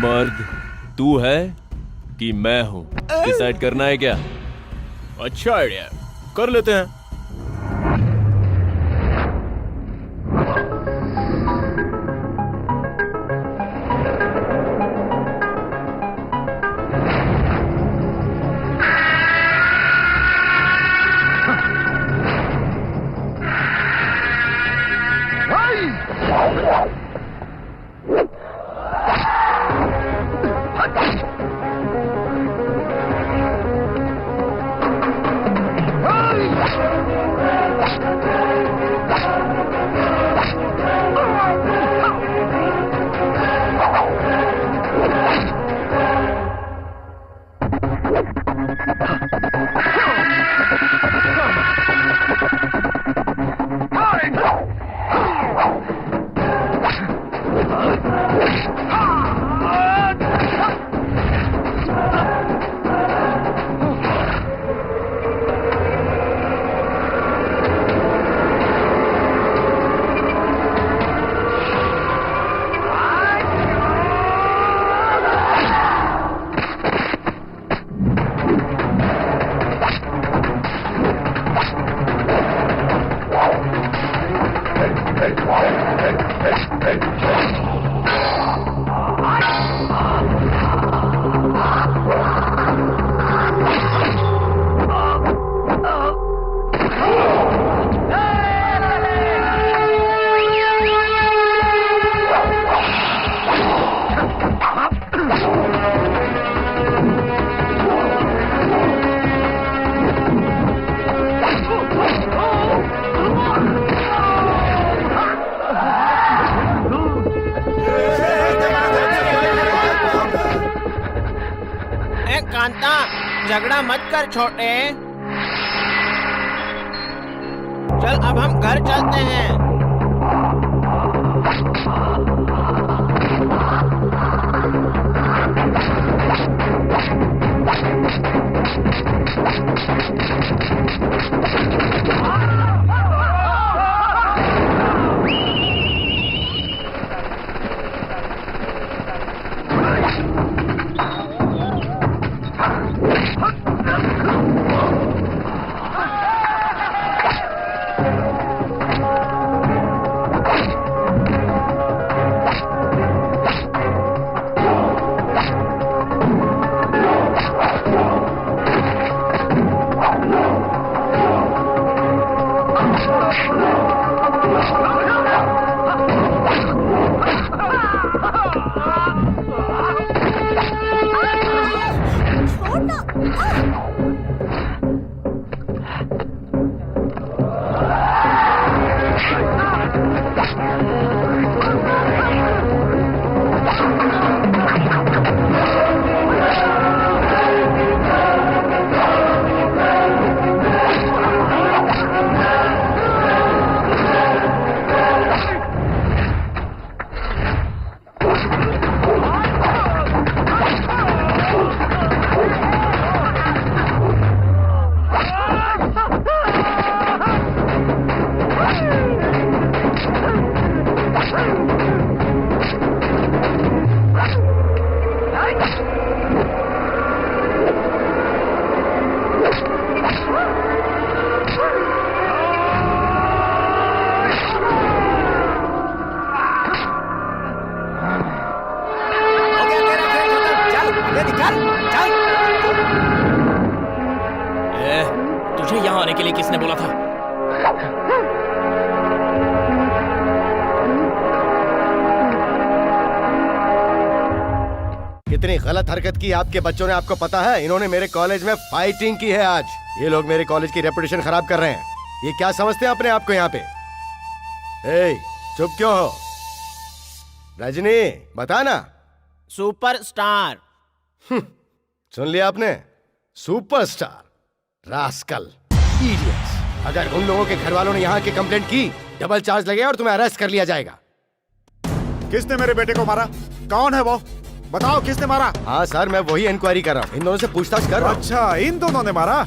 मर्द तू है कि मैं हूं? डिसाइड करना है क्या? अच्छा आइडिया, कर लेते हैं। कांता, झगड़ा मत कर छोटे। चल अब हम घर चलते हैं। तुझे यहाँ आने के लिए किसने बोला था? कितनी गलत हरकत की आपके बच्चों ने, आपको पता है? इन्होंने मेरे कॉलेज में फाइटिंग की है आज। ये लोग मेरे कॉलेज की रेपुटेशन खराब कर रहे हैं। ये क्या समझते हैं अपने आप को यहाँ पे? ए, चुप क्यों हो? रजनी, बता ना। सुपरस्टार। सुन लिया आपने? सुपरस्टार। Rascal, idiots. अगर उन लोगों के घर वालों ने यहाँ की कंप्लेंट की, डबल चार्ज लगेगा और तुम्हें अरेस्ट कर लिया जाएगा। किसने मेरे बेटे को मारा? कौन है वो? बताओ किसने मारा? हाँ सर, मैं वही इंक्वायरी कर रहा हूँ। इन दोनों से पूछताछ कर रहा हूँ। अच्छा, इन दोनों ने मारा?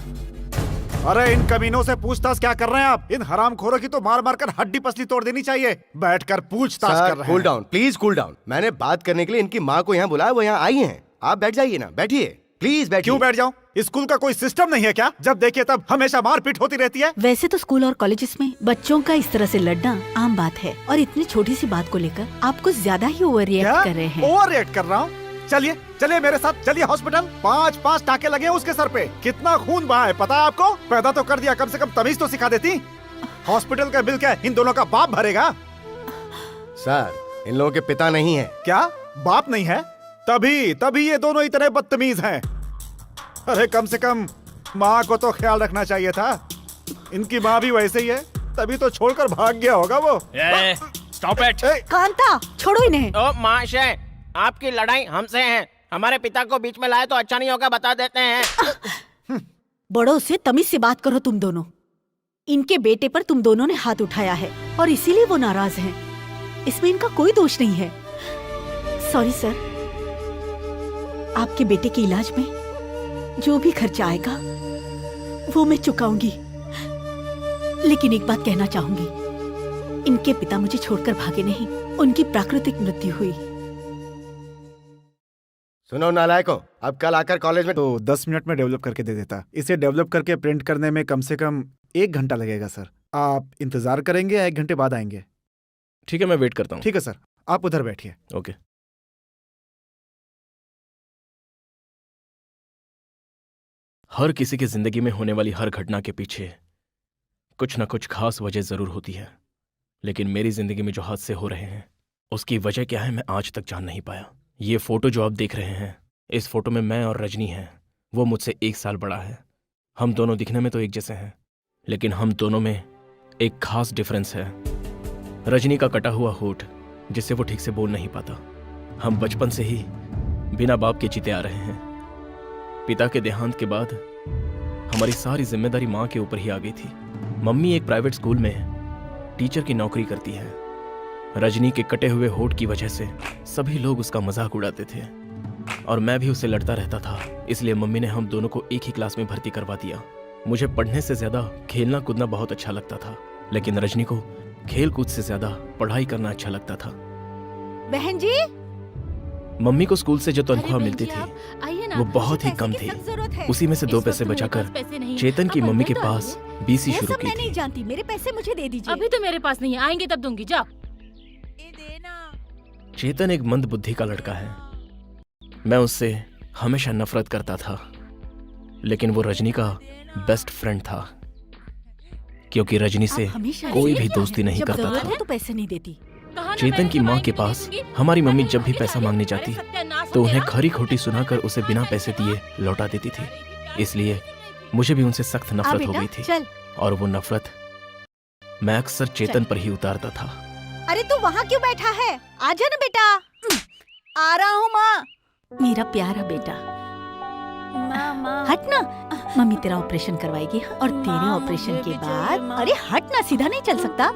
अरे इन कमीनों से पूछताछ क्या कर रहे हैं आप? इन हरामखोरों की तो मार मार कर हड्डी पसली तोड़ देनी चाहिए। बैठकर पूछताछ कर सर रहे कूल हैं। Down, please cool down. मैंने बात करने के लिए इनकी माँ को यहाँ बुलाया, वो यहाँ आई हैं। आप बैठ जाइए ना, बैठिए प्लीज बैठिए। क्यों बैठ जाऊं? स्कूल का कोई सिस्टम नहीं है क्या? जब देखिए तब हमेशा मारपीट होती रहती है। वैसे तो स्कूल और कॉलेजेस में बच्चों का इस तरह से लड़ना आम बात है, और इतनी छोटी सी बात को लेकर आप कुछ ज्यादा ही ओवर रिएक्ट कर रहे हैं। ओवर रिएक्ट कर रहा हूँ? चलिए चलिए मेरे साथ, चलिए हॉस्पिटल। 5-5 टाके लगे हैं उसके सर पे। कितना खून बहा है पता है आपको? पैदा तो कर दिया, कम से कम तमीज तो सिखा देती। हॉस्पिटल का बिल क्या इन दोनों का बाप भरेगा? सर इन लोगों के पिता नहीं है। क्या बाप नहीं है? तभी ये दोनों इतने बदतमीज हैं। अरे कम से कम माँ को तो ख्याल रखना चाहिए था। इनकी माँ भी वैसे ही है, तभी तो छोड़कर भाग गया होगा वो। Stop it. कांता, छोड़ो इन्हें। ओ महाशय, आपकी लड़ाई हमसे है। हमारे पिता को बीच में लाए तो अच्छा नहीं होगा, बता देते हैं। बड़ों से तमीज से बात करो तुम दोनों। इनके बेटे पर तुम दोनों ने हाथ उठाया है और इसीलिए वो नाराज हैं। इसमें इनका कोई दोष नहीं है। सॉरी सर, आपके बेटे के इलाज में जो भी खर्चा आएगा वो मैं चुकाऊंगी। लेकिन एक बात कहना चाहूंगी, इनके पिता मुझे छोड़कर भागे नहीं, उनकी प्राकृतिक मृत्यु हुई। सुनो नालायकों, अब कल आकर कॉलेज में तो 10 मिनट में डेवलप करके दे देता। इसे डेवलप करके प्रिंट करने में कम से कम 1 घंटा लगेगा सर। आप इंतजार करेंगे या 1 घंटे बाद आएंगे? ठीक है, मैं वेट करता हूँ। ठीक है सर, आप उधर बैठिए। ओके। हर किसी की जिंदगी में होने वाली हर घटना के पीछे कुछ ना कुछ खास वजह जरूर होती है, लेकिन मेरी जिंदगी में जो हादसे हो रहे हैं उसकी वजह क्या है मैं आज तक जान नहीं पाया। ये फोटो जो आप देख रहे हैं, इस फोटो में मैं और रजनी हैं। वो मुझसे 1 साल बड़ा है। हम दोनों दिखने में तो एक जैसे हैं, लेकिन हम दोनों में एक खास डिफरेंस है। रजनी का कटा हुआ होठ, जिससे वो ठीक से बोल नहीं पाता। हम बचपन से ही बिना बाप के जीते आ रहे हैं। पिता के देहांत के बाद हमारी सारी जिम्मेदारी माँ के ऊपर ही आ गई थी। मम्मी एक प्राइवेट स्कूल में टीचर की नौकरी करती है। रजनी के कटे हुए होठ की वजह से सभी लोग उसका मजाक उड़ाते थे और मैं भी उससे लड़ता रहता था। इसलिए मम्मी ने हम दोनों को एक ही क्लास में भर्ती करवा दिया। मुझे पढ़ने से ज्यादा खेलना कूदना बहुत अच्छा लगता था, लेकिन रजनी को खेल कूद से ज्यादा पढ़ाई करना अच्छा लगता था। बहन जी, मम्मी को स्कूल से जो तनख्वाह मिलती थी वो बहुत ही कम थी। उसी में से 2 पैसे बचाकर चेतन की मम्मी के पास बीसी शुरू की मैं नहीं थी। जानती, मेरे पैसे मुझे दे दीजिए। अभी तो मेरे पास नहीं है, आएंगे तब दूंगी। जा। चेतन एक मंद बुद्धि का लड़का है। मैं उससे हमेशा नफरत करता था, लेकिन वो रजनी का बेस्ट फ्रेंड था, क्योंकि रजनी से कोई भी दोस्ती नहीं जब करता जरूरत था। हो तो पैसे नहीं देती। चेतन की माँ के पास हमारी मम्मी जब भी पैसा मांगने जाती तो उन्हें खरी खोटी सुनाकर उसे बिना पैसे दिए लौटा देती थी। इसलिए मुझे भी उनसे सख्त नफरत हो गई थी, चल। और वो नफरत मैं अक्सर चेतन पर ही उतारता था। अरे तू वहाँ क्यों बैठा है? आजा ना बेटा। आ रहा हूँ माँ। मेरा प्यारा बेटा, हट ना। मम्मी तेरा ऑपरेशन करवाएगी और तेरे ऑपरेशन के बाद, अरे हट ना, सीधा नहीं चल सकता।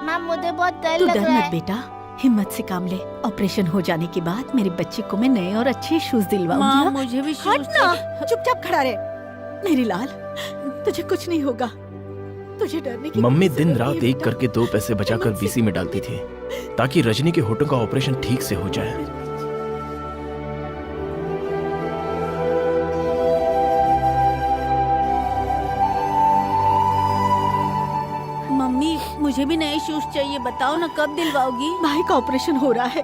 माँ मुझे बहुत डर तू लग डर रहा मत है। बेटा, हिम्मत से काम ले। ऑपरेशन हो जाने के बाद मेरे बच्चे को मैं नए और अच्छे शूज दिलवाऊंगी। मुझे भी हट ना, चुपचाप खड़ा रहे। मेरी लाल, तुझे कुछ नहीं होगा। तुझे डरने की मम्मी कोई दिन जरूरत रात नहीं है एक बेटा। करके 2 पैसे बचाकर हिम्मत से बीसी में डालती थी ताकि रजनी के होठों का ऑपरेशन ठीक से हो जाए। मम्मी, मुझे भी नए शूज चाहिए। बताओ ना कब दिलवाओगी? भाई का ऑपरेशन हो रहा है,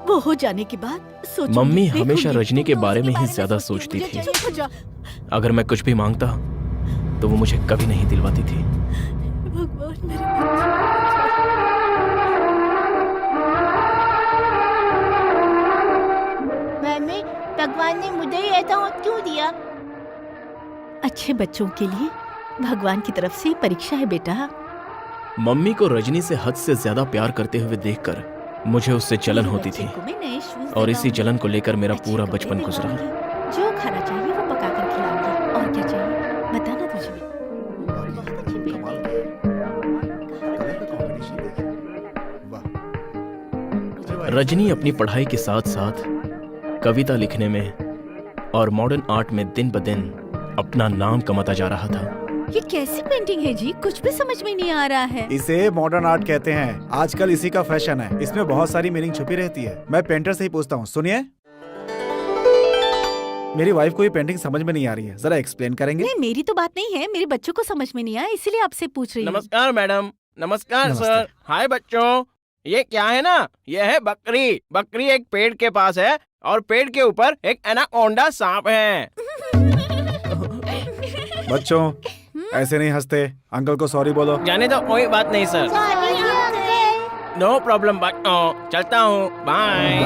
वो हो जाने के बाद सोचूंगी, मम्मी देखूंगी। हमेशा रजनी तुम के तो बारे उसके में ही बारे ज्यादा सोचती सोचती हो। थी। चुप हो जा। अगर मैं कुछ भी मांगता तो वो मुझे कभी नहीं दिलवाती थी। भगवान मेरे मम्मी, भगवान ने मुझे ही ऐसा होत क्यों दिया? अच्छे बच्चों के लिए भगवान की तरफ से परीक्षा है बेटा। मम्मी को रजनी से हद से ज्यादा प्यार करते हुए देखकर मुझे उससे जलन होती थी, और इसी जलन को लेकर मेरा पूरा बचपन गुजरा। जो खाना चाहिए वो पका कर खिलाऊंगी। और क्या चाहिए बताना तुझे भी। बहुत अच्छी बेटी कमाल है। कलर का कॉम्बिनेशन देखिए। वाह। रजनी अपनी पढ़ाई के साथ साथ कविता लिखने में और मॉडर्न आर्ट में दिन ब दिन अपना नाम कमाता जा रहा था। ये कैसी पेंटिंग है जी? कुछ भी समझ में नहीं आ रहा है। इसे मॉडर्न आर्ट कहते हैं। आजकल इसी का फैशन है। इसमें बहुत सारी मीनिंग छुपी रहती है। मैं पेंटर से ही पूछता हूँ। सुनिए, मेरी वाइफ को ये पेंटिंग समझ में नहीं आ रही है, जरा एक्सप्लेन करेंगे? नहीं, मेरी तो बात नहीं है, मेरे बच्चों को समझ में नहीं आया, इसीलिए आपसे पूछ रही हूँ। नमस्कार मैडम। नमस्कार नमस्ते। सर। हाय बच्चों, ये क्या है ना, ये है बकरी। बकरी एक पेड़ के पास है और पेड़ के ऊपर एक एनाकोंडा सांप है। बच्चों, ऐसे नहीं हंसते। अंकल को सॉरी बोलो। जाने तो कोई बात नहीं sir. Sorry uncle. No problem बच्चों, चलता हूँ, बाय।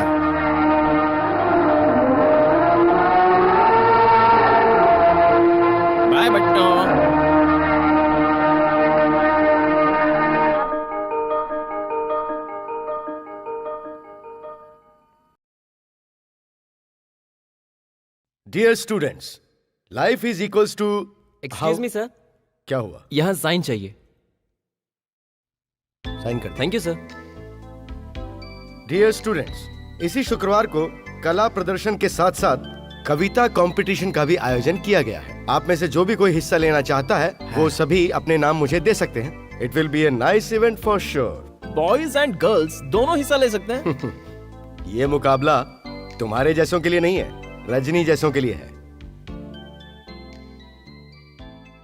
बाय बच्चों। Dear students, life is equals to excuse me sir, क्या हुआ? यहाँ साइन चाहिए। साइन कर। Thank you sir. Dear students, इसी शुक्रवार को कला प्रदर्शन के साथ साथ कविता कंपटीशन का भी आयोजन किया गया है। आप में से जो भी कोई हिस्सा लेना चाहता है वो सभी अपने नाम मुझे दे सकते हैं। It will be a nice event for sure. Boys and girls दोनों हिस्सा ले सकते हैं। ये मुकाबला तुम्हारे जैसों के लिए नहीं है, रजनी जैसों के लिए है।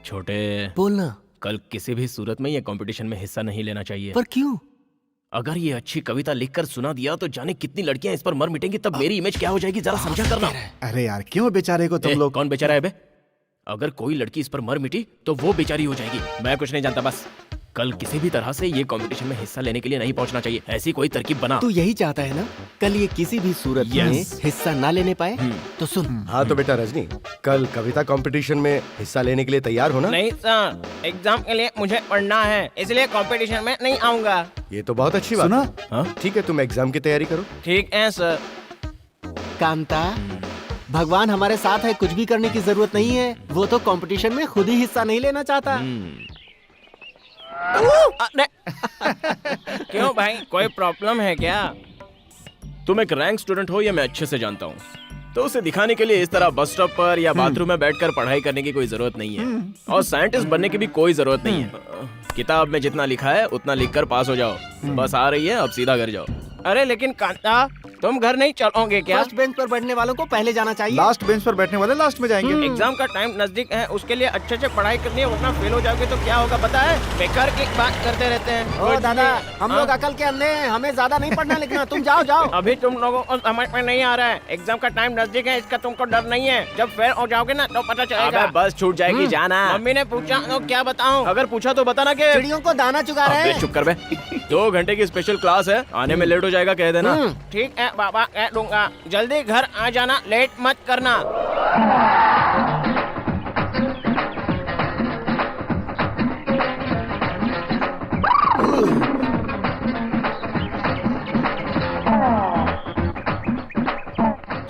छोटे, बोलना। कल किसी भी सूरत में ये कंपटीशन में हिस्सा नहीं लेना चाहिए। पर क्यों? अगर ये अच्छी कविता लिखकर सुना दिया तो जाने कितनी लड़कियां इस पर मर मिटेंगी, तब मेरी इमेज क्या हो जाएगी, जरा समझा करना। अरे यार, क्यों बेचारे को तुम लोग? कौन बेचारा है बे? अगर कोई लड़की इस पर मर मिटी तो वो बेचारी हो जाएगी। मैं कुछ नहीं जानता, बस कल किसी भी तरह से ये कंपटीशन में हिस्सा लेने के लिए नहीं पहुंचना चाहिए। ऐसी कोई तरकीब बना। तू यही चाहता है ना, कल ये किसी भी सूरत में Yes. हिस्सा ना लेने पाए? तो सुन, हाँ तो बेटा रजनी, कल कविता कंपटीशन में हिस्सा लेने के लिए तैयार हो ना? नहीं सर, एग्जाम के लिए मुझे पढ़ना है, इसलिए कंपटीशन में नहीं आऊंगा। ये तो बहुत अच्छी बात सुना? है। हाँ? ठीक है, तुम एग्जाम की तैयारी करो। ठीक है सर। कांता, भगवान हमारे साथ है, कुछ भी करने की जरूरत नहीं है। वो तो कंपटीशन में खुद ही हिस्सा नहीं लेना चाहता। अरे क्यों भाई, कोई प्रॉब्लम है क्या? तुम एक रैंक स्टूडेंट हो, ये मैं अच्छे से जानता हूँ। तो उसे दिखाने के लिए इस तरह बस स्टॉप पर या बाथरूम में बैठकर पढ़ाई करने की कोई जरूरत नहीं है। और साइंटिस्ट बनने की भी कोई जरूरत नहीं है। किताब में जितना लिखा है उतना लिखकर पास हो जाओ। बस आ रही है, अब सीधा घर जाओ। अरे लेकिन कांता, तुम घर नहीं चलोगे क्या? फर्स्ट बेंच पर बैठने वालों को पहले जाना चाहिए। लास्ट बेंच पर बैठने वाले लास्ट में जाएंगे। एग्जाम का टाइम नजदीक है, उसके लिए अच्छे से पढ़ाई करनी है, वरना फेल हो जाओगे तो क्या होगा पता है? बेकार की बात करते रहते हैं। ओ दादा, हम लोग अकल के अंधे हैं, हमें ज्यादा नहीं पढ़ना लिखना। तुम जाओ जाओ। अभी तुम लोगों को समझ में नहीं आ रहा है, एग्जाम का टाइम नजदीक है, इसका तुमको डर नहीं है। जब फेल हो जाओगे ना तो पता चलेगा। अबे बस छूट जाएगी, जाना। मम्मी ने पूछा तो क्या बताऊं? अगर पूछा तो बताना कि चिड़ियों को दाना चुगा रहे अबे हैं। चुप कर बे। 2 घंटे की स्पेशल क्लास है, आने में लेट हो जाएगा, कह देना। ठीक है बाबा, कह दूंगा। जल्दी घर आ जाना, लेट मत करना।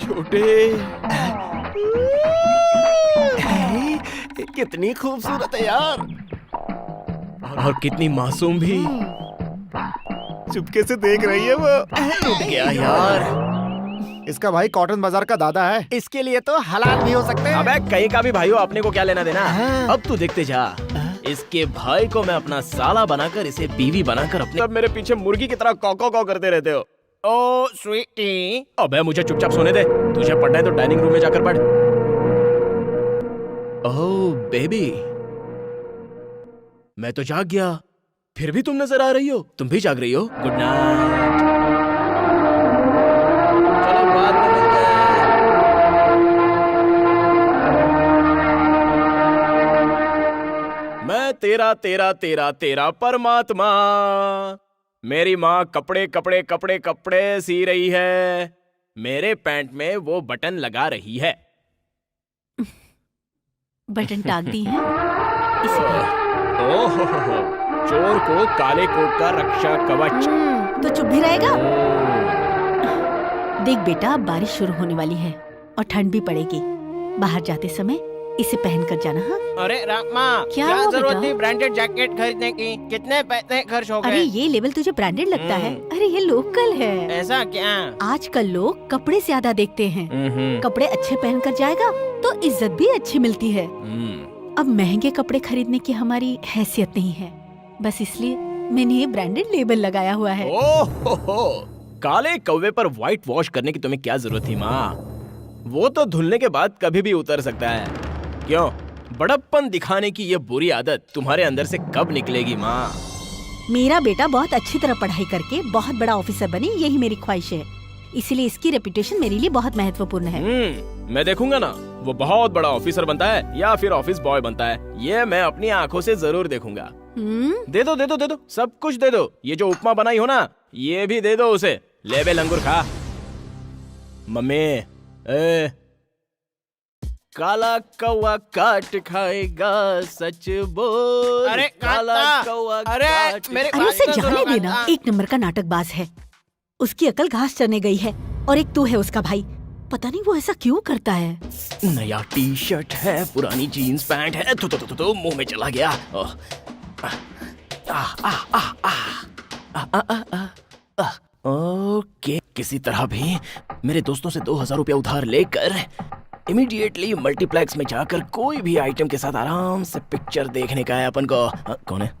छोटे, कितनी खूबसूरत है यार। और कितनी मासूम भी। चुपके से देख रही है वो। टूट गया यार। इसका भाई कॉटन बाजार का दादा है। इसके लिए तो हलाल भी हो सकते हैं। अबे कहीं का भी भाई हो, अपने को क्या लेना देना। अब तू देखते जा, इसके भाई को मैं अपना साला बनाकर, इसे बीवी बनाकर अपने। अब मेरे पीछे मुर्गी की तरह कॉको कॉ करते रहते हो। ओ स्वीटी, अबे मुझे चुपचाप सोने दे। तुझे पढ़ना है तो डाइनिंग रूम में जाकर पढ़। ओह बेबी, मैं तो जाग गया, फिर भी तुम नजर आ रही हो। तुम भी जाग रही हो? Good night. चलो बाद में मिलते हैं। मैं तेरा तेरा तेरा तेरा परमात्मा। मेरी माँ कपड़े कपड़े कपड़े कपड़े सी रही है, मेरे पैंट में वो बटन लगा रही है। बटन टाक दी है इसलिए। ओह, चोर को काले कोट का रक्षा कवच। तो चुप भी रहेगा? देख बेटा, अब बारिश शुरू होने वाली है और ठंड भी पड़ेगी। बाहर जाते समय इसे पहन कर जाना। हाँ? अरे रामा, क्या क्या हुआ जरूरत बेटा? थी ब्रांडेड जैकेट खरीदने की? कितने पैसे खर्च हो अरे गए? ये लेवल तुझे ब्रांडेड लगता है? अरे ये लोकल है। ऐसा क्या? आजकल लोग कपड़े ज्यादा देखते हैं। कपड़े अच्छे पहन कर जाएगा तो इज्जत भी अच्छी मिलती है। अब महंगे कपड़े खरीदने की हमारी हैसियत नहीं है, बस इसलिए मैंने ये ब्रांडेड लेबल लगाया हुआ है। ओहो, काले कौवे पर व्हाइट वॉश करने की तुम्हें क्या जरूरत थी माँ? वो तो धुलने के बाद कभी भी उतर सकता है। क्यों, बड़प्पन दिखाने की ये बुरी आदत तुम्हारे अंदर से कब निकलेगी माँ? मेरा बेटा बहुत अच्छी तरह पढ़ाई करके बहुत बड़ा ऑफिसर बने, यही मेरी ख्वाहिश है। इसीलिए इसकी रेपुटेशन मेरे लिए बहुत महत्वपूर्ण है। मैं देखूंगा ना वो बहुत बड़ा ऑफिसर बनता है या फिर ऑफिस बॉय बनता है, ये मैं अपनी आंखों से जरूर देखूंगा। दे दो दे दो दे दो, सब कुछ दे दो। ये जो उपमा बनाई हो ना, ये भी दे दो उसे। ले बे लंगूर खा। मम्मी, काला कौवा काट खाएगा, सच बोल। अरे काला कांता, कौवा अरे काट मेरे अरे उसे बात तो जाने सुनो, देना, कांता। एक नंबर का नाटकबाज है। उसकी अकल घास चरने गई है और एक तू है उसका भाई। पता नहीं वो ऐसा क्यों करता है। नया टी शर्ट है, पुरानी जीन्स पैंट है, तो मुंह में चला गया। ओके, किसी तरह भी मेरे दोस्तों से 2000 रुपया उधार लेकर इमीडिएटली मल्टीप्लेक्स में जाकर कोई भी आइटम के साथ आराम से पिक्चर देखने का है अपन को। कौन है?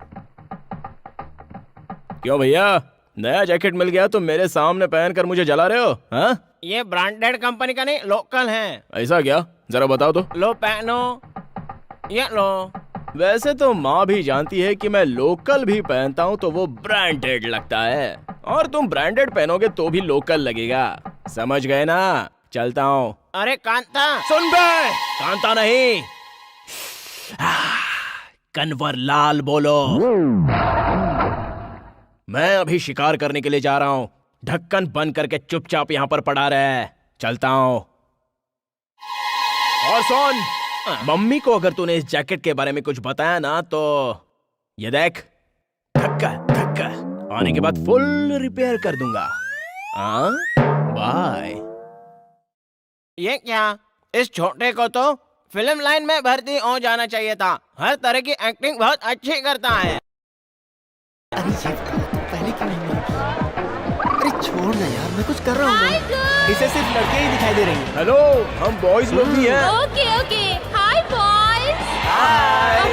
क्यों भैया, नया जैकेट मिल गया तो मेरे सामने पहनकर मुझे जला रहे हो? हाँ, ये ब्रांडेड कंपनी का नहीं, लोकल है। ऐसा क्या? जरा बताओ तो। लो पहनो, ये लो। वैसे तो माँ भी जानती है कि मैं लोकल भी पहनता हूँ तो वो ब्रांडेड लगता है, और तुम ब्रांडेड पहनोगे तो भी लोकल लगेगा। समझ गए ना? चलता हूँ। अरे कांता, सुन बे, कांता नहीं, कन्वर लाल बोलो। मैं अभी शिकार करने के लिए जा रहा हूँ। ढक्कन बंद करके चुपचाप यहाँ पर पड़ा रहे। चलता हूँ। और सुन, मम्मी को अगर तूने इस जैकेट के बारे में कुछ बताया ना तो ये देख, धक्का धक्का आने के बाद फुल रिपेयर कर दूंगा। बाय। ये क्या? इस छोटे को तो फिल्म लाइन में भर्ती हो जाना चाहिए था। हर तरह की एक्टिंग बहुत अच्छी करता है। अरे ये पहले क्यों नहीं मानी? अरे छोड़ ना यार, मैं कुछ कर रहा हूँ। इसे सिर्फ लड़के ही दिखाई दे रही हैं। हेलो, हम बॉयज लोग भी हैं। Okay okay, hi boys, a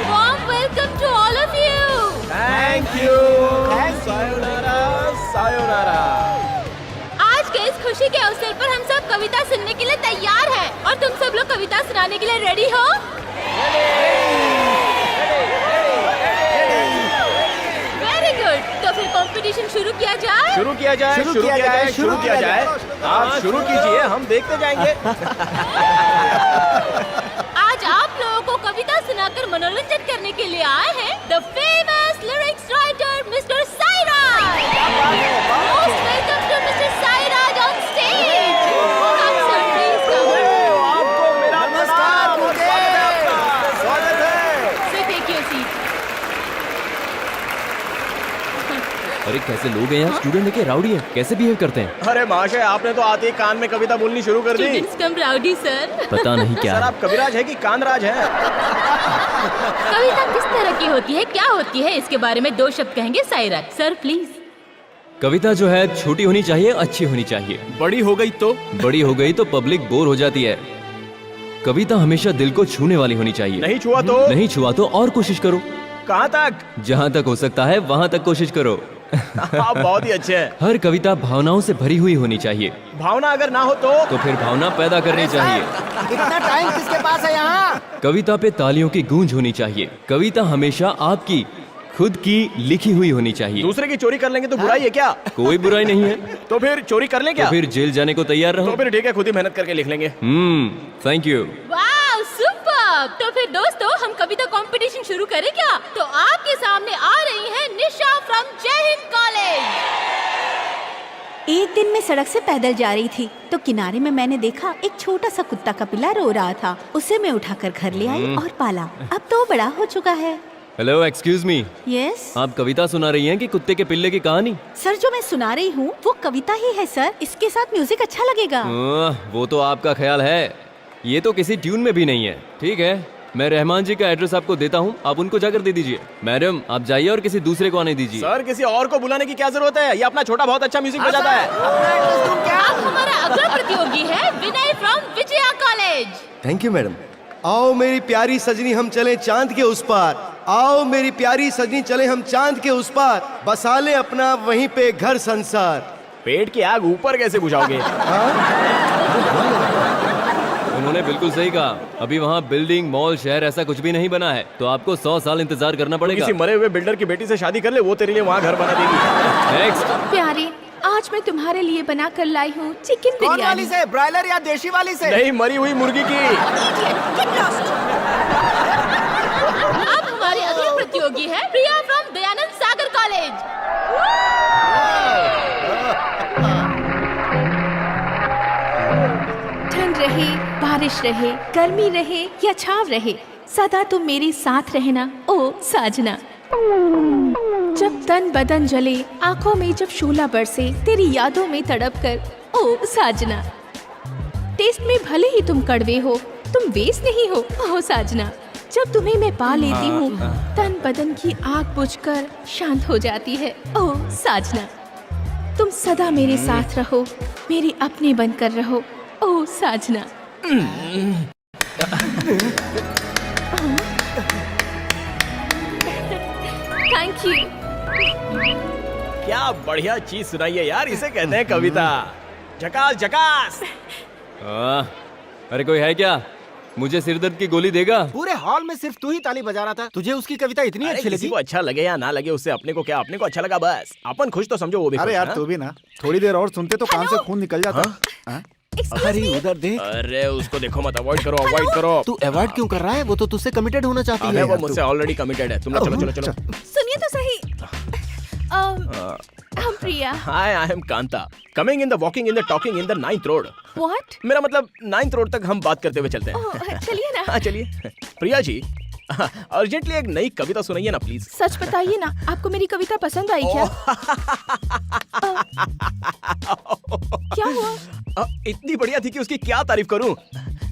warm welcome to all of you. Thank you. Sayonara, sayonara. आज के इस खुशी के अवसर पर हम सब कविता सुनने के लिए तैयार हैं, और तुम सब लोग कविता सुनाने के लिए रेडी हो? वेरी गुड, तो फिर कंपटीशन शुरू किया जाए। शुरू किया जाए, शुरू किया जाए, शुरू किया जाए। आप शुरू कीजिए, हम देखते जाएंगे। आज आप लोगों को कविता सुनाकर मनोरंजन करने के लिए आए हैं the famous lyrics writer mister Sairaj. Most welcome to mister Sairaj on stage. Please आपको मेरा नमस्कार, स्वागत है। So take your seat. अरे कैसे लोग हैं यहाँ? स्टूडेंट लेके राउडी हैं, कैसे बिहेव करते हैं? अरे महाशय, आपने तो आते ही कान में कविता बोलनी शुरू कर दी। स्टूडेंट्स कम राउडी सर। पता नहीं क्या सर, है। आप कविराज है कि कानराज है? कविता किस तरह की होती है, क्या होती है, इसके बारे में 2 शब्द कहेंगे साईराज सर प्लीज। कविता जो है छोटी होनी चाहिए, अच्छी होनी चाहिए। बड़ी हो गई तो? बड़ी हो गई तो पब्लिक बोर हो जाती है। कविता हमेशा दिल को छूने वाली होनी चाहिए। नहीं छुआ तो? नहीं छुआ तो और कोशिश करो। कहाँ तक? जहाँ तक हो सकता है वहाँ तक कोशिश करो। आप बहुत ही अच्छे हैं। हर कविता भावनाओं से भरी हुई होनी चाहिए। भावना अगर ना हो तो फिर भावना पैदा करनी चाहिए। इतना टाइम किसके पास है यहाँ? कविता पे तालियों की गूंज होनी चाहिए। कविता हमेशा आपकी खुद की लिखी हुई होनी चाहिए। दूसरे की चोरी कर लेंगे तो बुराई है क्या? कोई बुराई नहीं है। तो फिर चोरी कर ले क्या? तो फिर जेल जाने को तैयार रहो। तो फिर ठीक है, खुद ही मेहनत करके लिख लेंगे। Thank you. Wow super. तो फिर दोस्तों, हम कविता कंपटीशन शुरू करें क्या? तो आपके सामने आ रही है निशा फ्रॉम जय हिंद कॉलेज। एक दिन मैं सड़क से पैदल जा रही थी तो किनारे में मैंने देखा एक छोटा सा कुत्ता का पिल्ला रो रहा था। उसे मैं उठाकर घर ले आई और पाला। अब तो वो बड़ा हो चुका है। हेलो, एक्सक्यूज मी, यस आप कविता सुना रही हैं कि कुत्ते के पिल्ले की कहानी? सर, जो मैं सुना रही हूँ वो कविता ही है सर। इसके साथ म्यूजिक अच्छा लगेगा। वो तो आपका ख्याल है, ये तो किसी ट्यून में भी नहीं है। ठीक है, मैं रहमान जी का एड्रेस आपको देता हूँ, आप उनको जाकर दे दीजिए। मैडम, आप जाइए और किसी दूसरे को आने दीजिए। सर, किसी और को बुलाने की क्या जरूरत है? ये अपना छोटा बहुत अच्छा म्यूजिक बजाता है। अब हमारा अगला प्रतियोगी है Vinay from Vijaya college. College. Thank you madam. आओ मेरी प्यारी सजनी हम चलें चांद के उस पार, आओ मेरी प्यारी सजनी चलें हम चांद के उस पार, बसा ले अपना वहीं पे घर संसार। पेट की आग ऊपर कैसे बुझाओगे? उन्होंने बिल्कुल सही कहा। अभी वहाँ बिल्डिंग, मॉल, शहर ऐसा कुछ भी नहीं बना है, तो आपको 100 साल इंतजार करना पड़ेगा। किसी मरे हुए बिल्डर की बेटी से शादी कर ले, वो तेरे लिए वहाँ घर बना देगी। नेक्स्ट। प्यारे, आज मैं तुम्हारे लिए बना कर लाई हूँ चिकन बिरयानी। से, ब्रायलर या देशी वाली से? नहीं, मरी हुई मुर्गी की। अब हमारे अगले प्रतियोगी है प्रिया फ्रॉम दयानंद सागर कॉलेज। ठंड रहे, बारिश रहे, गर्मी रहे या छाव रहे, सदा तुम मेरे साथ रहना ओ साजना। जब तन बदन जले, आंखों में जब शोला बरसे, तेरी यादों में तड़प कर ओ साजना। टेस्ट में भले ही तुम कड़वे हो, तुम बेस नहीं हो ओ साजना। जब तुम्हें मैं पा लेती हूँ, तन बदन की आग बुझकर शांत हो जाती है ओ साजना। तुम सदा मेरे साथ रहो, मेरे अपने बनकर रहो ओ साजना। Thank you. क्या बढ़िया चीज सुनाई है यार, इसे कहते हैं कविता। झकास झकास। अरे कोई है क्या? मुझे सिरदर्द की गोली देगा? पूरे हॉल में सिर्फ तू ही ताली बजा रहा था। तुझे उसकी कविता इतनी अरे अच्छी किसी लगी? को अच्छा लगे या ना लगे, उससे अपने को क्या, अपने को अच्छा लगा बस। अपन खुश तो समझो वो भी अरे खुश, यार हाँ? तू भी ना थोड़ी देर और सुनते तो कान से खून निकल जाता। हाँ? अरे उधर देख। अरे उसको देखो मत, अवॉइड करो, अवॉइड करो। तू अवॉइड क्यों कर रहा है? वो तो तुझसे कमिटेड होना चाहती अरे है। वो मुझसे ऑलरेडी कमिटेड है। तुम लोग चलो चलो चलो। सुनिए तो सही। हम Priya. Hi, I am Kanta. Coming in the walking in the talking in the 9th road. What? मेरा मतलब 9th रोड तक हम बात करते हुए चलते हैं। चलिए ना। हाँ चलिए। प्रिया जी, अर्जेंटली एक नई कविता सुनाइए ना प्लीज। सच बताइए ना, आपको मेरी कविता पसंद आई क्या? क्या हुआ? इतनी बढ़िया थी कि उसकी क्या तारीफ करूं।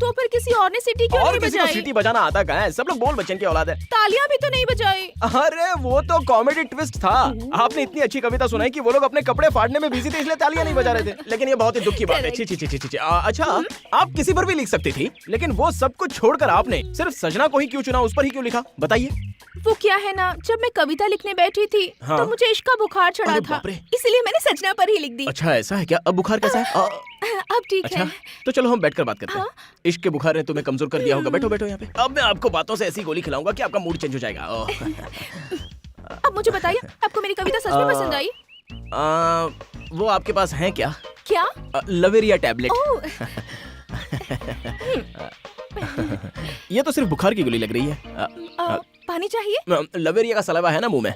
तो फिर किसी और ने सीटी क्यों और नहीं किसी को बजाई? सीटी बजाना आता कहाँ है? सब लोग बोल बच्चन की औलाद है। तालियां भी तो नहीं बजाई। अरे वो तो कॉमेडी ट्विस्ट था। आपने इतनी अच्छी कविता सुनाई कि वो लोग अपने कपड़े फाड़ने में बिजी थे, इसलिए तालियां नहीं बजा रहे थे। लेकिन ये बहुत ही दुख की बात है। छी छी छी छी छी। अच्छा, आप किसी पर भी लिख सकती थी, लेकिन वो सब कुछ छोड़कर आपने सिर्फ सजना को ही क्यों चुना? उस पर ही क्यों लिखा? बताइए। वो क्या है ना, जब मैं कविता लिखने बैठी थी हाँ। तो मुझे इश्क का बुखार चढ़ा अरे था, बाप रे। इसलिए मैंने सजना पर ही लिख दी। अच्छा ऐसा है क्या? अब बुखार कैसा है? अब ठीक अच्छा है। तो चलो हम बैठकर बात करते हैं। इश्क के बुखार ने तुम्हें कमजोर कर दिया होगा। बैठो बैठो यहाँ पे। अब मैं आपको बातों से ऐसी गोली खिलाऊंगा कि आपका मूड चेंज हो जाएगा। अब मुझे बताइए, आपको मेरी कविता सच में पसंद आई? वो आपके पास है क्या? क्या? लवेरिया टैबलेट। ओह, ये तो सिर्फ बुखार की गोली लग रही है। पानी चाहिए? लवेरिया का सलावा है ना मुंह में।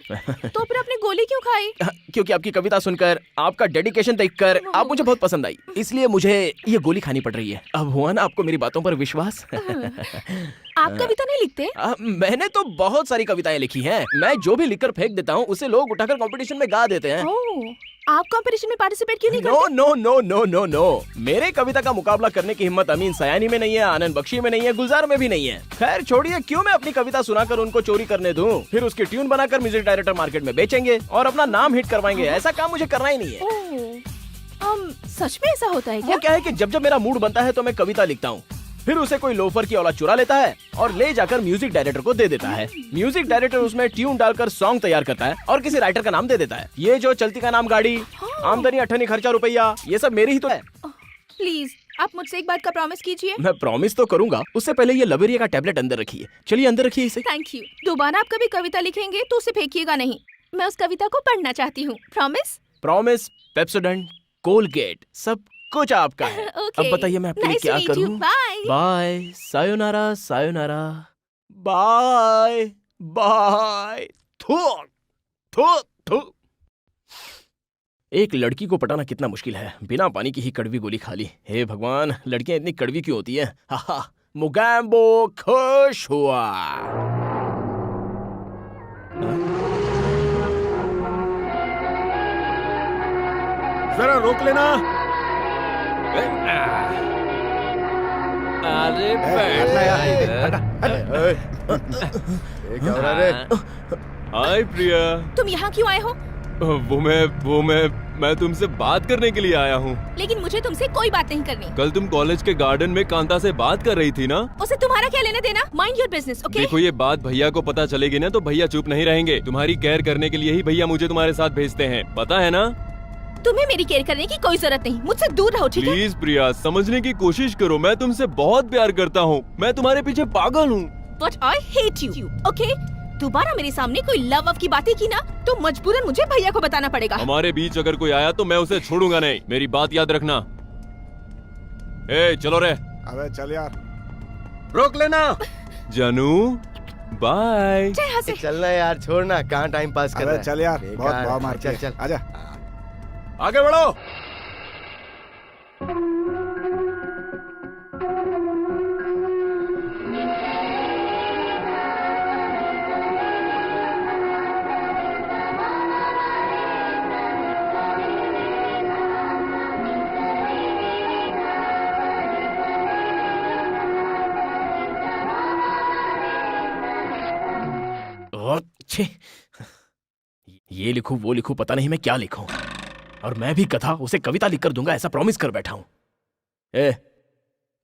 तो फिर आपने गोली क्यों खाई? क्योंकि आपकी कविता सुनकर, आपका डेडिकेशन देखकर आप मुझे बहुत पसंद आई, इसलिए मुझे ये गोली खानी पड़ रही है। अब हुआ ना आपको मेरी बातों पर विश्वास? आप कविता नहीं लिखते? मैंने तो बहुत सारी कविताएं लिखी हैं। मैं जो भी लिखकर फेंक देता हूँ उसे लोग उठाकर कंपटीशन में गा देते हैं। ओह, आप कंपटीशन में पार्टिसिपेट क्यों नहीं नो करते? No no no no no. मेरे कविता का मुकाबला करने की हिम्मत अमीन सयानी में नहीं है, आनंद बख्शी में नहीं है, गुलजार में भी नहीं है। खैर छोड़िए, क्यों मैं अपनी कविता सुनाकर उनको चोरी करने दूं? फिर उसकी ट्यून बनाकर म्यूजिक डायरेक्टर मार्केट में बेचेंगे और अपना नाम हिट करवाएंगे। ऐसा काम मुझे करना ही नहीं है। ओह, सच में ऐसा होता है वो क्या? क्या है कि जब जब मेरा मूड बनता है तो मैं कविता लिखता हूँ, फिर उसे कोई लोफर की औलाद चुरा लेता है और ले जाकर म्यूजिक डायरेक्टर को दे देता है। म्यूजिक डायरेक्टर उसमें ट्यून डालकर सॉन्ग तैयार करता है और किसी राइटर का नाम दे देता है। ये जो चलती का नाम गाड़ी, आमदनी अठनी खर्चा रुपया, ये सब मेरी ही तो है। प्लीज आप मुझसे एक बात का प्रॉमिस कीजिए। मैं प्रॉमिस तो करूंगा, उससे पहले ये लवेरिया का टैबलेट अंदर रखिए। चलिए अंदर रखिए इसे। Thank you. दोबारा आप कभी कविता लिखेंगे तो उसे फेंकिएगा नहीं। मैं उस कविता को पढ़ना चाहती हूँ। प्रॉमिस? प्रॉमिस, पेप्सोडेंट, कोलगेट, सब कुछ आपका है। Okay. अब बताइए मैं आपके लिए Nice क्या to meet you. करूं? Bye. Bye, sayonara, sayonara, bye bye. थू थू थू। एक लड़की को पटाना कितना मुश्किल है। बिना पानी की ही कड़वी गोली खा ली। हे भगवान, लड़कियां इतनी कड़वी क्यों होती हैं? हाहा, मुगैम्बो खुश हुआ। जरा रोक लेना। अरे हटना यार, क्या हो रहा है रे? हाय प्रिया। तुम यहाँ क्यों आए हो? वो मैं मैं तुमसे बात करने के लिए आया हूँ। लेकिन मुझे तुमसे कोई बात नहीं करनी। कल तुम कॉलेज के गार्डन में कांता से बात कर रही थी ना? उसे तुम्हारा क्या लेना देना? Mind your business, okay? देखो, ये बात भैया को पता चलेगी ना तो भैया चुप नहीं रहेंगे। तुम्हारी केयर करने के लिए ही भैया मुझे तुम्हारे साथ भेजते हैं, पता है ना? तुम्हें मेरी केयर करने की कोई जरूरत नहीं, मुझसे दूर रहो, ठीक है? प्लीज प्रिया, समझने की कोशिश करो। मैं तुमसे बहुत प्यार करता हूँ, मैं तुम्हारे पीछे पागल हूँ। But I hate you, okay? दोबारा मेरे सामने कोई लव की बातें की ना तो मजबूरन मुझे भैया को बताना पड़ेगा। हमारे बीच अगर कोई आया तो मैं उसे छोड़ूंगा नहीं, मेरी बात याद रखना। ए, चलो रे। अबे चल यार। रोक लेना। जानू, बाय। चल यहाँ से। चलना यार, छोड़ना, कहाँ टाइम पास कर रहा अबे है। चल यार, बेकार बहुत है। भाव मार चल के। चल आजा। आगे बढ़ो। छे, ये लिखूं वो लिखूं, पता नहीं मैं क्या लिखूं। और मैं भी कथा उसे कविता लिख कर दूंगा, ऐसा प्रॉमिस कर बैठा हूं। ए,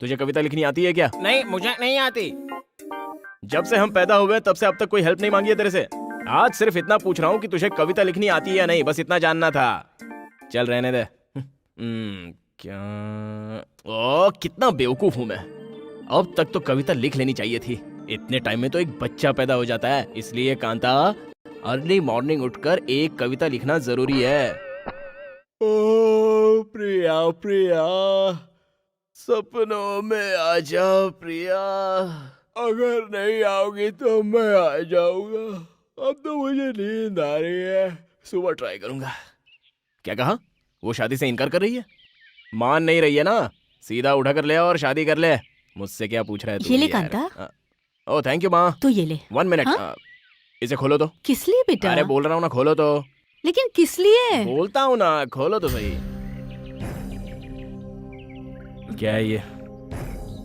तुझे कविता लिखनी आती है क्या? नहीं, मुझे नहीं आती। जब से हम पैदा हुए तब से अब तक कोई हेल्प नहीं मांगी है तेरे से। आज सिर्फ इतना पूछ रहा हूँ कि तुझे कविता लिखनी आती है या नहीं, बस इतना जानना था। चल रहने दे। क्या? ओ, कितना बेवकूफ हूं मैं। अब तक तो कविता लिख लेनी चाहिए थी। इतने टाइम में तो एक बच्चा पैदा हो जाता है, इसलिए कांता अर्ली मॉर्निंग उठकर एक कविता लिखना जरूरी है। ओ प्रिया प्रिया, सपनों में आ जाओ प्रिया, अगर नहीं आओगी तो मैं आ जाऊंगा। अब तो मुझे नींद आ रही है, सुबह ट्राई करूंगा। क्या कहा? वो शादी से इनकार कर रही है? मान नहीं रही है ना? सीधा उठा कर ले और शादी कर ले। मुझसे क्या पूछ रहा है तू? ये ले यार? कांता। ओ थैंक यू माँ। तो ये ले। 1 मिनट। हाँ? इसे खोलो तो। किस लिए बेटा? अरे बोल रहा हूँ ना, खोलो तो। लेकिन किस लिए? बोलता हूँ ना, खोलो तो सही। क्या है ये?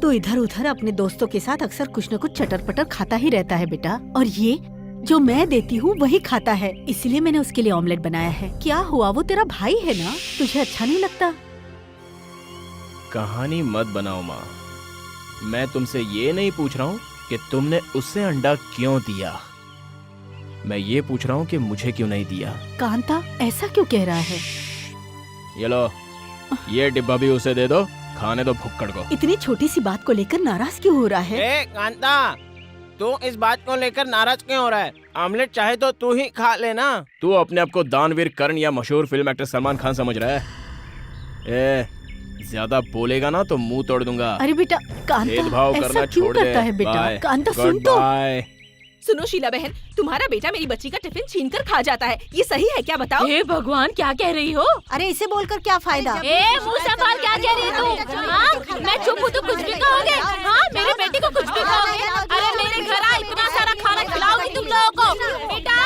तो इधर उधर अपने दोस्तों के साथ अक्सर कुछ न कुछ चटर पटर खाता ही रहता है बेटा। और ये जो मैं देती हूँ वही खाता है, इसलिए मैंने उसके लिए ऑमलेट बनाया है। क्या हुआ, वो तेरा भाई है ना, तुझे अच्छा नहीं लगता? कहानी मत बनाओ माँ। मैं तुमसे ये नहीं पूछ रहा हूँ कि तुमने उससे अंडा क्यों दिया। मैं ये पूछ रहा हूँ कि मुझे क्यों नहीं दिया। कांता ऐसा क्यों कह रहा है? ये लो, ये डिब्बा भी उसे दे दो, खाने दो भुक्कड़ को। इतनी छोटी सी बात को लेकर नाराज क्यों हो रहा है? ए कांता, तू इस बात को लेकर नाराज क्यों हो रहा है? ऑमलेट चाहे तो तू ही खा लेना। तू अपने आप को दानवीर कर्ण या मशहूर फिल्म एक्टर सलमान खान समझ रहा है? ए, ज्यादा बोलेगा ना तो मुंह तोड़ दूंगा। अरे बेटा कांता भेदभाव ऐसा करना क्यों छोड़ दे। करता है बेटा? बाय। कांता सुन तो। बाय। सुनो शीला बहन, तुम्हारा बेटा मेरी बच्ची का टिफिन छीन कर खा जाता है, ये सही है क्या बताओ? हे भगवान, क्या कह रही हो? अरे इसे बोलकर क्या फायदा? ए मुंह संभाल, क्या कह रही तू? हाँ, मैं चुप हूँ तो कुछ भी कहोगे? हाँ, मेरे बेटे को कुछ भी कहोगे? अरे मेरे घर आ, इतना सारा खाना खिलाऊंगी तुम लोगों को। बेटा,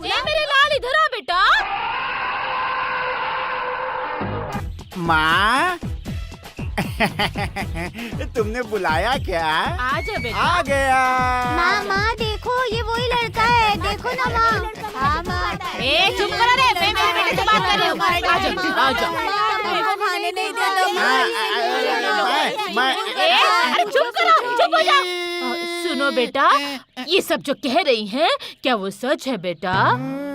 ये मेरे लाल इधर आ बेटा। माँ तुमने बुलाया क्या? आजा बेटा। आ गया। माँ देखो, ये वही लड़का है, देखो ना माँ। हाँ माँ। ए चुप करो रे, मैं मेरे बेटे से बात कर रही हूँ। आजा, आजा। हमको खाने नहीं देता। ए, अरे चुप करो, चुप हो जाओ। सुनो बेटा, ये सब जो कह रही हैं, क्या वो सच है बेटा?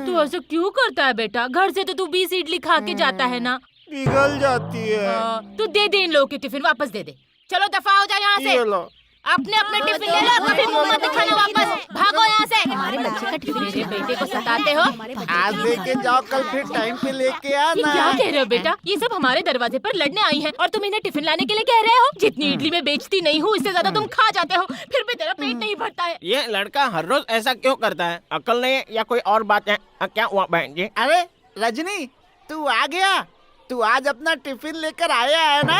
तू ऐसा क्यों करता है बेटा? घर से तो तू 20 इडली खा के जाता है ना? पिघल जाती है। तू दे दे इन लोगों के टिफिन, वापस दे दे। चलो दफा हो जाओ यहाँ से। ये लो। अपने अपने टिफिन ले लो, कभी मुंह मत दिखाना, वापस भागो यहाँ से। हमारे बच्चे का टिफिन मेरे बेटे को सताते हो। आज लेके जाओ, कल फिर टाइम पे लेके ये आना। क्या कह रहे हो बेटा? ये सब हमारे दरवाजे पर लड़ने आई हैं और तुम इन्हें टिफिन लाने के लिए कह रहे हो? जितनी इडली में बेचती नहीं हूँ, इससे ज्यादा तुम खा जाते हो, फिर भी तेरा पेट नहीं भरता है। ये लड़का हर रोज ऐसा क्यों करता है? अकल नहीं है या कोई और बात है? क्या हुआ बहन जी? अरे रजनी, तू आ गया। तू आज अपना टिफिन लेकर आया है ना?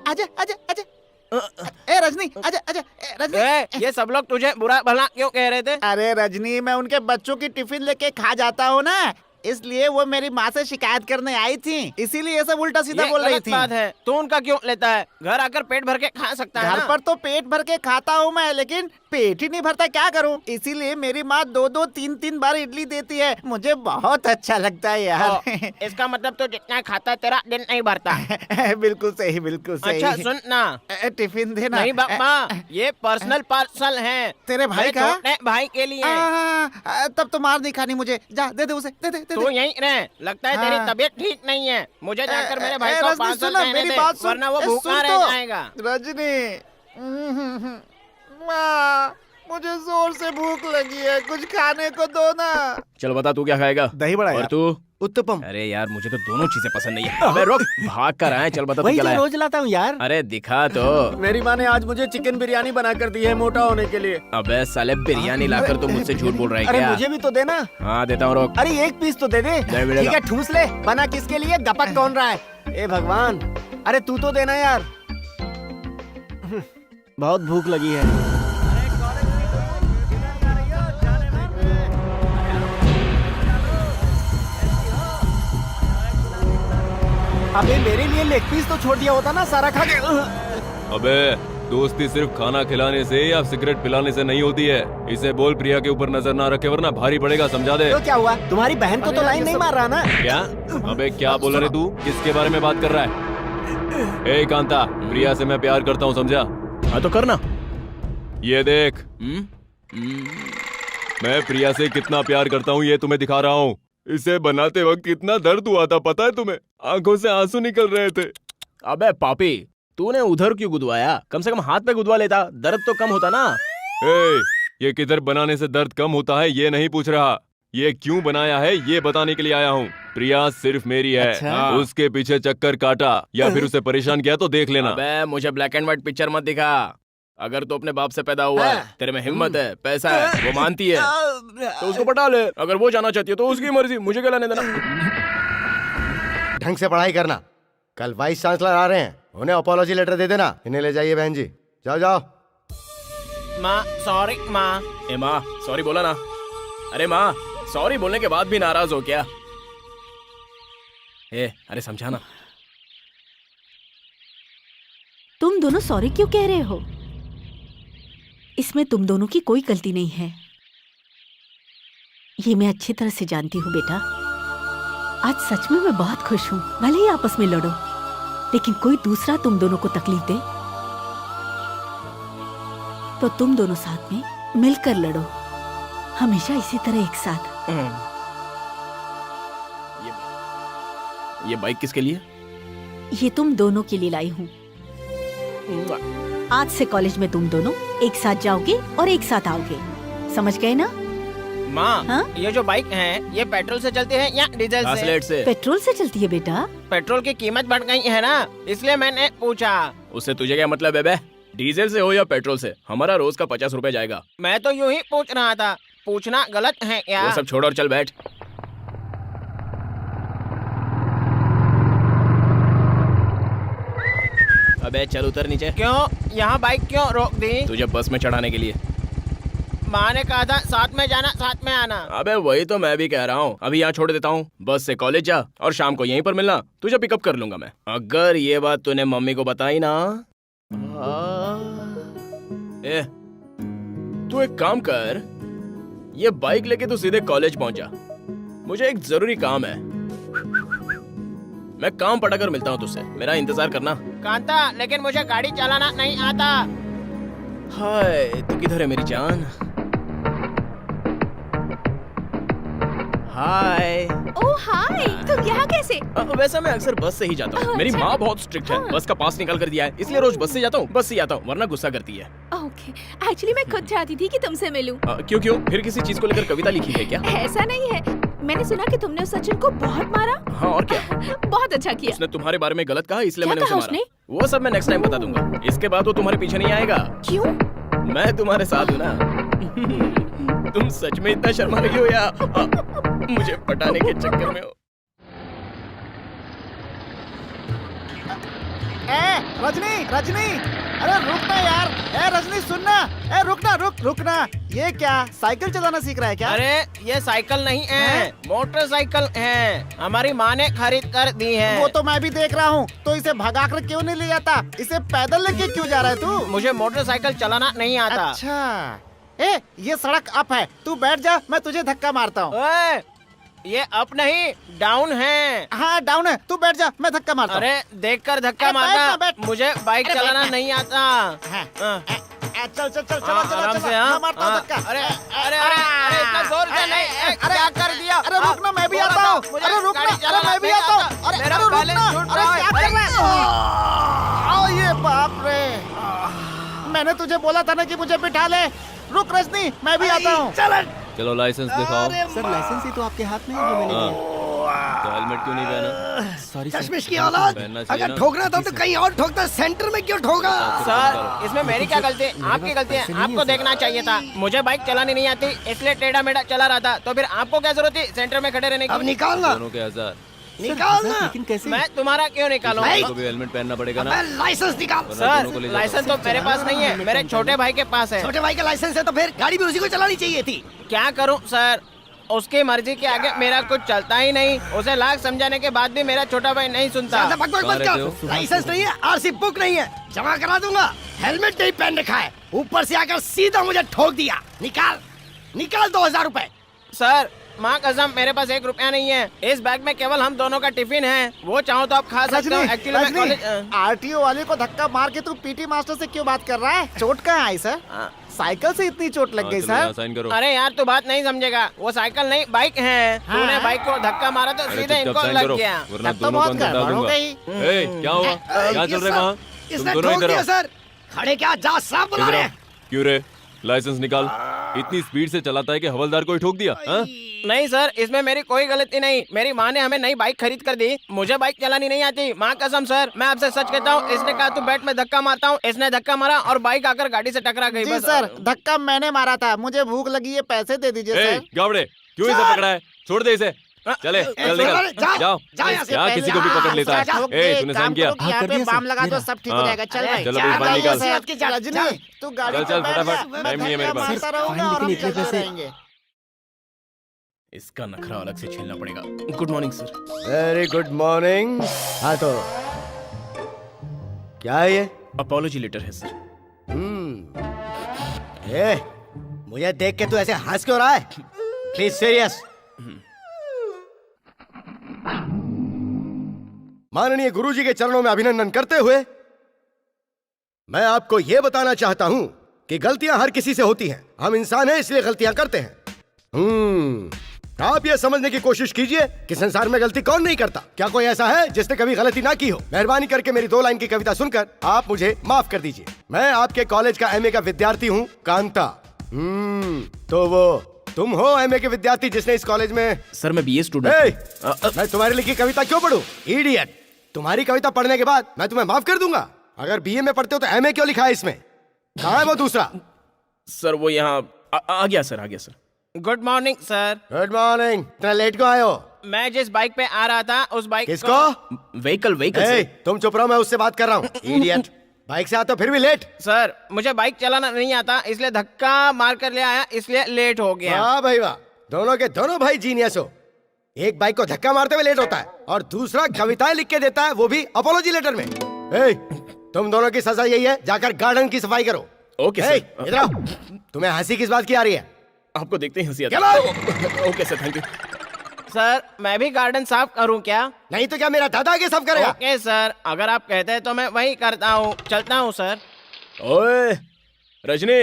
आजा आजा आजा। ए रजनी, आजा आजा। रजनी, ये सब लोग तुझे बुरा भला क्यों कह रहे थे? अरे रजनी, मैं उनके बच्चों की टिफिन लेके खा जाता हूँ ना, इसलिए वो मेरी माँ से शिकायत करने आई थी, इसीलिए ये सब उल्टा सीधा बोल रही गलत थी। बात है, तू उनका क्यों लेता है? घर आकर पेट भर के खा सकता है घर ना? पर तो पेट भर के खाता हूँ मैं, लेकिन पेट ही नहीं भरता, क्या करूं? इसीलिए मेरी माँ 2-2, 3-3 बार इडली देती है। मुझे बहुत अच्छा लगता है यार। इसका मतलब तो जितना खाता तेरा दिन नहीं भरता। बिल्कुल सही, बिल्कुल सही। अच्छा सुन ना, टिफिन देना। नहीं बाबा, ये पर्सनल पार्सल है तेरे भाई का? छोटे भाई के लिए। तब तो मार नहीं खानी मुझे। जा दे दे उसे, दे दे, दे तू दे। यहीं रह, लगता है तेरी तबीयत ठीक नहीं है। मुझे जाकर मेरे भाई को रजनी, पार्सल सुनो, देने मेरी दे, बात सुन। वरना वो भूखा सुन रह तो। जाएगा। रजनी, माँ, मुझे जोर से भूख लगी है, कुछ खाने को दो ना। चल बता तू क्या खाएगा? दही बड़ा और यार। तू? उत्तपम। अरे यार मुझे तो दोनों चीजें पसंद नहीं है। अबे रुक, भाग कर आए। चल बता तू वही क्या तो लाया? रोज लाता हूँ यार। अरे दिखा तो। मेरी माँ ने आज मुझे चिकन बिरयानी बना कर दी है मोटा होने के लिए। अबे साले बिरयानी लाकर तो मुझसे झूठ बोल रहा है अरे क्या? मुझे भी तो देना। हाँ देता हूँ, रोक। अरे एक पीस तो दे दे। दे मिलेगा। ठीक है, ठूस ले। बना किसके लिए? गपक कौन रहा है? ए भगवान, अरे तू तो देना यार। बहुत भूख लगी है। अबे मेरे लिए लेग पीस तो छोड़ दिया होता ना, सारा खा के। अबे दोस्ती सिर्फ खाना खिलाने से या सिगरेट पिलाने से नहीं होती है। इसे बोल प्रिया के ऊपर नजर ना रखे वरना भारी पड़ेगा, समझा दे। तो क्या हुआ? तुम्हारी बहन को तो लाइन नहीं मार रहा ना? क्या? अबे क्या बोल रहे तू? किसके बारे में बात कर रहा है? ए कांता, प्रिया से मैं प्यार करता हूँ, समझा? हाँ तो करना। ये देख, मैं प्रिया से कितना प्यार करता हूँ ये तुम्हें दिखा रहा हूँ। इसे बनाते वक्त कितना दर्द हुआ था पता है तुम्हें? आंखों से आंसू निकल रहे थे। अबे पापी, तूने उधर क्यों गुदवाया? कम से कम हाथ पे गुदवा लेता, दर्द तो कम होता ना। ए, ये किधर बनाने से दर्द कम होता है ये नहीं पूछ रहा, ये क्यों बनाया है ये बताने के लिए आया हूँ। प्रिया सिर्फ मेरी है। अच्छा। उसके पीछे चक्कर काटा या फिर उसे परेशान किया तो देख लेना। अबे मुझे ब्लैक एंड व्हाइट पिक्चर मत दिखा। अगर तो अपने बाप से पैदा हुआ है, तेरे में हिम्मत है, पैसा है, वो मानती है तो उसको पटा ले। अगर वो जाना चाहती है तो उसकी मर्जी, मुझे क्या लेने देना। ढंग से पढ़ाई करना। कल वाइस चांसलर आ रहे हैं, उन्हें अपोलॉजी लेटर दे देना। इन्हें ले जाइए बहन जी, जाओ जाओ। माँ सॉरी माँ। ए माँ सॉरी बोला ना। अरे माँ सॉरी बोलने के बाद भी नाराज हो क्या? ए अरे समझाना। तुम दोनों सॉरी क्यों कह रहे हो? इसमें तुम दोनों की कोई गलती नहीं है, ये मैं अच्छी तरह से जानती हूँ बेटा। आज सच में मैं बहुत खुश हूँ। भले ही आपस में लड़ो, लेकिन कोई दूसरा तुम दोनों को तकलीफ दे तो तुम दोनों साथ में मिलकर लड़ो, हमेशा इसी तरह एक साथ। ये बाइक किसके लिए? ये तुम दोनों के लिए लाई हूँ। आज से कॉलेज में तुम दोनों एक साथ जाओगे और एक साथ आओगे, समझ गए ना? माँ हाँ? ये जो बाइक है ये पेट्रोल से चलती है या डीजल से? घासलेट से। पेट्रोल से चलती है बेटा। पेट्रोल की कीमत बढ़ गई है ना, इसलिए मैंने पूछा। उससे तुझे क्या मतलब है बे? डीजल से हो या पेट्रोल से, हमारा रोज का 50 रुपए जाएगा। मैं तो यूं ही पूछ रहा था, पूछना गलत है क्या? वो सब छोड़ और चल बैठ। अबे चल उतर नीचे। क्यों? यहाँ बाइक क्यों रोक दी? तुझे बस में चढ़ाने के लिए। माँ ने कहा था साथ में जाना साथ में आना। अबे वही तो मैं भी कह रहा हूँ। अभी यहाँ छोड़ देता हूँ, बस से कॉलेज जा और शाम को यहीं पर मिलना, तुझे पिकअप कर लूंगा मैं। अगर ये बात तूने मम्मी को बताई ना। ए, तू एक काम कर, ये बाइक लेके तू सीधे कॉलेज पहुंच जा। मुझे एक जरूरी काम है, मैं काम पटा कर मिलता हूँ तुझसे, मेरा इंतजार करना। कांता, लेकिन मुझे गाड़ी चलाना नहीं आता। हाय तू किधर है मेरी जान? हाय। ओह हाय, तुम यहाँ कैसे? वैसे मैं अक्सर बस से ही जाता हूँ। मेरी माँ बहुत स्ट्रिक्ट है, बस का पास निकाल कर दिया है, इसलिए रोज बस से जाता हूँ। बस से आता हूँ वरना गुस्सा करती है। ओके, एक्चुअली मैं खुद चाहती थी कि तुमसे मिलूं। क्यों क्यों? फिर किसी चीज को लेकर कविता लिखी है क्या? ऐसा नहीं है, मैंने सुना कि तुमने उस सचिन को बहुत मारा। हाँ और क्या? बहुत अच्छा किया। उसने तुम्हारे बारे में गलत कहा इसलिए क्या मैंने उसे कहा मारा। उसने? वो सब मैं नेक्स्ट टाइम बता दूंगा। इसके बाद वो तुम्हारे पीछे नहीं आएगा। क्यों? मैं तुम्हारे साथ हूँ ना। तुम सच में इतना शर्मा रही हो या मुझे पटाने के चक्कर में हो? रजनी, रजनी, अरे रुकना यार, ए रजनी सुनना, ए रुकना। ये क्या साइकिल चलाना सीख रहा है क्या? अरे ये साइकिल नहीं है, मोटरसाइकिल है, हमारी माँ ने खरीद कर दी है। वो तो मैं भी देख रहा हूँ, तो इसे भगा कर क्यों नहीं ले जाता? इसे पैदल लेके क्यों जा रहा है तू? मुझे मोटरसाइकिल चलाना नहीं आता। अच्छा, ए ये सड़क अप है, तू बैठ जा, मैं तुझे धक्का मारता हूँ। ओए, ये अप नहीं डाउन है। हाँ डाउन है, तू बैठ जा, मैं धक्का मारता हूँ। अरे देखकर धक्का अरे बैठ ना, मारना, बैठ। मुझे बाइक अरे चलाना बैठ ना। नहीं आता। हाँ। हाँ। चला आराम से, हाँ? मैं मारता हूँ हाँ। धक्का। अरे अरे अरे अरे इतना जोर से नहीं, अरे क्या कर दिया? अरे रुकना, मैं भी आता हूँ। अरे रुकना, अरे मैं भी आता हूँ। अरे मेरा अरे बैलेंस रुकना, छूट अरे रहा है। क्या कर रहा है? आओ ये बाप रे, मैंने तुझे बोला था ना कि मुझे बिठा ले। रुक रजनी, मैं भी आता हूँ। चलो लाइसेंस दिखाओ। सर लाइसेंस ही तो आपके हाथ में है जो मैंने लिया। तो हेलमेट क्यों नहीं पहना? सॉरी चश्मिश की औलाद, पहनना चाहिए अगर ना। ठोकना था तो कहीं और ठोकता, सेंटर में क्यों ठोका? सर इसमें मेरी क्या गलती है? आपकी गलती है, आपको देखना चाहिए था। मुझे बाइक चलानी नहीं आती, इसलिए टेढ़ा मेढ़ा चला रहा था। तो फिर आपको क्या जरूरत थी सेंटर में खड़े रहने अब की? निकालना, दोनों के 1000। निकालना। लेकिन कैसे? मैं तुम्हारा क्यों निकालूं? नहीं। तो भी हेलमेट पहनना पड़ेगा ना। मैं लाइसेंस निकाल। वरना दोनों को सर ले जाओ। लाइसेंस तो मेरे पास नहीं है, मेरे छोटे भाई के पास है। छोटे भाई का लाइसेंस है तो फिर गाड़ी भी उसी को चलानी चाहिए थी। क्या करूं सर, उसकी मर्जी के आगे मेरा कुछ चलता ही नहीं। उसे लाख समझाने के बाद भी मेरा छोटा भाई नहीं सुनता। ज्यादा बकबक कहाँ मत रहते कर। हो? लाइसेंस नहीं है, आरसी बुक नहीं है, जमा करा दूंगा। हेलमेट नहीं पहन रखा है, ऊपर से आकर सीधा मुझे ठोक दिया। निकाल 2000 रुपए। सर माँ कसम मेरे पास 1 रुपया नहीं है। इस बैग में केवल हम दोनों का टिफिन है, वो चाहो तो आप खा सकते हो। एक्चुअली मैं कॉलेज आरटीओ वाले को धक्का मार के तू पीटी मास्टर से क्यों बात कर रहा है? चोट कहाँ आई सर? साइकिल से इतनी चोट लग हाँ, गई चलो यहाँ सर? साइन करो। अरे यार तू बात नहीं समझेगा, वो साइकिल नहीं बाइक है। हाँ। तूने बाइक को धक्का मारा तो अरे सीधे चुपचाप इनको साइन लग करो, गया। वरना तब तो दोनों को बहुत अंदर डाल गड़बड़ हो दूंगा। गई। ए, क्या हुआ? क्या चल रहा है वहाँ? तुम इसने दोनों ठोक इधर दिया आओ। सर। खड़े क्या, जा साफ बुला इधर रहे आओ। हैं। क्यों रे? लाइसेंस निकाल। इतनी स्पीड से चलाता है कि हवलदार को ही ठोक दिया। हाँ? नहीं सर, इसमें मेरी कोई गलती नहीं। मेरी माँ ने हमें नई बाइक खरीद कर दी, मुझे बाइक चलानी नहीं आती। माँ कसम सर, मैं आपसे सच कहता हूँ। इसने कहा तू बैठ, मैं धक्का मारता हूँ। इसने धक्का मारा और बाइक आकर गाड़ी से टकरा गई। जी बस सर, धक्का मैंने मारा था, मुझे भूख लगी है, पैसे दे दीजिए ए, सर। गावड़े, क्यों इसे पकड़ा है? छोड़ दे इसे। चले, चल निकल। जाओ। क्या किसी को भी पकड़ लेता है? ए, तूने साइन किया? यहाँ पे बाम लगा दो, सब ठीक हो हाँ। जाएगा। चल भाई, चलो भाई, बाहर निकाल। रजनी तू गाड़ी चल, पे चल, बैठ फटाफट, जा, मैं टाइम नहीं है मेरे धक्का पास। मारता रहूंगा और हम चलते रहेंगे। इसका नखरा अलग से छीलना पड़ेगा। Good morning sir. Very good morning. हाँ तो क्या है ये? अपॉलोजी लेटर है सर। ए, मुझे देख के तू ऐसे हंस क्यों रहा है? Please serious. माननीय गुरुजी के चरणों में अभिनंदन करते हुए मैं आपको यह बताना चाहता हूं कि गलतियां हर किसी से होती हैं। हम इंसान हैं इसलिए गलतियां करते हैं। आप ये समझने की कोशिश कीजिए कि संसार में गलती कौन नहीं करता। क्या कोई ऐसा है जिसने कभी गलती ना की हो? मेहरबानी करके मेरी 2 लाइन की कविता सुनकर आप मुझे माफ कर दीजिए। मैं आपके कॉलेज का एमए का विद्यार्थी हूँ, कांता। तो वो तुम हो एमए के विद्यार्थी जिसने इस कॉलेज में? सर मैं बीए स्टूडेंट। मैं तुम्हारी लिखी कविता क्यों पढूं? इडियट। तुम्हारी कविता पढ़ने के बाद मैं तुम्हें माफ कर दूंगा। अगर बीए में पढ़ते हो तो एमए क्यों लिखा है इसमें? कहाँ है वो दूसरा? सर वो यहाँ आ गया सर, आ गया sir. Good morning sir. Good morning. इतना लेट क्यों आए हो? मैं जिस बाइक पे आ रहा था उस बाइक किसको? व्हीकल ए, तुम चुप रहो, मैं उससे बात कर रहा हूँ। इडियट। बाइक से आते हो फिर भी लेट। सर मुझे बाइक चलाना नहीं आता, इसलिए धक्का मार कर ले आया, इसलिए लेट हो गया। वाह भाई वाह, दोनों के दोनों भाई जीनियस हो। एक बाइक को धक्का मारते हुए लेट होता है और दूसरा कविताएं लिख के देता है, वो भी अपॉलोजी लेटर में। ए, तुम दोनों की सजा यही है, जाकर गार्डन की सफाई करो। Okay sir. इधर आओ। तुम्हें हंसी किस बात की आ रही है? आपको देखते ही हंसी आती चलो। है। Okay sir, thank you. Sir मैं भी गार्डन साफ करूं क्या? नहीं तो क्या मेरा दादा आगे साफ करेगा? ओके सर, अगर आप कहते हैं तो मैं वही करता हूँ। चलता हूँ सर। ओए रजनी,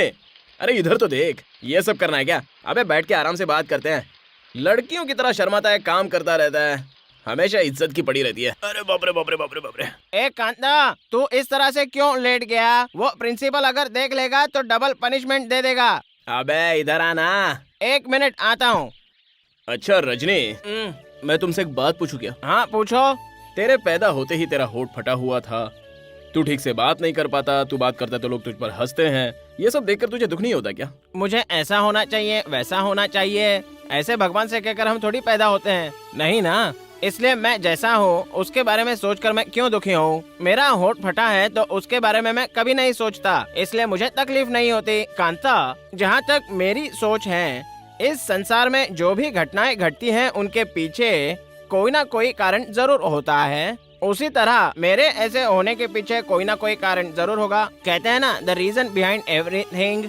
अरे इधर तो देख, ये सब करना है क्या? अबे बैठ के आराम से बात करते हैं। लड़कियों की तरह शर्माता है, काम करता रहता है, हमेशा इज्जत की पड़ी रहती है। अरे बाप रे बाप रे बाप रे बाप रे। ए कांता, तू इस तरह से क्यों लेट गया? वो प्रिंसिपल अगर देख लेगा तो डबल पनिशमेंट दे देगा। अबे इधर आना। 1 मिनट आता हूँ। अच्छा रजनी, मैं तुमसे एक बात पूछूं क्या? हाँ पूछो। तेरे पैदा होते ही तेरा होठ फटा हुआ था, तू ठीक से बात नहीं कर पाता, तू बात करता तो लोग तुझ पर हंसते हैं। ये सब देखकर तुझे दुख नहीं होता क्या? मुझे ऐसा होना चाहिए, वैसा होना चाहिए, ऐसे भगवान से कहकर हम थोड़ी पैदा होते हैं। नहीं ना, इसलिए मैं जैसा हूँ उसके बारे में सोचकर मैं क्यों दुखी हूँ। मेरा होठ फटा है तो उसके बारे में मैं कभी नहीं सोचता, इसलिए मुझे तकलीफ नहीं होती। कांता, जहाँ तक मेरी सोच है, इस संसार में जो भी घटनाएं घटती हैं उनके पीछे कोई ना कोई कारण जरूर होता है। उसी तरह मेरे ऐसे होने के पीछे कोई ना कोई कारण जरूर होगा। कहते हैं ना, द रीजन बिहाइंड एवरीथिंग।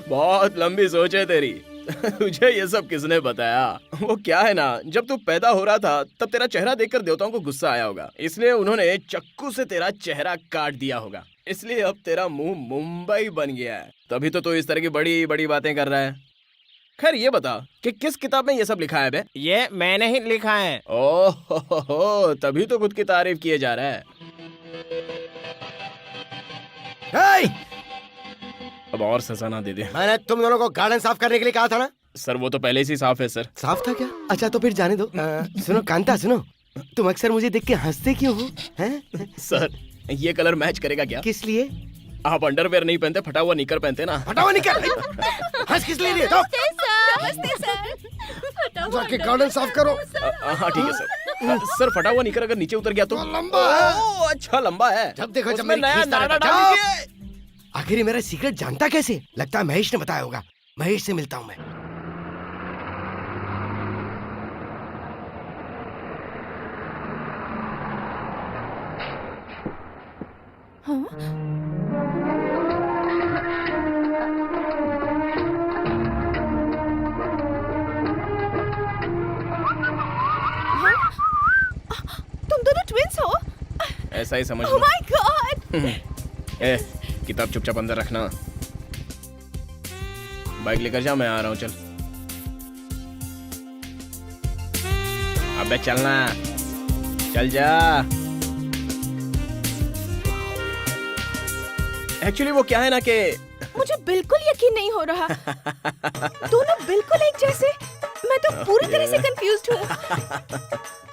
बहुत लंबी सोच है तेरी। तुझे ये सब किसने बताया? वो क्या है ना, जब तू पैदा हो रहा था तब तेरा चेहरा देखकर देवताओं को गुस्सा आया होगा, इसलिए उन्होंने चाकू से तेरा चेहरा काट दिया होगा। इसलिए अब तेरा मुंह मुंबई बन गया है, तभी तो तू इस तरह की बड़ी बड़ी बातें कर रहा है। खैर ये बता कि किस किताब में ये सब लिखा है बे? ये मैंने ही लिखा है। ओह, तभी तो खुद की तारीफ किए जा रहा है। हे! अब और सजा ना दे दे। मैंने तुम दोनों को गार्डन साफ करने के लिए कहा था ना? सर वो तो पहले से साफ है सर। साफ था क्या? अच्छा तो फिर जाने दो। सुनो कांता, सुनो, तुम अक्सर मुझे देख के हंसते क्यों हो? हैं? सर ये कलर मैच करेगा क्या? किस लिए? आप अंडरवेयर नहीं पहनते, फटा हुआ निकर पहनते ना। फटा हुआ निकर? हंस किस लिए रही है? जाके गार्डन साफ करो। हाँ ठीक है सर। सर फटा हुआ निकर अगर नीचे उतर गया तो लंबा है। ओह, अच्छा लंबा है। जब देखो जब उसमें मेरी नया खींचता नारा रहता डाल है। दीजिए। आखिर ये मेरा सीक्रेट जानता कैसे? लगता है महेश ने बताया होगा। महेश से मिलता हूँ मैं। तुम दोनों ट्विंस हो? ऐसा ही समझ ओह लो। My God! ए, किताब चुपचाप अंदर रखना। बाइक लेकर जा, मैं आ रहा हूँ। चल अबे चलना, चल जा। एक्चुअली वो क्या है ना कि मुझे बिल्कुल यकीन नहीं हो रहा। दोनों बिल्कुल एक जैसे। मैं तो पूरी तरह से कंफ्यूज्ड हूँ।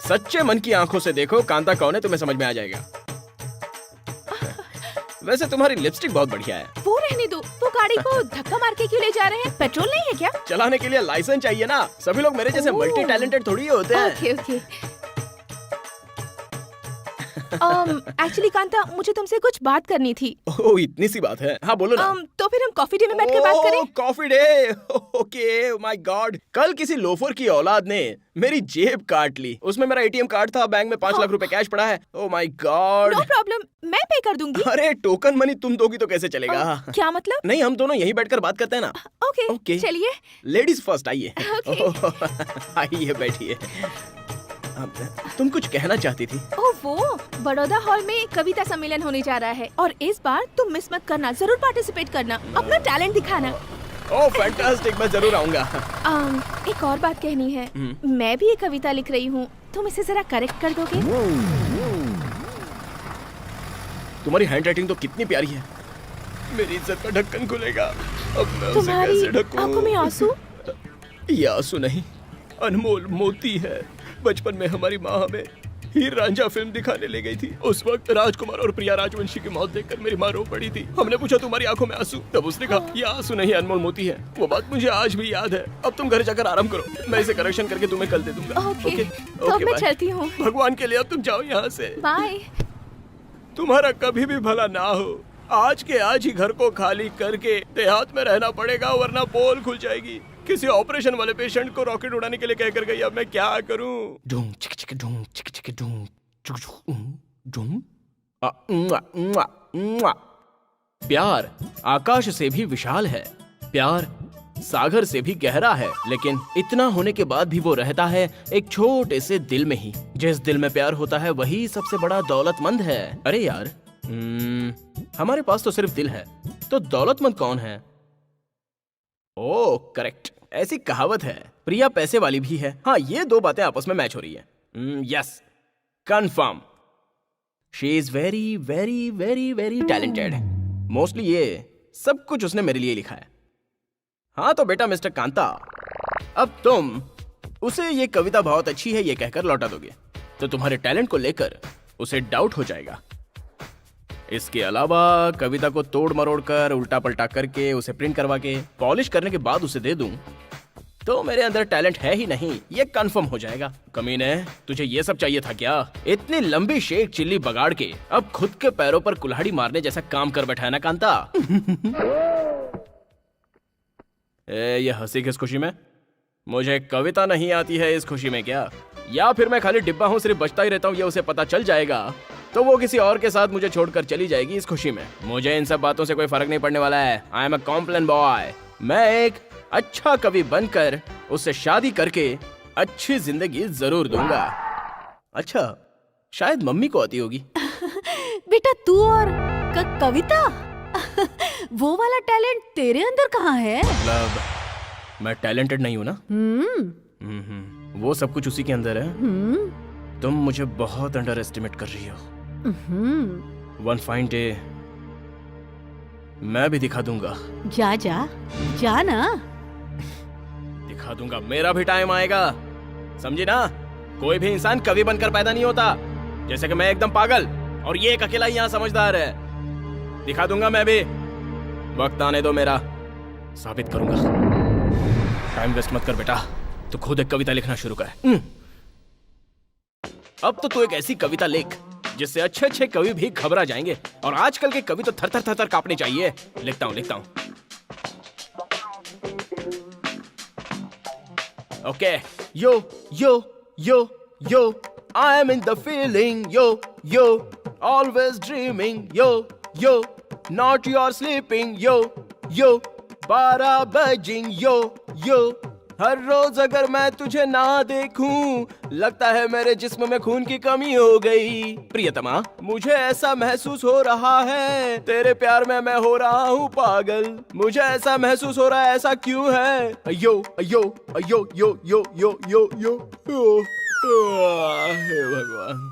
सच्चे मन की आंखों से देखो कांता कौन है, तुम्हें समझ में आ जाएगा। वैसे तुम्हारी लिपस्टिक बहुत बढ़िया है। वो रहने दो, वो गाड़ी को धक्का मार के क्यों ले जा रहे हैं? पेट्रोल नहीं है क्या? चलाने के लिए लाइसेंस चाहिए ना। सभी लोग मेरे जैसे मल्टी टैलेंटेड थोड़ी होते हैं। Okay okay. एक्चुअली कांता, मुझे तुमसे कुछ बात करनी थी। ओह इतनी सी बात है? हाँ बोलो ना। तो फिर हम कॉफी डे में बैठ के बात करें? Coffee day? Okay my God, कल किसी लोफर की औलाद ने मेरी जेब काट ली। उसमें मेरा एटीएम कार्ड था, बैंक में 5 लाख रुपए कैश पड़ा है। Oh my God. No problem, मैं पे कर दूंगी। अरे टोकन मनी तुम दोगी तो कैसे चलेगा? क्या मतलब? नहीं, हम दोनों यहीं बैठकर बात करते हैं ना। ओके चलिए। लेडीज फर्स्ट, आइए। आइए बैठिए। तुम कुछ कहना चाहती थी? ओह वो बड़ौदा हॉल में कविता सम्मेलन होने जा रहा है और इस बार तुम मिस मत करना, जरूर पार्टिसिपेट करना, अपना टैलेंट दिखाना। ओह फैंटास्टिक, मैं जरूर आऊंगा। एक और बात कहनी है। मैं भी एक कविता लिख रही हूँ, तुम इसे जरा करेक्ट कर दोगे? तुम्हारी हैंडराइटिंग तो कितनी प्यारी है। मेरी इज्जत का ढक्कन खुलेगा। अब मैं उसे तुम्हारी कैसे ढकूं? आंखों में आंसू? ये आंसू नहीं, अनमोल मोती है। बचपन में हमारी माँ हमें हीर रांझा फिल्म दिखाने ले गई थी। उस वक्त राजकुमार और प्रिया राजवंशी की मौत देखकर मेरी माँ रो पड़ी थी। हमने पूछा तुम्हारी आंखों में आंसू? तब उसने कहा ये आंसू नहीं, अनमोल मोती है। वो बात मुझे आज भी याद है। अब तुम घर जाकर आराम करो, मैं इसे करेक्शन करके तुम्हें कल दे दूंगा। ओके, तो अब मैं चलती हूँ। भगवान के लिए अब तुम जाओ यहाँ से। बाय। तुम्हारा कभी भी भला ना हो। आज के आज ही घर को खाली करके देहात में रहना पड़ेगा, वरना पोल खुल जाएगी। किसी ऑपरेशन वाले पेशेंट को रॉकेट उड़ाने के लिए कहकर गई। अब मैं क्या करूं? डूम चिक चिक डूम चिक चिक डूम चुक डूम। प्यार आकाश से भी विशाल है, प्यार सागर से भी गहरा है, लेकिन इतना होने के बाद भी वो रहता है एक छोटे से दिल में ही। जिस दिल में प्यार होता है वही सबसे बड़ा दौलतमंद है। अरे यार, हमारे पास तो सिर्फ दिल है, तो दौलतमंद कौन है? ओह करेक्ट, ऐसी कहावत है। प्रिया पैसे वाली भी है। हाँ, ये दो बातें आपस में मैच हो रही है। Yes, confirm, she is very very very very talented. Mostly ये सब कुछ उसने मेरे लिए लिखा है। हाँ तो बेटा मिस्टर कांता, अब तुम उसे ये कविता बहुत अच्छी है ये कहकर लौटा दोगे तो तुम्हारे टैलेंट को लेकर उसे डाउट हो जाएगा। इसके अलावा कविता को तोड़ मरोड़ कर, उल्टा पलटा करके, उसे प्रिंट करवा के, पॉलिश करने के बाद उसे दे दूं तो मेरे अंदर टैलेंट है ही नहीं, ये कंफर्म हो जाएगा। कमीने, तुझे ये सब चाहिए था क्या? इतनी लंबी शेक चिल्ली बगाड़ के अब खुद के पैरों पर कुल्हाड़ी मारने जैसा काम कर बैठा है ना कांता। ये हंसी किस खुशी में? मुझे कविता नहीं आती है इस खुशी में क्या? या फिर मैं खाली डिब्बा हूँ, सिर्फ बचता ही रहता हूँ, ये उसे पता चल जाएगा तो वो किसी और के साथ मुझे छोड़कर चली जाएगी इस खुशी में। मुझे इन सब बातों से कोई फर्क नहीं पड़ने वाला है। I am a complain boy. मैं एक अच्छा कवि बनकर उससे शादी करके अच्छी जिंदगी जरूर दूंगा। अच्छा, शायद मम्मी को आती होगी। बेटा तू और कविता वो वाला टैलेंट तेरे अंदर कहाँ है? मतलब मैं टैलेंटेड नहीं हूँ ना? वो सब कुछ उसी के अंदर है। तुम मुझे बहुत अंडर एस्टिमेट कर रही हो। वन फाइन डे मैं भी दिखा दूंगा। जा जा जा ना। दिखा दूंगा, मेरा भी टाइम आएगा, समझी ना? कोई भी इंसान कवि बनकर पैदा नहीं होता। जैसे कि मैं एकदम पागल और ये एक अकेला ही यहाँ समझदार है। दिखा दूंगा मैं भी, वक्त आने दो मेरा, साबित करूंगा। टाइम वेस्ट मत कर बेटा, तू खुद एक कविता लिखना शुरू कर। अब तो तू एक ऐसी कविता लिख जिससे अच्छे अच्छे कवि भी घबरा जाएंगे। और आजकल के कवि तो थर थर थर थर कांपने चाहिए। लिखता हूं। Okay, yo yo yo yo, I am in the feeling, yo yo, always dreaming, yo yo, not your sleeping, yo yo, 12 बजिंग, यो यो। हर रोज अगर मैं तुझे ना देखूं, लगता है मेरे जिस्म में खून की कमी हो गई। प्रियतमा, मुझे ऐसा महसूस हो रहा है, तेरे प्यार में मैं हो रहा हूँ पागल। मुझे ऐसा महसूस हो रहा है, ऐसा क्यों है? अयो अयो अयो यो यो यो यो यो, हे भगवान।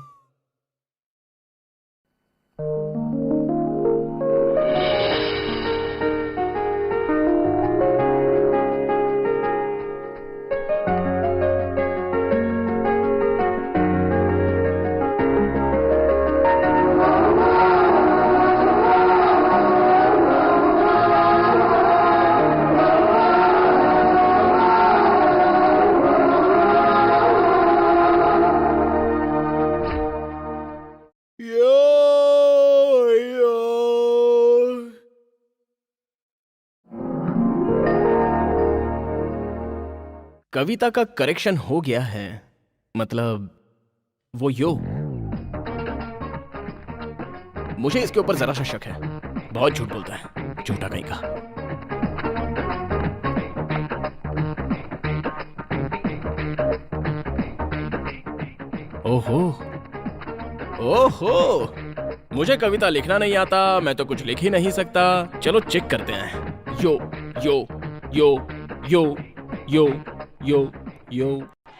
कविता का करेक्शन हो गया है, मतलब वो यो। मुझे इसके ऊपर जरा सा शक है, बहुत झूठ बोलता है, झूठा कहीं का। ओहो ओहो, मुझे कविता लिखना नहीं आता, मैं तो कुछ लिख ही नहीं सकता। चलो चेक करते हैं। यो yo yo yo yo yo यो।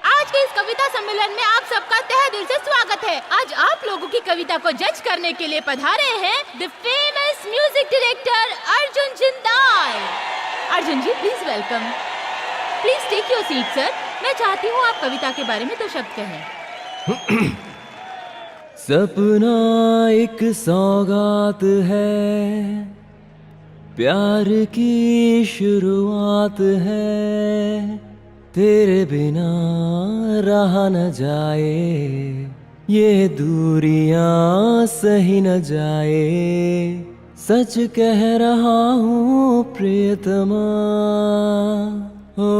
आज के इस कविता सम्मेलन में आप सबका तहे दिल से स्वागत है। आज आप लोगों की कविता को जज करने के लिए पधारे हैं the famous music director Arjun Jindal. Arjun ji, please welcome. Please take your seat sir. मैं चाहती हूँ आप कविता के बारे में 2 शब्द कहें। सपना एक सौगात है, प्यार की शुरुआत है, तेरे बिना रहा न जाए, ये दूरियां सही न जाए, सच कह रहा हूँ प्रियतमा, ओ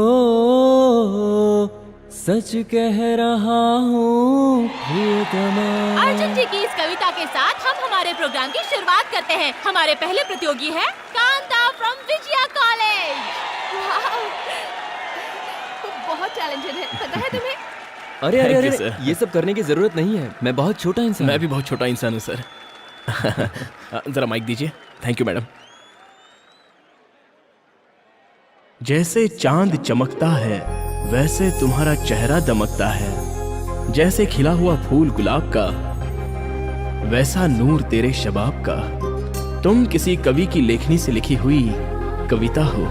सच कह रहा हूँ प्रियतमा। अर्जुन जी की इस कविता के साथ हम हमारे प्रोग्राम की शुरुआत करते हैं। हमारे पहले प्रतियोगी है कांता फ्रॉम विजया कॉलेज। बहुत टैलेंटेड है, पता है तुम्हें? अरे अरे अरे, ये सब करने की जरूरत नहीं है, मैं बहुत छोटा इंसान। मैं भी बहुत छोटा इंसान हूँ सर। जरा माइक दीजिए। Thank you madam. जैसे चांद चमकता है वैसे तुम्हारा चेहरा दमकता है, जैसे खिला हुआ फूल गुलाब का वैसा नूर तेरे शबाब का। तुम किसी कवि की लेखनी से लिखी हुई कविता हो,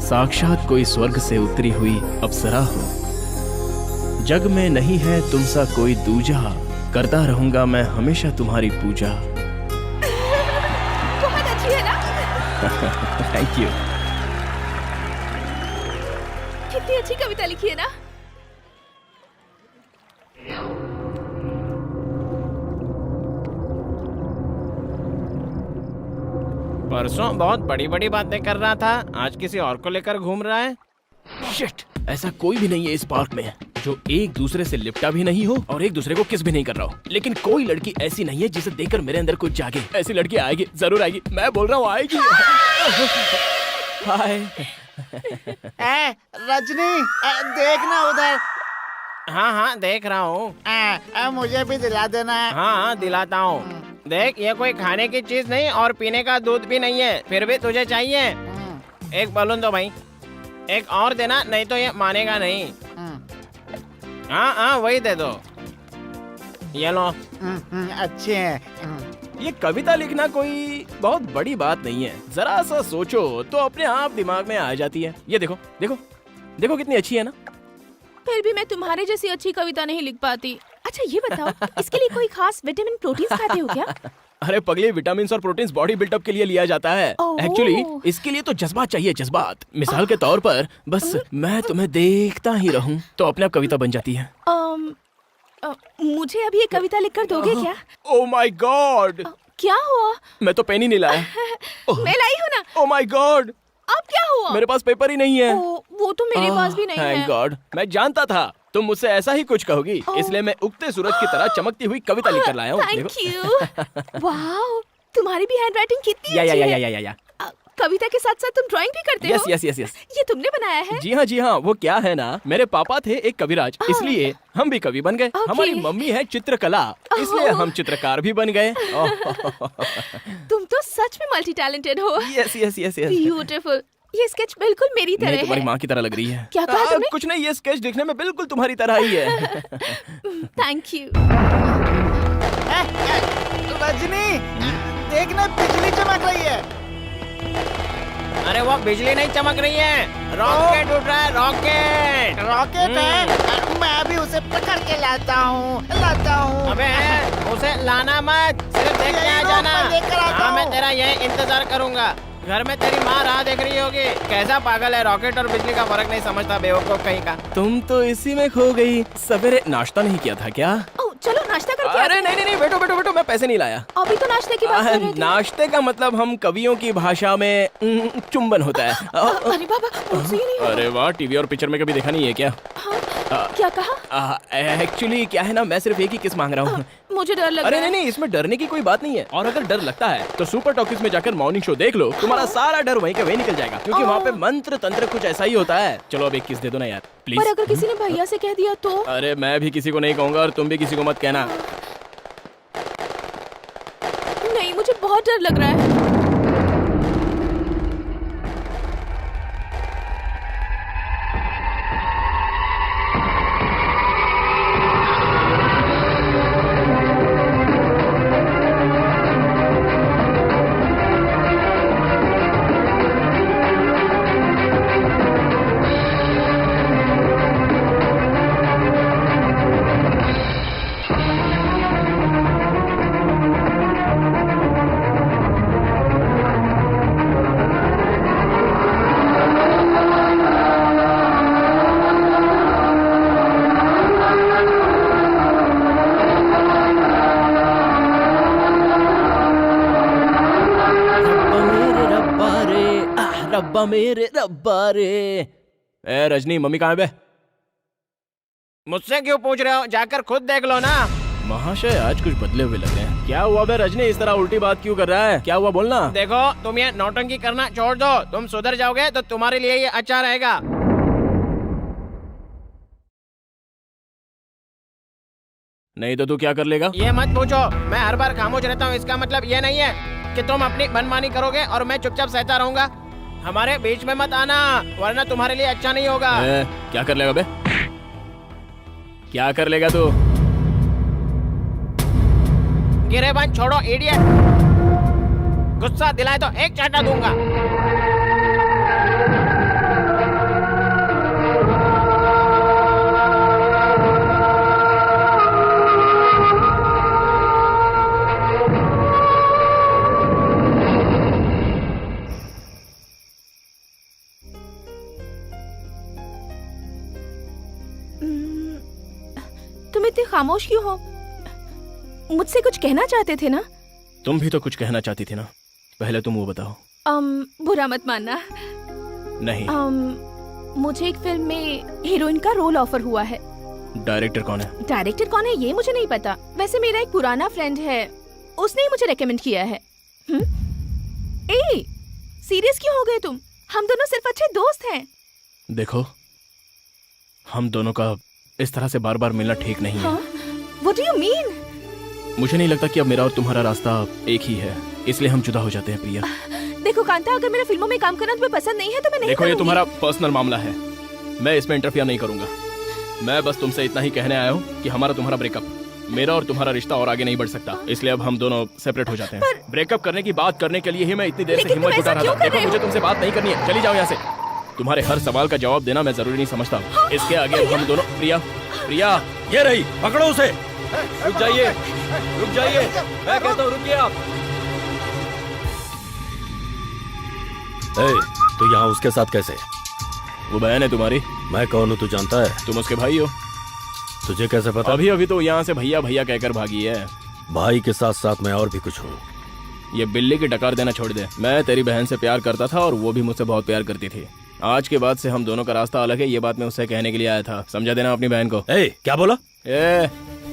साक्षात कोई स्वर्ग से उतरी हुई अप्सरा हो। जग में नहीं है तुमसा कोई दूजा, करता रहूंगा मैं हमेशा तुम्हारी पूजा। बहुत अच्छी है ना? Thank you. कितनी अच्छी कविता लिखी है ना। परसों बहुत बड़ी बड़ी बातें कर रहा था, आज किसी और को लेकर घूम रहा है। शिट, ऐसा कोई भी नहीं है इस पार्क में जो एक दूसरे से लिपटा भी नहीं हो और एक दूसरे को किस भी नहीं कर रहा हो। लेकिन कोई लड़की ऐसी नहीं है जिसे देखकर मेरे अंदर कुछ जागे। ऐसी लड़की आएगी, जरूर आएगी, मैं बोल रहा हूँ आएगी। हाय। रजनी, देखना उधर। हाँ हाँ देख रहा हूँ। मुझे भी दिला देना। हाँ हाँ दिलाता हूँ। देख, ये कोई खाने की चीज नहीं और पीने का दूध भी नहीं है, फिर भी तुझे चाहिए। एक बलून दो भाई, एक और देना, नहीं तो ये मानेगा नहीं। हाँ हाँ वही दे दो, ये लो। अच्छे हैं। ये कविता लिखना कोई बहुत बड़ी बात नहीं है, जरा सा सोचो तो अपने आप दिमाग में आ जाती है। ये देखो देखो देखो कितनी अच्छी है ना। फिर भी मैं तुम्हारे जैसी अच्छी कविता नहीं लिख पाती। अच्छा ये बताओ, इसके लिए कोई खास विटामिन प्रोटीन खाते हो क्या? अरे पगले, विटामिन और प्रोटीन्स बॉडी बिल्डअप के लिए लिया जाता है। ओह। एक्चुअली इसके लिए तो जज्बात चाहिए, जज्बात। मिसाल के तौर पर बस मैं तुम्हें देखता ही रहूं तो अपने आप कविता बन जाती है। मुझे अभी ये कविता लिखकर दोगे क्या? ओह माय गॉड, क्या हुआ? मैं तो पेन ही नहीं लाया। मैं लाई हूँ ना। ओह माय गॉड, अब क्या हुआ? मेरे पास पेपर ही नहीं है। वो तो मेरे पास भी नहीं है। थैंक गॉड, मैं जानता था तुम मुझसे ऐसा ही कुछ कहोगी, इसलिए मैं उगते सूरज की तरह चमकती हुई कविता लिखकर लाया हूँ। Thank you. वाओ, तुम्हारी भी हैंडराइटिंग कितनी अच्छी है। या। कविता के साथ साथ तुम ड्राइंग भी करते हो? यस। ये तुमने बनाया है? जी हाँ, वो क्या है ना, मेरे पापा थे एक कविराज, इसलिए हम भी कवि बन गए। हमारी मम्मी है चित्रकला, इसलिए हम चित्रकार भी बन गए। तुम तो सच में मल्टी टैलेंटेड हो। यस। ब्यूटीफुल। ये स्केच बिल्कुल मेरी तरह है। तुम्हारी माँ की तरह लग रही है। क्या कहा तुमने? कुछ नहीं, ये स्केच दिखने में बिल्कुल तुम्हारी तरह ही है। Thank you. रजनी, देखना बिजली चमक रही है। अरे वो बिजली नहीं चमक रही है, रॉकेट उड़ रहा है, रॉकेट। रॉकेट है? मैं अभी उसे पकड़ के लाता हूँ। अबे उसे लाना मत, सिर्फ देख के आ जाना। हाँ मैं तेरा यही इंतजार करूँगा। घर में तेरी माँ राह देख रही होगी। कैसा पागल है, रॉकेट और बिजली का फर्क नहीं समझता, बेवकूफ कहीं का। तुम तो इसी में खो गई। सवेरे नाश्ता नहीं किया था क्या? चलो नाश्ता करके अरे नहीं, बैठो, मैं पैसे नहीं लाया। अभी तो नाश्ते की बात कर रहे थे। नाश्ते का मतलब हम कवियों की भाषा में चुंबन होता है। अरे बाबा, मुझसे ये नहीं होगा। अरे वाह, टीवी और पिक्चर में कभी देखा नहीं है क्या? क्या कहा? एक्चुअली क्या है ना, मैं सिर्फ एक ही किस मांग रहा हूँ। मुझे डर लग रहा है। अरे नहीं, इसमें डरने की कोई बात नहीं है। और अगर डर लगता है तो सुपर टॉकीज में जाकर मॉर्निंग शो देख लो, तुम्हारा सारा डर वहीं का वहीं निकल जाएगा, क्योंकि वहाँ पे मंत्र तंत्र कुछ ऐसा ही होता है। चलो अब एक किस दे दो ना यार, प्लीज। पर अगर किसी ने भैया से कह दिया तो? अरे मैं भी किसी को नहीं कहूँगा और तुम भी किसी को मत कहना। नहीं, मुझे बहुत डर लग रहा है। रब्बा मेरे रब्बा रे। ए रजनी, मम्मी कहाँ है बे? मुझसे क्यों पूछ रहे हो, जाकर खुद देख लो ना। महाशय आज कुछ बदले हुए लग रहे हैं। क्या हुआ बे रजनी, इस तरह उल्टी बात क्यों कर रहा है? क्या हुआ बोलना। देखो तुम ये नौटंकी करना छोड़ दो, तुम सुधर जाओगे तो तुम्हारे लिए ये अच्छा रहेगा। नहीं तो तू क्या कर लेगा? ये मत पूछो, मैं हर बार खामोश रहता हूँ, इसका मतलब ये नहीं है कि तुम अपनी मनमानी करोगे और मैं चुपचाप सहता रहूंगा। हमारे बीच में मत आना, वरना तुम्हारे लिए अच्छा नहीं होगा। क्या कर लेगा बे? क्या कर लेगा तू? गिरेबान छोड़ो इडियट, गुस्सा दिलाए तो एक चाटा दूंगा। खामोश क्यों हो? मुझसे कुछ कहना चाहते थे ना? तुम भी तो कुछ कहना चाहती थी ना? पहले तुम वो बताओ। बुरा मत मानना। नहीं। मुझे एक फिल्म में हीरोइन का रोल ऑफर हुआ है। डायरेक्टर कौन है? डायरेक्टर कौन है ये मुझे नहीं पता। वैसे मेरा एक पुराना फ्रेंड है, उसने ही मुझे रेकमेंड किया है। ए, सीरियस क्यों हो गए तुम? हम दोनों सिर्फ अच्छे दोस्त हैं। देखो, हम दोनों का इस तरह से बार बार मिलना ठीक नहीं है। What do you mean? मुझे नहीं लगता कि अब मेरा और तुम्हारा रास्ता एक ही है, इसलिए हम जुदा हो जाते हैं प्रिया। देखो कांता, अगर मेरा फिल्मों में काम करना तुम्हें पसंद नहीं है तो मैं नहीं देखो, ये करूंगी। तुम्हारा पर्सनल मामला है, मैं इसमें इंटरफियर नहीं करूंगा। मैं बस तुमसे इतना ही कहने आया हूँ कि हमारा तुम्हारा ब्रेकअप, मेरा और तुम्हारा रिश्ता और आगे नहीं बढ़ सकता, इसलिए अब हम दोनों सेपरेट हो जाते हैं। ब्रेकअप करने की बात करने के लिए ही मैं इतनी देर से हिम्मत जुटा रहा था। देखो, मुझे तुमसे बात नहीं करनी है, चली जाओ यहाँ से। तुम्हारे हर सवाल का जवाब देना मैं जरूरी नहीं समझता। इसके आगे अब हम दोनों। प्रिया, प्रिया, ये रही, पकड़ो उसे। रुक जाइए, रुक जाइए, मैं कहता हूँ रुकिए आप। तू यहाँ उसके साथ कैसे? वो बहन है तुम्हारी। मैं कौन हूँ तू जानता है? तुम उसके भाई हो। तुझे कैसे पता? अभी तो यहाँ से भैया भैया कहकर भागी है। भाई के साथ साथ मैं और भी कुछ हूँ। ये बिल्ली की डकार देना छोड़ दे। मैं तेरी बहन से प्यार करता था और वो भी मुझसे बहुत प्यार करती थी। आज के बाद से हम दोनों का रास्ता अलग है, ये बात मैं उससे कहने के लिए आया था। समझा देना अपनी बहन को। क्या बोला?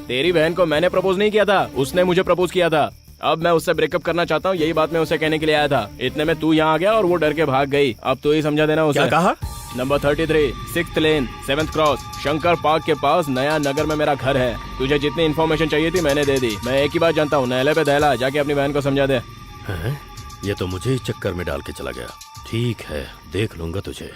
तेरी बहन को मैंने प्रपोज नहीं किया था, उसने मुझे प्रपोज किया था। अब मैं उससे ब्रेकअप करना चाहता हूँ, यही बात मैं उसे कहने के लिए आया था। इतने में तू यहाँ आ गया और वो डर के भाग गई। अब तो ही समझा देना उसे। क्या कहा? नंबर 33, 6th लेन, 7th क्रॉस, शंकर पार्क के पास नया नगर में मेरा घर है। तुझे जितनी इन्फॉर्मेशन चाहिए थी मैंने दे दी। मैं एक ही बात जानता हूँ, नहले पे दहला, जाके अपनी बहन को समझा दे। ये तो मुझे ही चक्कर में डाल के चला गया। ठीक है, देख लूंगा तुझे।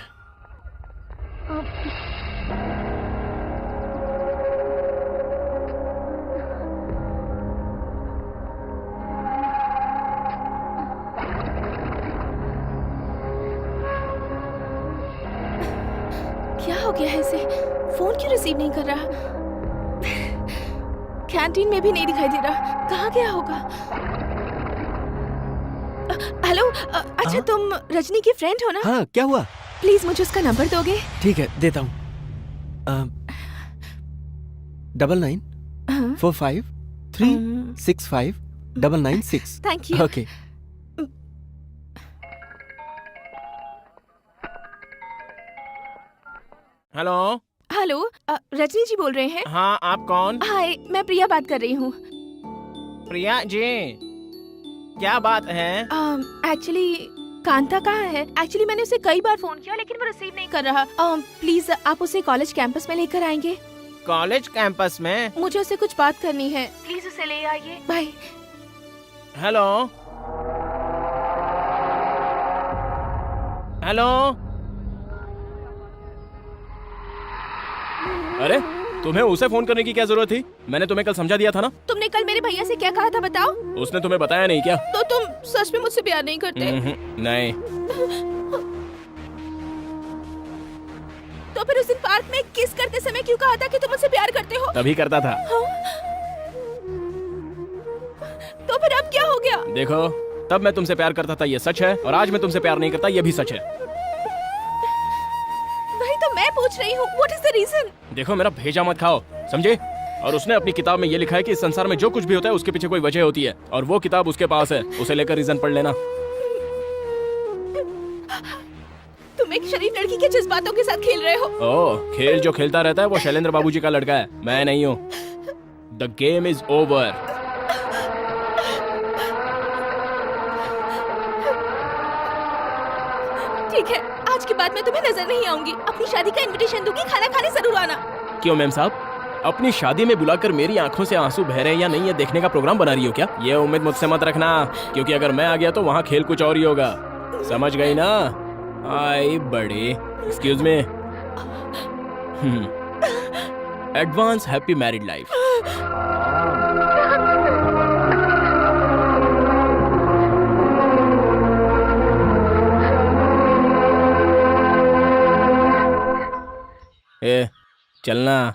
क्या हो गया है इसे? फोन क्यों रिसीव नहीं कर रहा? कैंटीन में भी नहीं दिखाई दे रहा। कहाँ गया होगा? हेलो, अच्छा तुम रजनी की फ्रेंड हो ना? हाँ, क्या हुआ? प्लीज मुझे उसका नंबर दोगे? ठीक है, देता हूँ। 9945365996। Thank you. Okay. Hello. Hello, Rajni ji बोल रहे हैं? हाँ, आप कौन? हाय, मैं प्रिया बात कर रही हूँ। प्रिया जी, क्या बात है? एक्चुअली कांता कहाँ है? एक्चुअली मैंने उसे कई बार फोन किया लेकिन वो रिसीव नहीं कर रहा। प्लीज आप उसे कॉलेज कैंपस में लेकर आएंगे? कॉलेज कैंपस में? मुझे उससे कुछ बात करनी है, प्लीज उसे ले आइए। बाय। Hello, hello. अरे, तुम्हें उसे फोन करने की क्या जरूरत थी? मैंने तुम्हें कल समझा दिया था ना। तुमने कल मेरे भैया से क्या कहा था बताओ? उसने तुम्हें बताया नहीं क्या? तो तुम सच में मुझसे प्यार नहीं करते? नहीं। तो फिर उस दिन पार्क में किस करते समय क्यों कहा था कि तुम मुझसे प्यार करते हो? तभी करता था। तो फिर अब क्या हो गया? देखो, तब मैं तुमसे प्यार करता था, ये सच है, और आज मैं तुमसे प्यार नहीं करता, ये भी सच है। वही तो मैं पूछ रही हूँ, व्हाट इज द रीजन? देखो, मेरा भेजा मत खाओ, समझे? और उसने अपनी किताब में ये लिखा है कि इस संसार में जो कुछ भी होता है उसके पीछे कोई वजह होती है, और वो किताब उसके पास है। उसे लेकर रीजन पढ़ लेना। तुम एक शरीफ लड़की के जज्बातों के साथ खेल रहे हो। ओह, खेल जो खेलता रहता है वो शैलेंद्र बाबूजी का लड़का है, मैं नहीं हूँ। The game is over. ठीक है, आज के बाद मैं तुम्हें नजर नहीं आऊंगी। अपनी शादी का इनविटेशन दूंगी, खाना खाने जरूर आना। क्यों मैम साहब, अपनी शादी में बुलाकर मेरी आंखों से आंसू बह रहे हैं या नहीं ये देखने का प्रोग्राम बना रही हो क्या? ये उम्मीद मुझसे मत रखना, क्योंकि अगर मैं आ गया तो वहाँ खेल कुछ और ही होगा। समझ गई ना? आई बड़ी। Excuse me. Advance happy married life. ए, चलना।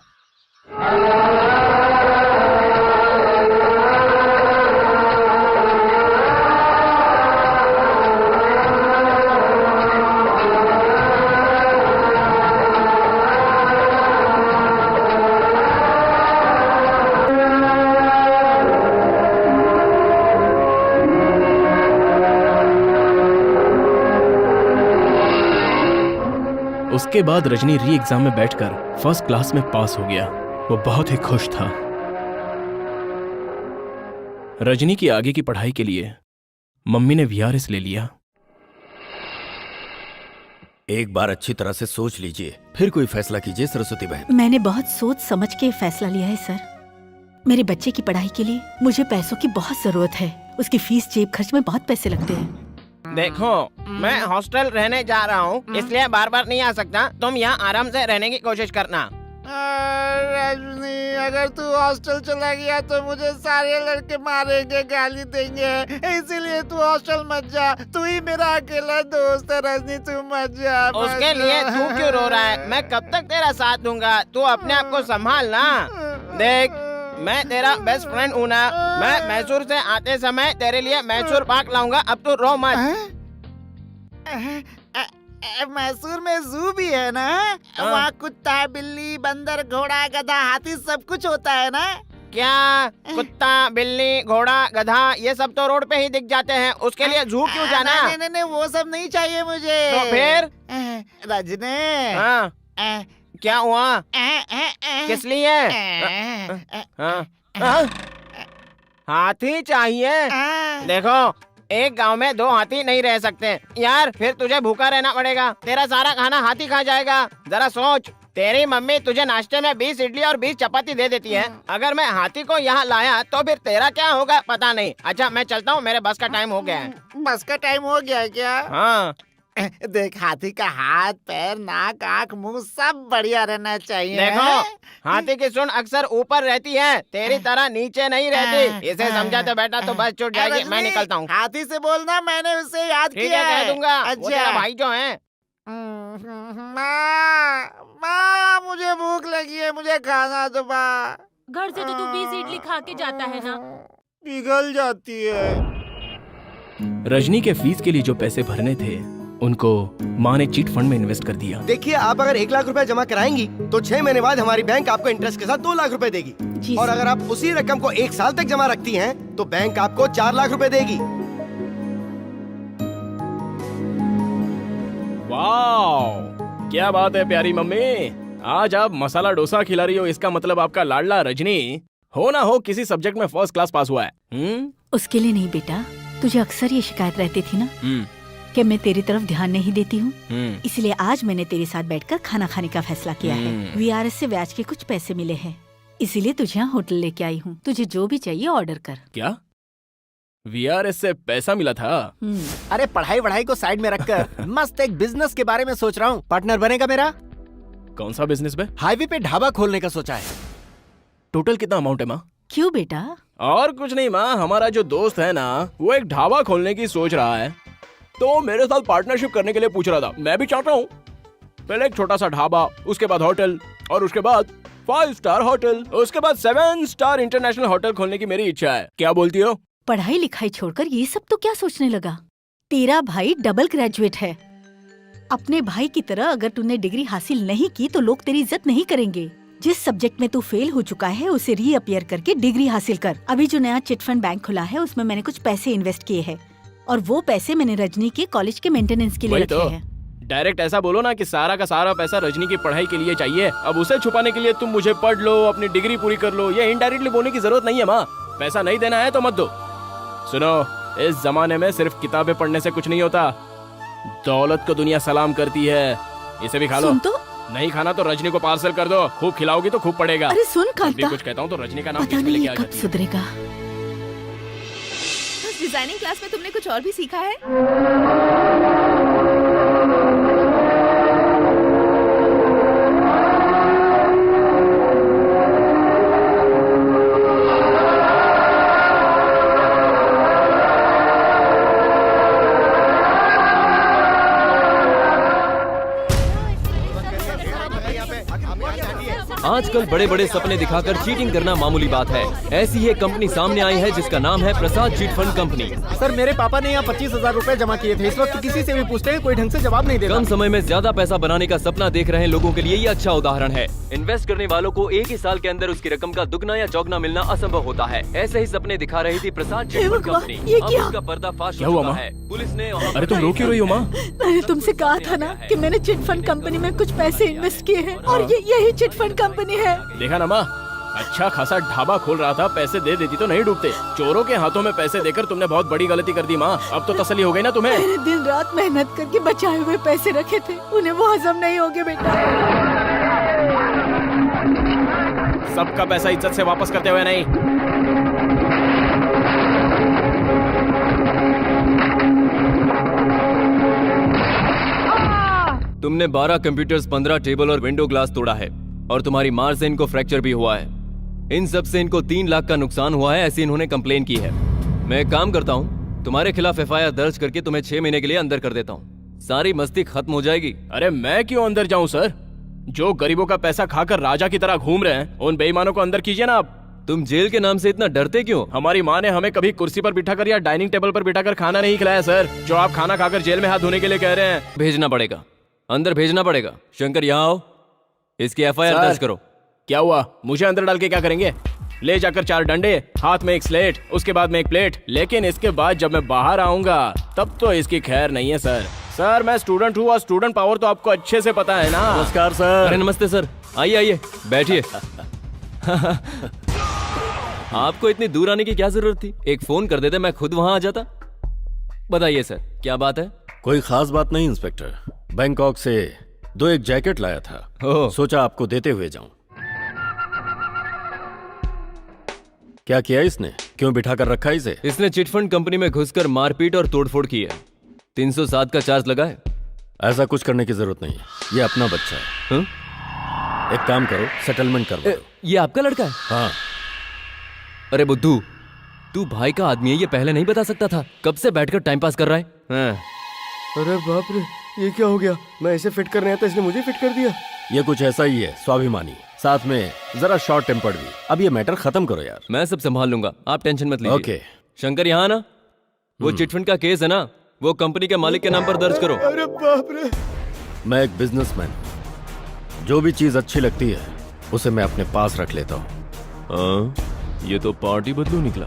उसके बाद रजनी री एग्जाम में बैठकर फर्स्ट क्लास में पास हो गया। वो बहुत ही खुश था। रजनी की आगे की पढ़ाई के लिए मम्मी ने वीआरएस ले लिया। एक बार अच्छी तरह से सोच लीजिए, फिर कोई फैसला कीजिए सरस्वती बहन। मैंने बहुत सोच समझ के फैसला लिया है सर। मेरे बच्चे की पढ़ाई के लिए मुझे पैसों की बहुत जरूरत है। उसकी फीस जेब खर्च में बहुत पैसे लगते हैं। देखो, मैं हॉस्टल रहने जा रहा हूँ, इसलिए बार बार नहीं आ सकता। तुम यहाँ आराम से रहने की कोशिश करना। रजनी, अगर तू हॉस्टल चला गया तो मुझे सारे लड़के मारेंगे, गाली देंगे, इसीलिए तू हॉस्टल मत जा। तू ही मेरा अकेला दोस्त है रजनी, तू मत जा। उसके लिए तू क्यों रो रहा है? मैं कब तक तेरा साथ दूंगा? तू अपने आप को संभाल ना। देख, मैं तेरा बेस्ट फ्रेंड हूँ ना। मैं मैसूर से आते समय तेरे लिए मैसूर पाक लाऊंगा। अब तू रो मत। मैसूर में जू भी है ना? वहाँ कुत्ता, बिल्ली, बंदर, घोड़ा, गधा, हाथी सब कुछ होता है ना? क्या कुत्ता, बिल्ली, घोड़ा, गधा ये सब तो रोड पे ही दिख जाते हैं। उसके लिए जू क्यों जाना? नहीं, वो सब नहीं चाहिए मुझे। तो फिर? रजनी, हाँ, क्या हुआ? किस लिए? हाथी चाहिए? देखो, एक गांव में 2 हाथी नहीं रह सकते यार। फिर तुझे भूखा रहना पड़ेगा। तेरा सारा खाना हाथी खा जाएगा। जरा सोच, तेरी मम्मी तुझे नाश्ते में 20 इडली और 20 चपाती दे देती है। अगर मैं हाथी को यहाँ लाया तो फिर तेरा क्या होगा पता नहीं। अच्छा, मैं चलता हूँ, मेरे बस का टाइम हो गया है। बस का टाइम हो गया क्या? हाँ। देख, हाथी का हाथ, पैर, नाक, आँख, मुंह सब बढ़िया रहना चाहिए। देखो, हाथी की सूंड अक्सर ऊपर रहती है, तेरी तरह नीचे नहीं रहती। इसे समझाते बेटा तो बस छूट जाएगी। मैं निकलता हूँ। हाथी से बोलना मैंने उसे याद किया है। कह दूंगा। अच्छा, वो तेरा भाई जो है। माँ, मुझे भूख लगी है, मुझे खाना दो माँ। घर से तो तू 20 इडली खा के जाता है ना। पिघल जाती है। रजनी के फीस के लिए जो पैसे भरने थे उनको माँ ने चिट फंड में इन्वेस्ट कर दिया। देखिए, आप अगर 1 लाख रुपए जमा कराएंगी तो 6 महीने बाद हमारी बैंक आपको इंटरेस्ट के साथ 2 लाख रुपए देगी। और अगर आप उसी रकम को 1 साल तक जमा रखती हैं तो बैंक आपको 4 लाख रुपए देगी। वाह, क्या बात है प्यारी मम्मी। आज आप मसाला डोसा खिला रही हो, इसका मतलब आपका लाडला रजनी हो ना हो किसी सब्जेक्ट में फर्स्ट क्लास पास हुआ है। उसके लिए नहीं बेटा, तुझे अक्सर ये शिकायत रहती थी ना कि मैं तेरी तरफ ध्यान नहीं देती हूँ। इसलिए आज मैंने तेरे साथ बैठकर खाना खाने का फैसला किया है। वीआरएस से ब्याज के कुछ पैसे मिले हैं, इसीलिए तुझे यहाँ होटल लेके आई हूँ। तुझे जो भी चाहिए ऑर्डर कर। क्या वीआरएस से पैसा मिला था? अरे पढ़ाई वढ़ाई को साइड में रखकर मस्त एक बिजनेस के बारे में सोच रहा हूँ। पार्टनर बनेगा मेरा? कौन सा बिजनेस पे? हाईवे पे ढाबा खोलने का सोचा है। टोटल कितना अमाउंट है माँ? क्यों बेटा? और कुछ नहीं माँ, हमारा जो दोस्त है ना वो एक ढाबा खोलने की सोच रहा है, तो मेरे साथ पार्टनरशिप करने के लिए पूछ रहा था। मैं भी चाहता हूँ। पहले एक छोटा सा ढाबा, उसके बाद होटल, और उसके बाद 5 स्टार होटल, उसके बाद 7 स्टार इंटरनेशनल होटल खोलने की मेरी इच्छा है। क्या बोलती हो? पढ़ाई लिखाई छोड़कर ये सब तो क्या सोचने लगा? तेरा भाई डबल ग्रेजुएट है। अपने भाई की तरह अगर तूने डिग्री हासिल नहीं की तो लोग तेरी इज्जत नहीं करेंगे। जिस सब्जेक्ट में तू फेल हो चुका है उसे रीअपियर करके डिग्री हासिल कर। अभी जो नया चिट फंड बैंक खुला है उसमें मैंने कुछ पैसे इन्वेस्ट किए हैं और वो पैसे मैंने रजनी के कॉलेज के मेंटेनेंस के लिए रखे हैं। डायरेक्ट ऐसा बोलो ना कि सारा का सारा पैसा रजनी की पढ़ाई के लिए चाहिए। अब उसे छुपाने के लिए तुम मुझे पढ़ लो, अपनी डिग्री पूरी कर लो, ये इनडायरेक्टली बोलने की जरूरत नहीं है माँ। पैसा नहीं देना है तो मत दो। सुनो, इस जमाने में सिर्फ किताबें पढ़ने से कुछ नहीं होता, दौलत को दुनिया सलाम करती है। इसे भी खा लो। सुन तो, नहीं खाना तो रजनी को पार्सल कर दो। खूब खिलाओगी तो खूब पड़ेगा। अरे सुन कांता, कुछ कहता हूँ तो रजनी का नाम पता नहीं ये कब सुधरेगा। डिजाइनिंग क्लास में तुमने कुछ और भी सीखा है? आजकल बड़े बड़े सपने दिखाकर चीटिंग करना मामूली बात है। ऐसी ही एक कंपनी सामने आई है जिसका नाम है प्रसाद चिट फंड कंपनी। सर मेरे पापा ने यहाँ 25,000 रुपए जमा किए थे। इस वक्त किसी से भी पूछते हैं कोई ढंग से जवाब नहीं देता। कम समय में ज्यादा पैसा बनाने का सपना देख रहे लोगों के लिए ये अच्छा उदाहरण है। इन्वेस्ट करने वालों को एक ही साल के अंदर उसकी रकम का दुगना या चौगुना मिलना असंभव होता है। ऐसे ही सपने दिखा रही थी प्रसाद चिट फंड कंपनी। अब उसका पर्दाफाश हो चुका है। पुलिस ने अरे तुम रो क्यों रही हो माँ? मैंने तुमसे कहा था ना कि मैंने चिट फंड कंपनी में कुछ पैसे इन्वेस्ट किए हैं और ये यही चिट फंड कंपनी है। देखा ना माँ, अच्छा खासा ढाबा खोल रहा था, पैसे दे देती तो नहीं डूबते। चोरों के हाथों में पैसे देकर तुमने बहुत बड़ी गलती कर दी माँ। अब तो तसल्ली हो गई ना तुम्हें? मैंने दिन रात मेहनत करके बचाए हुए पैसे रखे थे, उन्हें वो हजम नहीं होंगे बेटा। सबका पैसा इज्जत से वापस करते हुए नहीं। तुमने 12 कंप्यूटर्स, 15 टेबल और विंडो ग्लास तोड़ा है और तुम्हारी मार से इनको फ्रैक्चर भी हुआ है। इन सब से इनको 3 लाख का नुकसान हुआ है, ऐसी इन्होंने कंप्लेन की है। मैं एक काम करता हूँ, तुम्हारे खिलाफ FIR दर्ज करके तुम्हें 6 महीने के लिए अंदर कर देता हूँ। सारी मस्ती खत्म हो जाएगी। अरे मैं क्यों अंदर जाऊं सर? जो गरीबों का पैसा खाकर राजा की तरह घूम रहे हैं, उन बेईमानों को अंदर कीजिए ना आप। तुम जेल के नाम से इतना डरते क्यों? हमारी माँ ने हमें कभी कुर्सी पर बिठाकर या डाइनिंग टेबल पर बिठाकर खाना नहीं खिलाया सर, जो आप खाना खाकर जेल में हाथ धोने के लिए कह रहे हैं। भेजना पड़ेगा, अंदर भेजना पड़ेगा। शंकर यहाँ आओ, इसकी FIR दर्ज करो। क्या हुआ? मुझे अंदर डाल के क्या करेंगे? ले जाकर 4 डंडे, हाथ में एक स्लेट, उसके बाद में एक प्लेट। लेकिन इसके बाद जब मैं बाहर आऊंगा तब तो इसकी खैर नहीं है सर। सर मैं स्टूडेंट हूँ और स्टूडेंट पावर तो आपको अच्छे से पता है ना। नमस्कार सर। अरे नमस्ते सर, आइए आइए बैठिए। आपको इतनी दूर आने की क्या जरूरत थी? एक फोन कर देते, मैं खुद वहां आ जाता। बताइए सर, क्या बात है? कोई खास बात नहीं इंस्पेक्टर, बैंकॉक से 2 एक जैकेट लाया था, सोचा आपको देते हुए जाऊं। क्या किया इसने? क्यों बिठा कर रखा इसे? इसने चिटफंड कंपनी में घुसकर मारपीट और तोड़फोड़ की है। 307 का चार्ज लगा है। ऐसा कुछ करने की जरूरत नहीं, ये अपना बच्चा है। एक काम करो, सेटलमेंट करवा दो। ये आपका लड़का है? हाँ। अरे बुद्धू, तू भाई का आदमी है, ये पहले नहीं बता सकता था? कब से बैठकर टाइम पास कर रहा है? अरे बाप रे, ये क्या हो गया? मैं इसे फिट करने आया था, इसने मुझे फिट कर दिया। ये कुछ ऐसा ही है, स्वाभिमानी, साथ में जरा शॉर्ट टेम्पर्ड भी। अब ये मैटर खत्म करो यार। मैं सब संभाल लूंगा, आप टेंशन मत लीजिए। ओके। शंकर यहाँ ना, वो चिटफंड का केस है ना, वो कंपनी के मालिक के नाम पर दर्ज करो। अरे बाप रे। मैं एक बिजनेसमैन, जो भी चीज अच्छी लगती है उसे मैं अपने पास रख लेता हूँ। ये तो पार्टी बदलू निकला।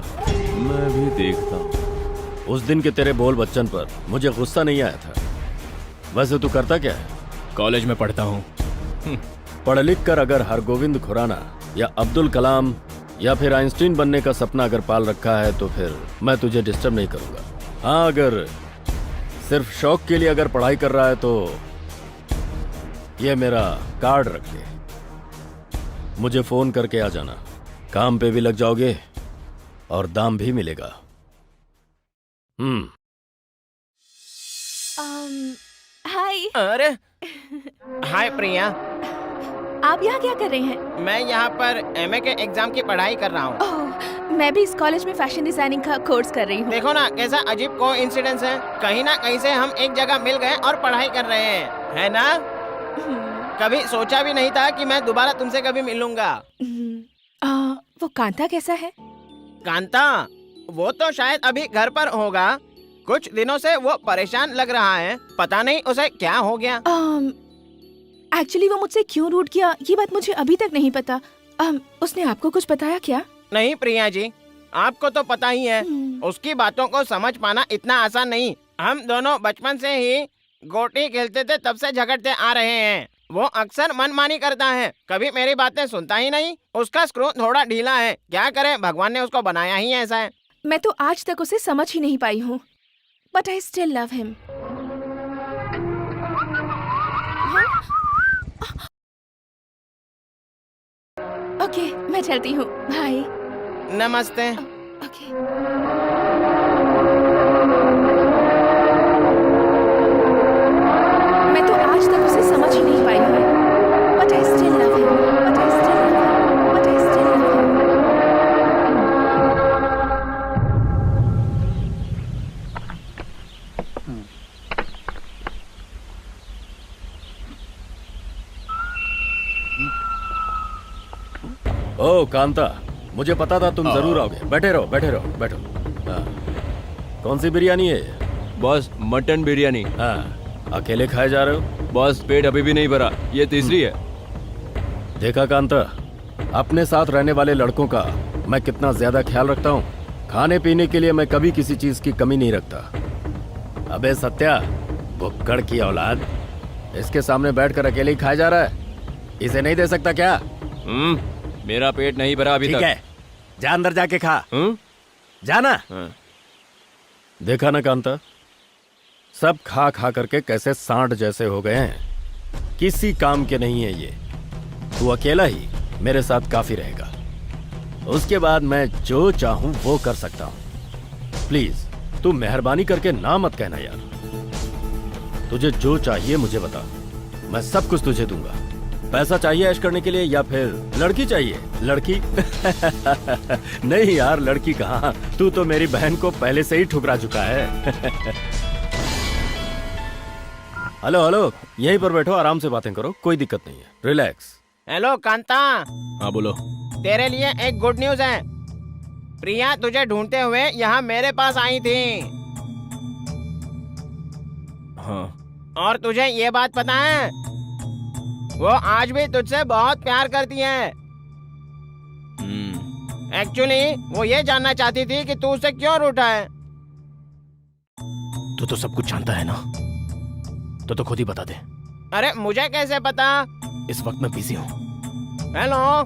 मैं भी देखता हूँ। उस दिन के तेरे बोल बच्चन पर मुझे गुस्सा नहीं आया था। वैसे तू करता क्या है? कॉलेज में पढ़ता हूँ। पढ़ लिख कर अगर हरगोविंद खुराना या अब्दुल कलाम या फिर आइंस्टीन बनने का सपना अगर पाल रखा है तो फिर मैं तुझे डिस्टर्ब नहीं करूंगा। हाँ, अगर सिर्फ शौक के लिए अगर पढ़ाई कर रहा है तो ये मेरा कार्ड रख ले, मुझे फोन करके आ जाना। काम पे भी लग जाओगे और दाम भी मिलेगा। हाय। अरे हाय प्रिया, आप यहाँ क्या कर रहे हैं? मैं यहाँ पर MA के एग्जाम की पढ़ाई कर रहा हूँ। ओह, मैं भी इस कॉलेज में फैशन डिजाइनिंग का कोर्स कर रही हूँ। देखो ना कैसा अजीब कोइंसिडेंस है, कहीं ना कहीं से हम एक जगह मिल गए और पढ़ाई कर रहे हैं, है ना? कभी सोचा भी नहीं था कि मैं दोबारा तुमसे कभी मिलूंगा। वो कांता कैसा है? कांता, वो तो शायद अभी घर पर होगा। कुछ दिनों से वो परेशान लग रहा है, पता नहीं उसे क्या हो गया। एक्चुअली वो मुझसे क्यों रूठ किया ये बात मुझे अभी तक नहीं पता। उसने आपको कुछ बताया क्या? नहीं प्रिया जी, आपको तो पता ही है, उसकी बातों को समझ पाना इतना आसान नहीं। हम दोनों बचपन से ही गोटी खेलते थे, तब से झगड़ते आ रहे हैं। वो अक्सर मनमानी करता है, कभी मेरी बातें सुनता ही नहीं। उसका स्क्रू थोड़ा ढीला है, क्या करें, भगवान ने उसको बनाया ही ऐसा है। मैं तो आज तक उसे समझ ही नहीं पाई हूँ, but I still love him. Okay, मैं चलती हूँ, बाय। नमस्ते। मैं तो आज तक उसे समझ ही नहीं पाई हूँ, but I still love him, but I still love him, but I still love him. ओ कांता, मुझे पता था तुम जरूर आओगे। बैठे रहो बैठे रहो बैठो। हाँ। कौन सी बिरयानी है ये? Boss mutton biryani. हाँ, अकेले खाए जा रहे हो? बॉस पेट अभी भी नहीं भरा, ये तीसरी है। देखा कांता, अपने साथ रहने वाले लड़कों का मैं कितना ज्यादा ख्याल रखता हूँ। खाने पीने के लिए मैं कभी किसी चीज की कमी नहीं रखता। अबे सत्या, भुक्कड़ की औलाद, इसके सामने बैठकर अकेले ही खाया जा रहा है। इसे नहीं दे सकता क्या? मेरा पेट नहीं भरा अभी ठीक तक। है, जा अंदर जाके खा। जाना। देखा ना कांता, सब खा खा करके कैसे सांड जैसे हो गए हैं। किसी काम के नहीं है ये। तू अकेला ही मेरे साथ काफी रहेगा। उसके बाद मैं जो चाहूं वो कर सकता हूं। प्लीज तू मेहरबानी करके ना मत कहना यार। तुझे जो चाहिए मुझे बता, मैं सब कुछ तुझे दूंगा। पैसा चाहिए ऐश करने के लिए या फिर लड़की चाहिए? लड़की? नहीं यार, लड़की कहाँ, तू तो मेरी बहन को पहले से ही ठुकरा चुका है। हेलो हेलो, यहीं पर बैठो, आराम से बातें करो, कोई दिक्कत नहीं है, रिलैक्स। हेलो कांता, हाँ बोलो। तेरे लिए एक गुड न्यूज है। प्रिया तुझे ढूंढते हुए यहाँ मेरे पास आई थी। हाँ। और तुझे ये बात पता है, वो आज भी तुझसे बहुत प्यार करती है। एक्चुअली वो ये जानना चाहती थी कि तू उसे क्यों रूठा है। तू तो सब कुछ जानता है ना, तो खुद ही बता दे। अरे मुझे कैसे पता? इस वक्त मैं बिजी हूँ। हेलो,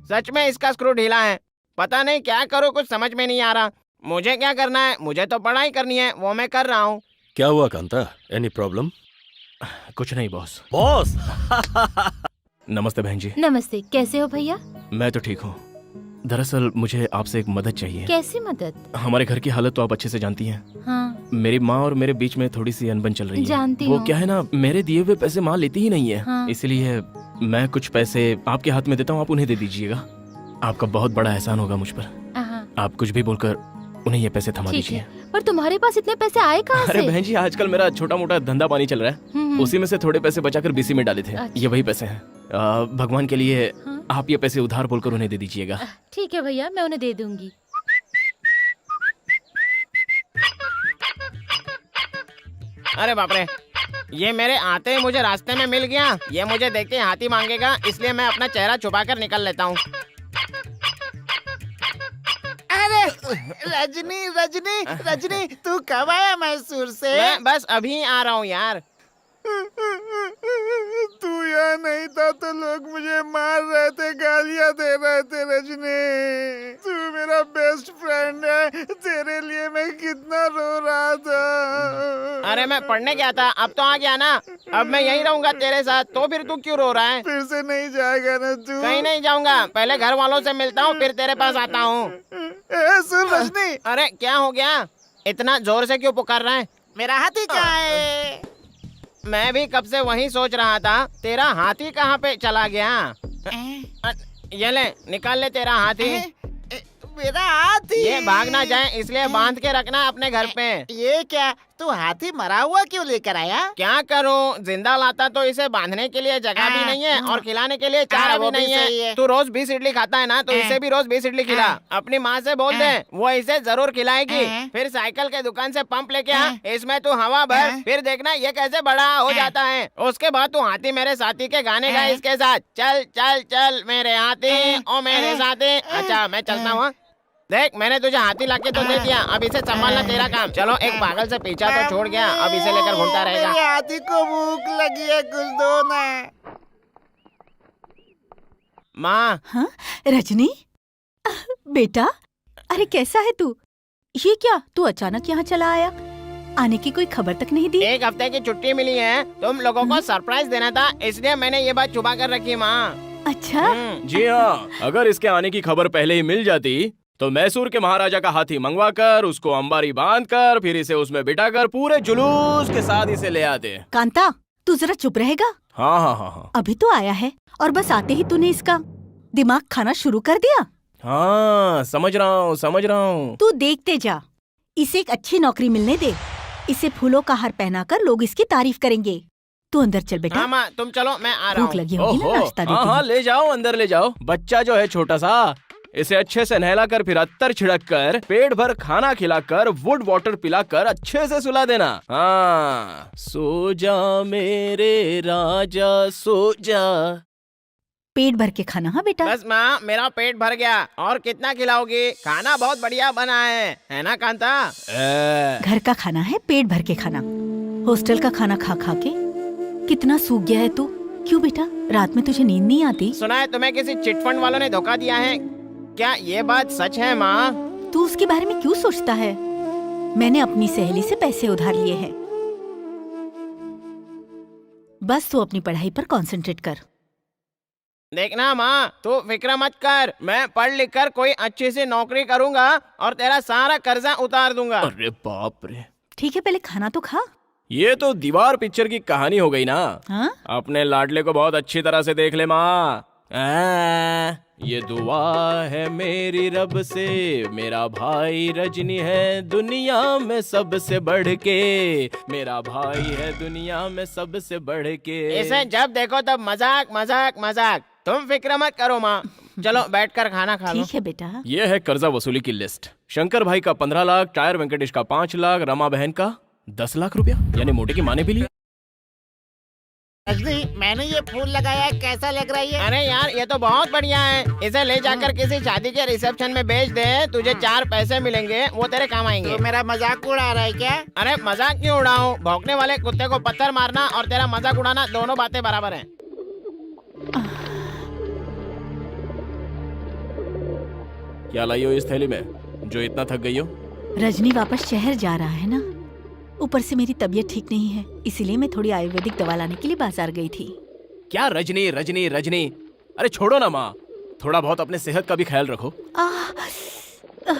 सच में इसका स्क्रू ढीला है। पता नहीं क्या करूँ, कुछ समझ में नहीं आ रहा। मुझे क्या करना है? मुझे तो पढ़ाई करनी है, वो मैं कर रहा हूँ। क्या हुआ कांता, एनी प्रॉब्लम? कुछ नहीं बॉस। बॉस। नमस्ते बहन जी। नमस्ते, कैसे हो भैया? मैं तो ठीक हूँ। दरअसल मुझे आपसे एक मदद चाहिए। कैसी मदद? हमारे घर की हालत तो आप अच्छे से जानती हैं। हाँ। मेरी माँ और मेरे बीच में थोड़ी सी अनबन चल रही है। जानती वो हूँ। क्या है ना, मेरे दिए हुए पैसे माँ लेती ही नहीं है। हाँ। इसलिए मैं कुछ पैसे आपके हाथ में देता हूँ, आप उन्हें दे दीजिएगा। आपका बहुत बड़ा एहसान होगा मुझ पर। हाँ। आप कुछ भी बोलकर उन्हें ये पैसे थमा ठीक दीजिए। है, पर तुम्हारे पास इतने पैसे आए कहाँ अरे से? बहन जी, आजकल मेरा छोटा मोटा धंधा पानी चल रहा है, उसी में से थोड़े पैसे बचाकर बीसी में डाले थे। अच्छा। ये वही पैसे हैं। भगवान के लिए आप ये पैसे उधार बोलकर उन्हें दे दीजिएगा। ठीक है भैया, मैं उन्हें दे दूंगी। अरे बाप रे, ये मेरे आते ही मुझे रास्ते में मिल गया। ये मुझे देख के हाथी मांगेगा, इसलिए मैं अपना चेहरा छुपा कर निकल लेता हूँ। अरे रजनी रजनी रजनी, तू कब आया मैसूर से? मैं बस अभी आ रहा हूँ यार। तू यहाँ नहीं था तो लोग मुझे मार रहे थे, गालियाँ दे रहे थे। रजनी, तू मेरा बेस्ट फ्रेंड है, तेरे लिए मैं कितना रो रहा था। अरे मैं पढ़ने गया था, अब तो आ गया ना। अब मैं यहीं रहूंगा तेरे साथ, तो फिर तू क्यों रो रहा है? फिर से नहीं जाएगा ना तू? कहीं नहीं जाऊंगा, पहले घर वालों से मिलता हूँ, फिर तेरे पास आता हूँ। सुन रजनी। अरे क्या हो गया, इतना जोर से क्यों पुकार रहा है? मेरा हाथी कहाँ है? मैं भी कब से वही सोच रहा था, तेरा हाथी कहाँ पे चला गया? ये ले, निकाल ले तेरा हाथी। मेरा हाथी? ये भाग ना जाए इसलिए बांध के रखना अपने घर पे। ये क्या, तू हाथी मरा हुआ क्यों लेकर आया? क्या करूं, जिंदा लाता तो इसे बांधने के लिए जगह भी नहीं है और खिलाने के लिए चारा भी नहीं है। तू रोज 20 इडली खाता है ना, तो इसे भी रोज 20 इडली खिला। अपनी माँ से बोल दे, वो इसे जरूर खिलाएगी। फिर साइकिल के दुकान से पंप लेके आ, इसमें तू हवा भर, फिर देखना ये कैसे बड़ा हो जाता है। उसके बाद तू हाथी मेरे साथी के गाने गाए इसके साथ। चल चल चल मेरे हाथी, ओ मेरे साथी। अच्छा मैं चलता हूँ। देख, मैंने तुझे हाथी लाके तो दे दिया, अब इसे संभालना तेरा काम। चलो, एक पागल से पीछा तो छोड़ गया, अब इसे लेकर घूमता रहेगा। मेरे हाथी को भूख लगी है, कुछ दो ना। माँ। हाँ रजनी, बेटा, अरे कैसा है तू? ये क्या, तू अचानक यहाँ चला आया? आने की कोई खबर तक नहीं दी? एक हफ्ते की छुट्टी मिली है, तुम लोगों को सरप्राइज देना था, इसलिए मैंने ये बात छुपा कर रखी माँ। अच्छा। जी हाँ, अगर इसके आने की खबर पहले ही मिल जाती तो मैसूर के महाराजा का हाथी मंगवाकर उसको अंबारी बांधकर फिर इसे उसमें बिठाकर पूरे जुलूस के साथ इसे ले आते। कांता, तू जरा चुप रहेगा? हाँ हाँ हाँ हाँ। अभी तो आया है और बस आते ही तूने इसका दिमाग खाना शुरू कर दिया। हाँ समझ रहा हूँ समझ रहा हूँ। तू देखते जा, इसे एक अच्छी नौकरी मिलने दे। इसे फूलों का हार पहनाकर लोग इसकी तारीफ करेंगे। तू अंदर चल बेटा। हाँ माँ, तुम चलो, मैं आ रहा भूख हूँ। लगी होगी ना, नाश्ता देती हाँ, हूँ। ले जाओ, अंदर ले जाओ। बच्चा जो है छोटा सा, इसे अच्छे से नहलाकर, फिर अत्तर छिड़क कर, पेट भर खाना खिलाकर, वुड वाटर पिलाकर अच्छे से सुला देना। हाँ, सो जा मेरे राजा सो जा। पेट भर के खाना। हाँ बेटा। बस माँ, मेरा पेट भर गया। और कितना खिलाओगी? खाना बहुत बढ़िया बना है ना कांता? घर का खाना है, पेट भर के खाना। हॉस्टल का खाना खा खा के कितना सूख गया है तू। क्यों बेटा, रात में तुझे नींद नहीं आती? सुना है तुम्हें किसी चिटफंड वालों ने धोखा दिया है। क्या ये बात सच है माँ? तू उसके बारे में क्यों सोचता है? मैंने अपनी सहेली से पैसे उधार लिए हैं। बस तू अपनी पढ़ाई पर कंसंट्रेट कर। देखना माँ, तू फिक्र मत कर। मैं पढ़ लिख कर कोई अच्छी सी नौकरी करूँगा और तेरा सारा कर्जा उतार दूंगा। अरे बाप रे। ठीक है, पहले खाना तो खा। ये तो दीवार पिक्चर की कहानी हो गई ना। हाँ? अपने लाडले को बहुत अच्छी तरह से देख ले माँ। ये दुआ है मेरी रब से, मेरा भाई रजनी है दुनिया में सबसे बढ़ के, मेरा भाई है दुनिया में सबसे बढ़ के। इसे जब देखो तब मजाक मजाक मजाक। तुम फिक्र मत करो माँ, चलो बैठकर खाना खा लो। ठीक है बेटा। ये है कर्जा वसूली की लिस्ट। शंकर भाई का 15 लाख, टायर वेंकटेश का 5 लाख, रमा बहन का 10 लाख रुपया, यानी मोटे की माँ ने भी लिया। रजनी, मैंने ये फूल लगाया है, कैसा लग रहा है ये? अरे यार, ये तो बहुत बढ़िया है। इसे ले जाकर किसी शादी के रिसेप्शन में बेच दे, तुझे 4 पैसे मिलेंगे, वो तेरे काम आएंगे। तो मेरा मजाक उड़ा रहा है क्या? अरे मजाक क्यों उड़ाऊं? भौंकने वाले कुत्ते को पत्थर मारना और तेरा मजाक उड़ाना दोनों बातें बराबर हैं। क्या लाई हो इस थैली में जो इतना थक गई हो? रजनी वापस शहर जा रहा है ना, ऊपर से मेरी तबीयत ठीक नहीं है, इसीलिए मैं थोड़ी आयुर्वेदिक दवा लाने के लिए बाजार गई थी। क्या रजनी रजनी रजनी? अरे छोड़ो ना माँ, थोड़ा बहुत अपने सेहत का भी ख्याल रखो।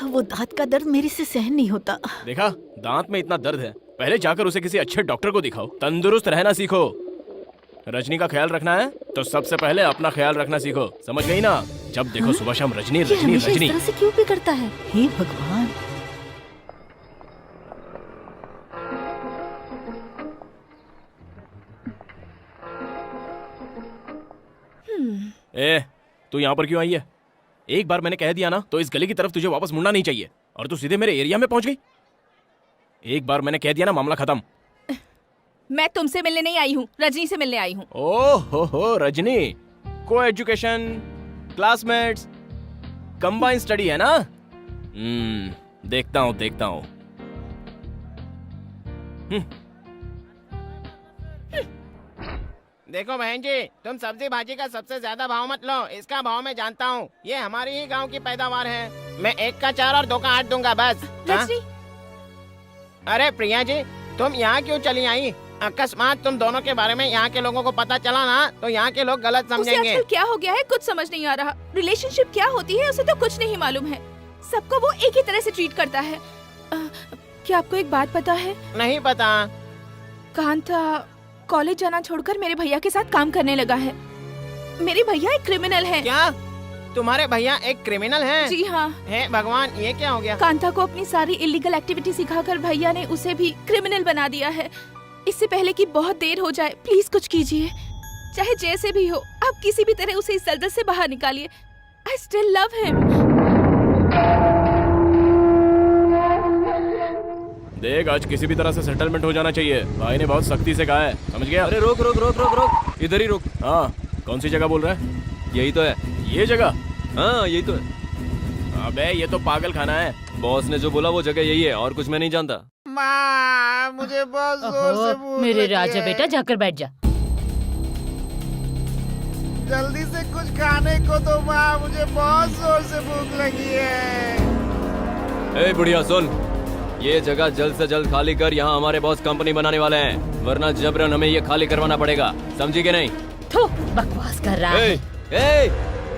वो दांत का दर्द मेरे से सहन नहीं होता। देखा, दांत में इतना दर्द है, पहले जाकर उसे किसी अच्छे डॉक्टर को दिखाओ। तंदुरुस्त रहना सीखो। रजनी का ख्याल रखना है तो सबसे पहले अपना ख्याल रखना सीखो, समझ गई ना? जब देखो सुबह शाम रजनी ये रजनी हमेशा रजनी। इस तरह से क्यों भी करता है? हे भगवान। ए, तू यहाँ पर क्यों आई है? एक बार मैंने कह दिया ना, तो इस गली की तरफ तुझे वापस मुड़ना नहीं चाहिए, और तू सीधे मेरे एरिया में पहुंच गई। एक बार मैंने कह दिया ना, मामला खत्म। मैं तुमसे मिलने नहीं आई हूँ, रजनी से मिलने आई हूँ। ओह हो रजनी, को एजुकेशन, क्लासमेट्स, कंबाइन स्टडी है ना? देखता हूँ देखता हूँ। देखो बहन जी, तुम सब्जी भाजी का सबसे ज्यादा भाव मत लो, इसका भाव मैं जानता हूँ। ये हमारी ही गांव की पैदावार है। मैं 1 का 4 और 2 का 8 दूंगा बस। रजनी, अरे प्रिया जी, तुम यहाँ क्यों चली आई? अकस्मात तुम दोनों के बारे में यहाँ के लोगों को पता चला ना, तो यहाँ के लोग गलत उसे समझेंगे। आजकल क्या हो गया है, कुछ समझ नहीं आ रहा। रिलेशनशिप क्या होती है उसे तो कुछ नहीं मालूम है। सबको वो एक ही तरह से ट्रीट करता है। क्या आपको एक बात पता है? नहीं पता। कांता कॉलेज जाना छोड़कर मेरे भैया के साथ काम करने लगा है। मेरे भैया एक क्रिमिनल हैं। क्या तुम्हारे भैया एक क्रिमिनल हैं? जी हाँ। हे भगवान, ये क्या हो गया? कांता को अपनी सारी इलीगल एक्टिविटी सिखाकर भैया ने उसे भी क्रिमिनल बना दिया है। इससे पहले कि बहुत देर हो जाए, प्लीज कुछ कीजिए। चाहे जैसे भी हो, आप किसी भी तरह उसे इस दलदल से बाहर निकालिए। आई स्टिल लव हिम। देख, आज किसी भी तरह से सेटलमेंट हो जाना चाहिए। भाई ने बहुत सख्ती से कहा है, समझ गया? अरे रोक रोक रोक रोक रोक, इधर ही रोक। हाँ, कौन सी जगह बोल रहा है? यही तो है। ये जगह? हाँ यही तो है। अबे ये तो पागल खाना है। बॉस ने जो बोला वो जगह यही है, और कुछ मैं नहीं जानता। माँ, मुझे बहुत जोर से भूख मेरे लगी राजा है। बेटा, जाकर बैठ जा। जल्दी से कुछ खाने को दो माँ, मुझे बहुत जोर से भूख लगी है। ए बुढ़िया सुन, ये जगह जल्द से जल्द खाली कर। यहाँ हमारे बॉस कंपनी बनाने वाले हैं, वरना जबरन हमें ये खाली करवाना पड़ेगा, समझी कि नहीं? थू, बकवास कर रहा है।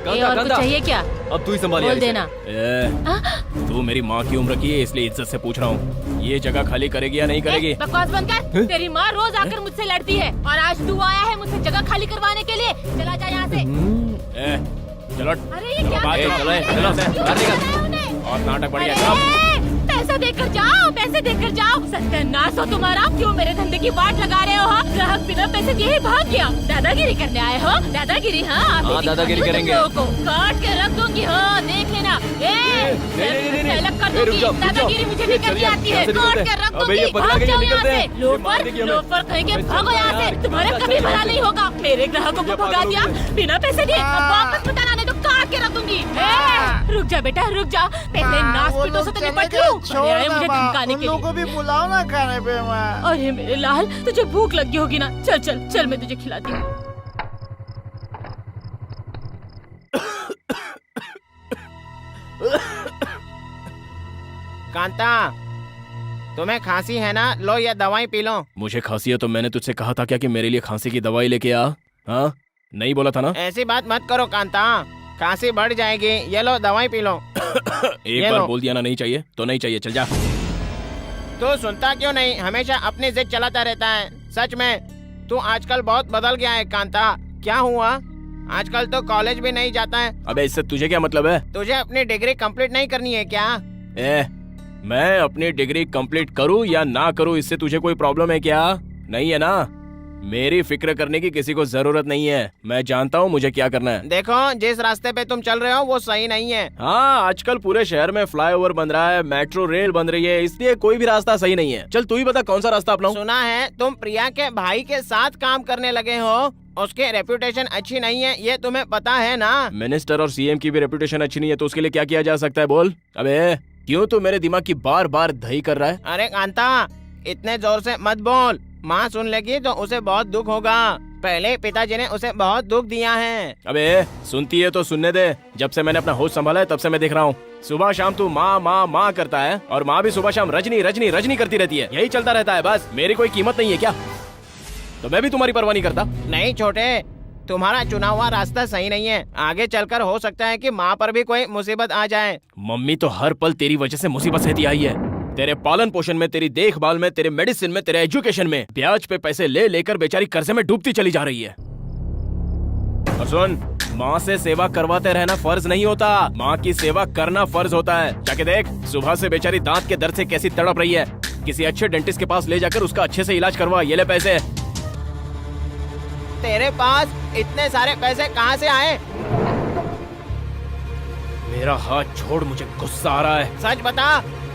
कांता, और कुछ कांता, चाहिए क्या? अब तू ही संभालिए बोल इसे। देना। तू मेरी माँ की उम्र की है, इसलिए इज्जत से पूछ रहा हूँ, ये जगह खाली करेगी या नहीं करेगी? बकवास बंद कर। तेरी माँ रोज आकर मुझसे लड़ती है, और आज तू आया है मुझसे जगह खाली करवाने के लिए। चला जा यहाँ से। चलो अरे ये क्या बात कर चलो, रहा है? चलो, क्यों बाहर निकल। कर रहा है उन्हें? और नाटक बढ़िया। अरे, पैसा पैसा देकर जाओ, पैसे देकर जाओ। सत्यानाश हो तुम्हारा, क्यों मेरे धंधे की वाट लगा रहे हो? ग्राहक बिना पैसे दिए ही भाग गया। दादागिरी करने आए हो? दादागिरी? हाँ, दादागिरी करेंगे। काट के रख दूंगी। हाँ, देख लेना। अलग कर दूंगी। दादागिरी मुझे नहीं करनी आती है। काट के रख दूंगी। भाग जाओ यहाँ से। लोफर कहेंगे, भागो यहाँ से। तुम्हारा कभी भला नहीं होगा। मेरे ग्राहकों को भगा दिया बिना पैसे दिए। अब वापस मत आना, नहीं तो काट के रख दूंगी। रुक जा बेटा, रुक जा। पहले नाच पीटों से तो निपट लूं। अरे मुझे धमकाने के लिए। को भी बुलाओ ना खाने पे। मैं अरे मेरे लाल, तुझे भूख लगी होगी ना? चल चल चल, मैं तुझे खिलाती हूँ। कांता, तुम्हें खांसी है ना? लो ये दवाई पी लो। मुझे खांसी है तो मैंने तुझसे कहा था क्या कि मेरे लिए खांसी की दवाई लेके आ? हाँ, नहीं बोला था ना? ऐसी बात मत करो कांता, खांसी बढ़ जाएगी। ये लो दवाई पी लो। एक बार बोल दिया ना नहीं चाहिए तो नहीं चाहिए, चल जा। तू सुनता क्यों नहीं? हमेशा अपनी जिद चलाता रहता है। सच में तू आजकल बहुत बदल गया है कांता। क्या हुआ? आजकल तो कॉलेज भी नहीं जाता है। अबे इससे तुझे क्या मतलब है? तुझे अपनी डिग्री कंप्लीट नहीं करनी है क्या? मैं अपनी डिग्री कंप्लीट करूं या ना करूं, इससे तुझे कोई प्रॉब्लम है क्या? नहीं है ना? मेरी फिक्र करने की किसी को जरूरत नहीं है। मैं जानता हूँ मुझे क्या करना है। देखो, जिस रास्ते पे तुम चल रहे हो वो सही नहीं है। हाँ, आजकल पूरे शहर में फ्लाईओवर बन रहा है, मेट्रो रेल बन रही है, इसलिए कोई भी रास्ता सही नहीं है। चल तू ही बता कौन सा रास्ता अपनाऊं? सुना है तुम प्रिया के भाई के साथ काम करने लगे हो। उसके रेपुटेशन अच्छी नहीं है, ये तुम्हें पता है ना? मिनिस्टर और सीएम की भी रेपुटेशन अच्छी नहीं है, तो उसके लिए क्या किया जा सकता है बोल? अबे क्यों तू मेरे दिमाग की बार बार दही कर रहा है? अरे कांता, इतने जोर से मत बोल। माँ सुन लेगी तो उसे बहुत दुख होगा। पहले पिताजी ने उसे बहुत दुख दिया है। अबे सुनती है तो सुनने दे। जब से मैंने अपना होश संभाला है तब से मैं देख रहा हूँ सुबह शाम तू माँ माँ माँ करता है, और माँ भी सुबह शाम रजनी रजनी रजनी करती रहती है। यही चलता रहता है बस। मेरी कोई कीमत नहीं है क्या? तो मैं भी तुम्हारी परवाह नहीं करता। नहीं छोटे, तुम्हारा चुना हुआ रास्ता सही नहीं है। आगे चलकर हो सकता है कि माँ पर भी कोई मुसीबत आ जाए। मम्मी तो हर पल तेरी वजह से मुसीबत सहती आई है। तेरे पालन पोषण में, तेरी देखभाल में, तेरे मेडिसिन में, तेरे एजुकेशन में ब्याज पे पैसे ले लेकर बेचारी कर्जे में डूबती चली जा रही है। और सुन, माँ से सेवा करवाते रहना फर्ज नहीं होता, माँ की सेवा करना फर्ज होता है। जाके देख, सुबह से बेचारी दांत के दर्द से कैसी तड़प रही है। किसी अच्छे डेंटिस्ट के पास ले जाकर उसका अच्छे से इलाज करवा। ये ले पैसे। तेरे पास इतने सारे पैसे कहाँ से आए? मेरा हाथ छोड़, मुझे गुस्सा आ रहा है। सच बता,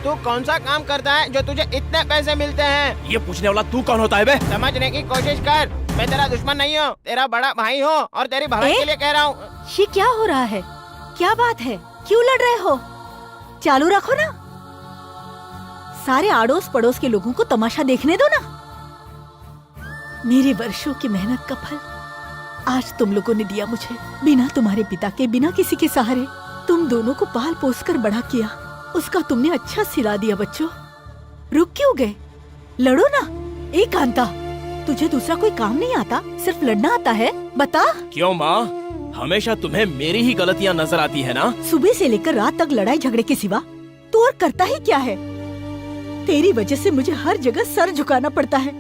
तू कौन सा काम करता है जो तुझे इतने पैसे मिलते हैं? ये पूछने वाला तू कौन होता है बे? समझने की कोशिश कर। मैं तेरा दुश्मन नहीं हूँ, तेरा बड़ा भाई हूँ, और तेरी भलाई के लिए कह रहा हूँ। ये क्या हो रहा है? क्या बात है? क्यों लड़ रहे हो? चालू रखो ना। सारे आड़ोस पड़ोस के लोगों को तमाशा देखने दो ना। मेरे वर्षों की मेहनत का फल आज तुम लोगों ने दिया मुझे। बिना तुम्हारे पिता के, बिना किसी के सहारे तुम दोनों को पाल पोस कर बड़ा किया। उसका तुमने अच्छा सिला दिया। बच्चों, रुक क्यों गए? लड़ो ना। एक कांता, तुझे दूसरा कोई काम नहीं आता? सिर्फ लड़ना आता है? बता। क्यों माँ, हमेशा तुम्हें मेरी ही गलतियाँ नजर आती है ना? सुबह से लेकर रात तक लड़ाई झगड़े के सिवा तू और करता ही क्या है? तेरी वजह से मुझे हर जगह सर झुकाना पड़ता है।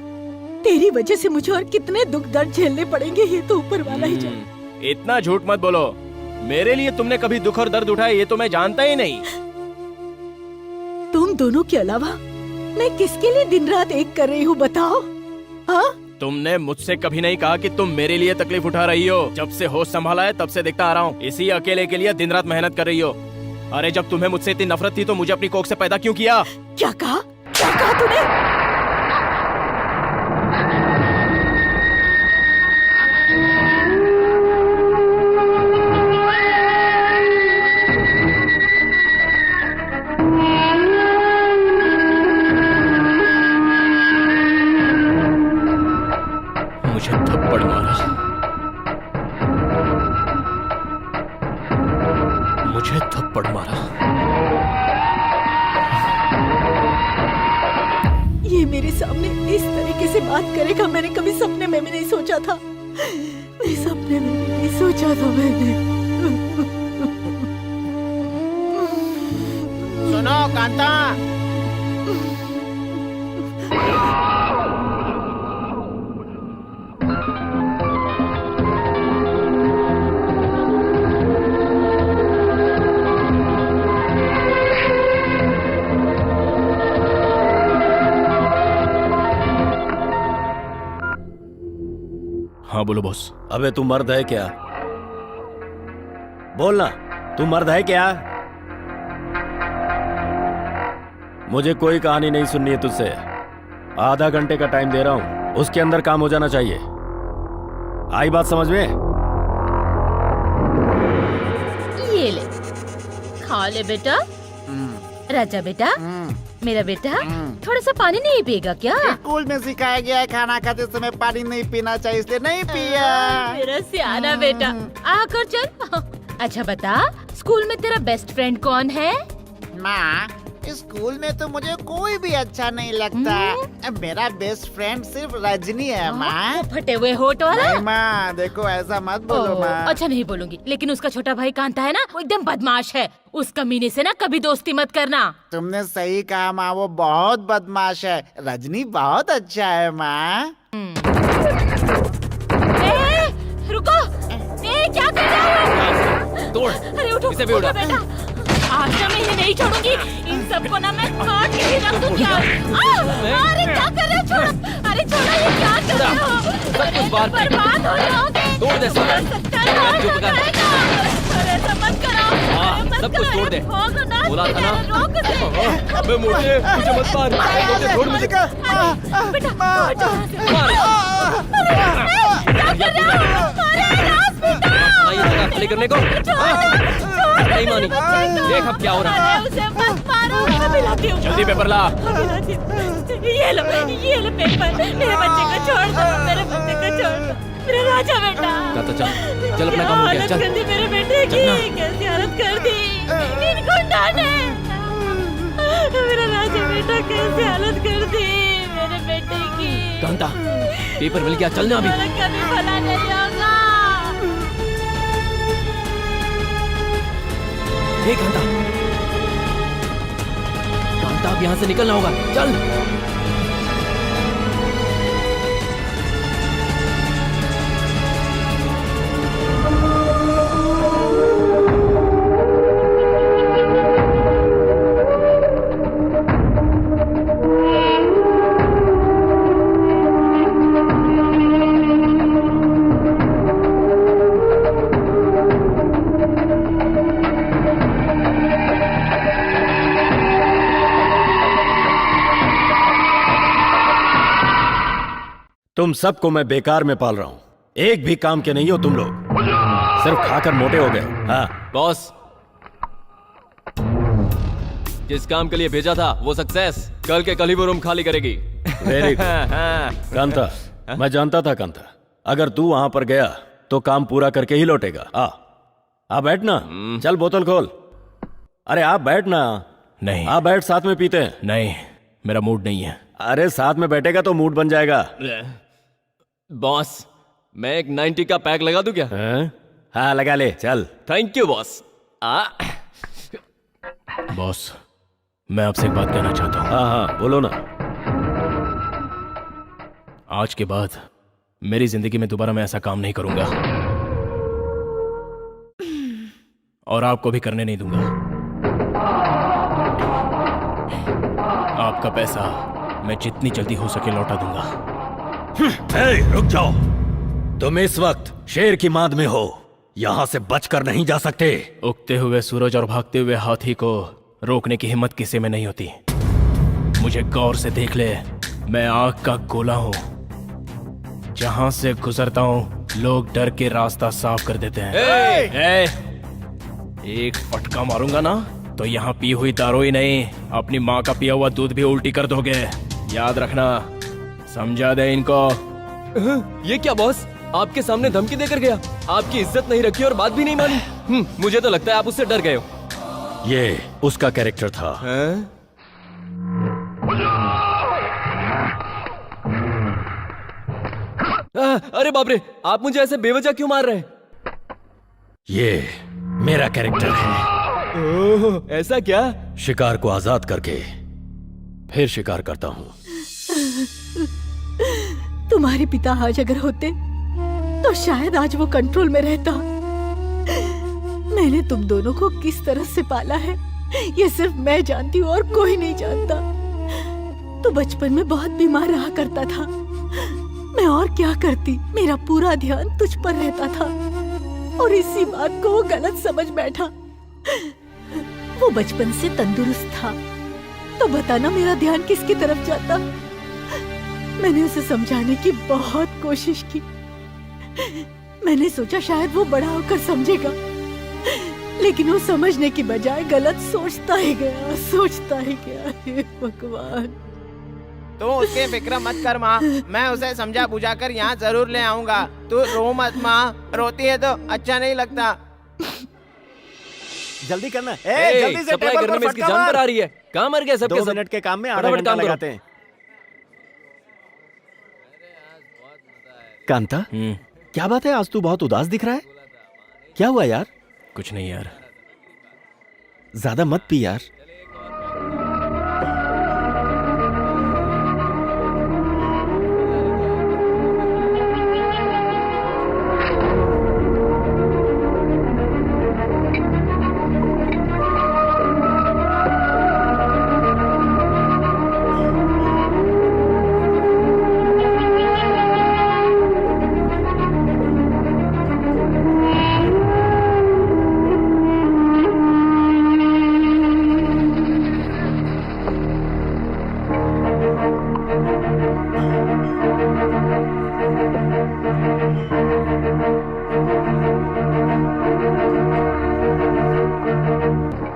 तेरी वजह से मुझे और कितने दुख दर्द झेलने पड़ेंगे, ये तो ऊपर वाला ही जाने। इतना झूठ मत बोलो। मेरे लिए तुमने कभी दुख और दर्द उठाए ये तो मैं जानता ही नहीं। तुम दोनों के अलावा मैं किसके लिए दिन रात एक कर रही हूँ, बताओ? हाँ? तुमने मुझसे कभी नहीं कहा कि तुम मेरे लिए तकलीफ उठा रही हो। जब से होश संभाला है तब से देखता आ रहा हूँ, इसी अकेले के लिए दिन रात मेहनत कर रही हो। अरे जब तुम्हें मुझसे इतनी नफरत थी तो मुझे अपनी कोख से पैदा क्यों किया? क्या कहा? क्या कहा तूने? मुझे थप्पड़ मारा, मुझे थप्पड़ मारा। ये मेरे सामने इस तरीके से बात करेगा, मैंने कभी सपने में भी नहीं सोचा था। मैं सपने में भी नहीं सोचा था मैंने। सुनो कांता, हाँ बोलो बॉस। अबे तू मर्द है क्या? बोलना, तू मर्द है क्या? मुझे कोई कहानी नहीं सुननी है तुझसे। आधा घंटे का टाइम दे रहा हूं, उसके अंदर काम हो जाना चाहिए। आई बात समझ में? ये ले, खा ले बेटा। राजा बेटा, मेरा बेटा, थोड़ा सा पानी नहीं पिएगा क्या? स्कूल में सिखाया गया है खाना खाते समय पानी नहीं पीना चाहिए, इसलिए नहीं पिया। मेरा सियाना बेटा, आकर चल। अच्छा बता, स्कूल में तेरा बेस्ट फ्रेंड कौन है? माँ, स्कूल में तो मुझे कोई भी अच्छा नहीं लगता। मेरा बेस्ट फ्रेंड सिर्फ रजनी है माँ। वो फटे हुए होठ वाला? नहीं माँ, देखो ऐसा मत बोलो माँ। अच्छा नहीं बोलूंगी, लेकिन उसका छोटा भाई कांता है ना, वो एकदम बदमाश है। उस कमीने से ना कभी दोस्ती मत करना। तुमने सही कहा माँ, वो बहुत बदमाश है। रजनी बहुत अच्छा है माँ। रुको, क्या कर रहे हो? तोड़, अरे उठो, इसे भी उड़ा। बेटा, आज ना मैं इन्हें नहीं छोड़ूंगी। इन सबको ना मैं काट के ही रख दूंगी। अरे क्या कर रहे हो? छोड़ो, अरे छोड़ो, ये क्या कर रहे हो? सब कुछ बाहर फेंक। बर्बाद हो जाओगे। तोड़ दे सब। चुप कर। अरे ऐसा मत करो। हाँ, मत सब कुछ करो, तोड़ दे। भागो ना, बोला था ना। रोक दे। अबे मोटे, मुझे मत मार। मोटे, छोड़ मुझे। बेटा, छोड़ दो। क्या कर रहे हो? अरे राज बेटा, ये जगह खाली करने को नहीं मानी। देख अब क्या हो रहा है। उसे मत मारो, मैं मिलाती हूँ। जल्दी पेपर ला। ये लो पेपर। मेरे बच्चे को छोड़ दो, मेरे बच्चे को छोड़ दो, मेरा राजा बेटा। चल अपना काम हो गया, चल। हालत कर दी मेरे बेटे की, कैसी हालत कर दी। इनको डांटे। मेरा राजा बेटा कैसी हालत कर दी मेरे बेटे की। कांता, पेपर मिल गया, चलना अभी। कभी भला नहीं होगा। कांता, कांता, अब यहाँ से निकलना होगा, चल। तुम सबको मैं बेकार में पाल रहा हूं, एक भी काम के नहीं हो तुम लोग, सिर्फ खाकर मोटे हो गए। हाँ बॉस, जिस काम के लिए भेजा था वो सक्सेस। कल के कल ही वो रूम खाली करेगी। Very good. कांता, मैं जानता था कांता, अगर तू वहां पर गया तो काम पूरा करके ही लौटेगा। आ बैठना, चल बोतल खोल। अरे आप बैठना। नहीं। आप बैठ, साथ में पीते हैं। नहीं, मेरा मूड नहीं है। अरे साथ में बैठेगा तो मूड बन जाएगा। बॉस, मैं एक 90 का पैक लगा दूं क्या? हाँ लगा ले, चल। Thank you boss. बॉस, मैं आपसे एक बात कहना चाहता हूँ। हाँ बोलो ना। आज के बाद मेरी जिंदगी में दोबारा मैं ऐसा काम नहीं करूंगा, और आपको भी करने नहीं दूंगा। आपका पैसा मैं जितनी जल्दी हो सके लौटा दूंगा। रुक जाओ, तुम इस वक्त शेर की मांद में हो, यहां से बचकर नहीं जा सकते। उगते हुए सूरज और भागते हुए हाथी को रोकने की हिम्मत किसी में नहीं होती। मुझे गौर से देख ले, मैं आग का गोला हूं, जहां से गुजरता हूं लोग डर के रास्ता साफ कर देते हैं। एक फटका मारूंगा ना तो यहाँ पी हुई दारू ही नहीं, अपनी माँ का पिया हुआ दूध भी उल्टी कर दोगे। याद रखना, समझा दे इनको। ये क्या बॉस, आपके सामने धमकी देकर गया? आपकी इज्जत नहीं रखी और बात भी नहीं मानी। मुझे तो लगता है आप उससे डर गए हो। ये उसका कैरेक्टर था। अरे बाप रे, आप मुझे ऐसे बेवजह क्यों मार रहे हैं? ये मेरा कैरेक्टर है। ओह, ऐसा क्या? शिकार को आजाद करके फिर शिकार करता हूँ। तुम्हारे पिता आज अगर होते तो शायद आज वो कंट्रोल में रहता। मैंने तुम दोनों को किस तरह से पाला है ये सिर्फ मैं जानती हूँ और कोई नहीं जानता। तो बचपन में बहुत बीमार रहा करता था, मैं और क्या करती? मेरा पूरा ध्यान तुझ पर रहता था और इसी बात को वो गलत समझ बैठा। वो बचपन से तंदुरुस्त था, तो बताना मेरा ध्यान किसकी तरफ जाता? मैंने उसे समझाने की बहुत कोशिश की। मैंने सोचा शायद वो बड़ा होकर समझेगा, लेकिन वो समझने की बजाय गलत सोचता ही गया। हे भगवान। तू उसकी फिक्र मत कर माँ, मैं उसे समझा बुझा कर यहाँ जरूर ले आऊंगा। तू रो मत माँ, रोती है तो अच्छा नहीं लगता। जल्दी करना। जल्दी से सप्लाई करने में इसकी जान पर आ रही है। कहाँ मर गया सबके 2 सब? मिनट के काम में आधा फटाफट घंटा काम करो। लगाते हैं। कांता, क्या बात है, आज तू बहुत उदास दिख रहा है। क्या हुआ यार? कुछ नहीं यार। ज्यादा मत पी यार।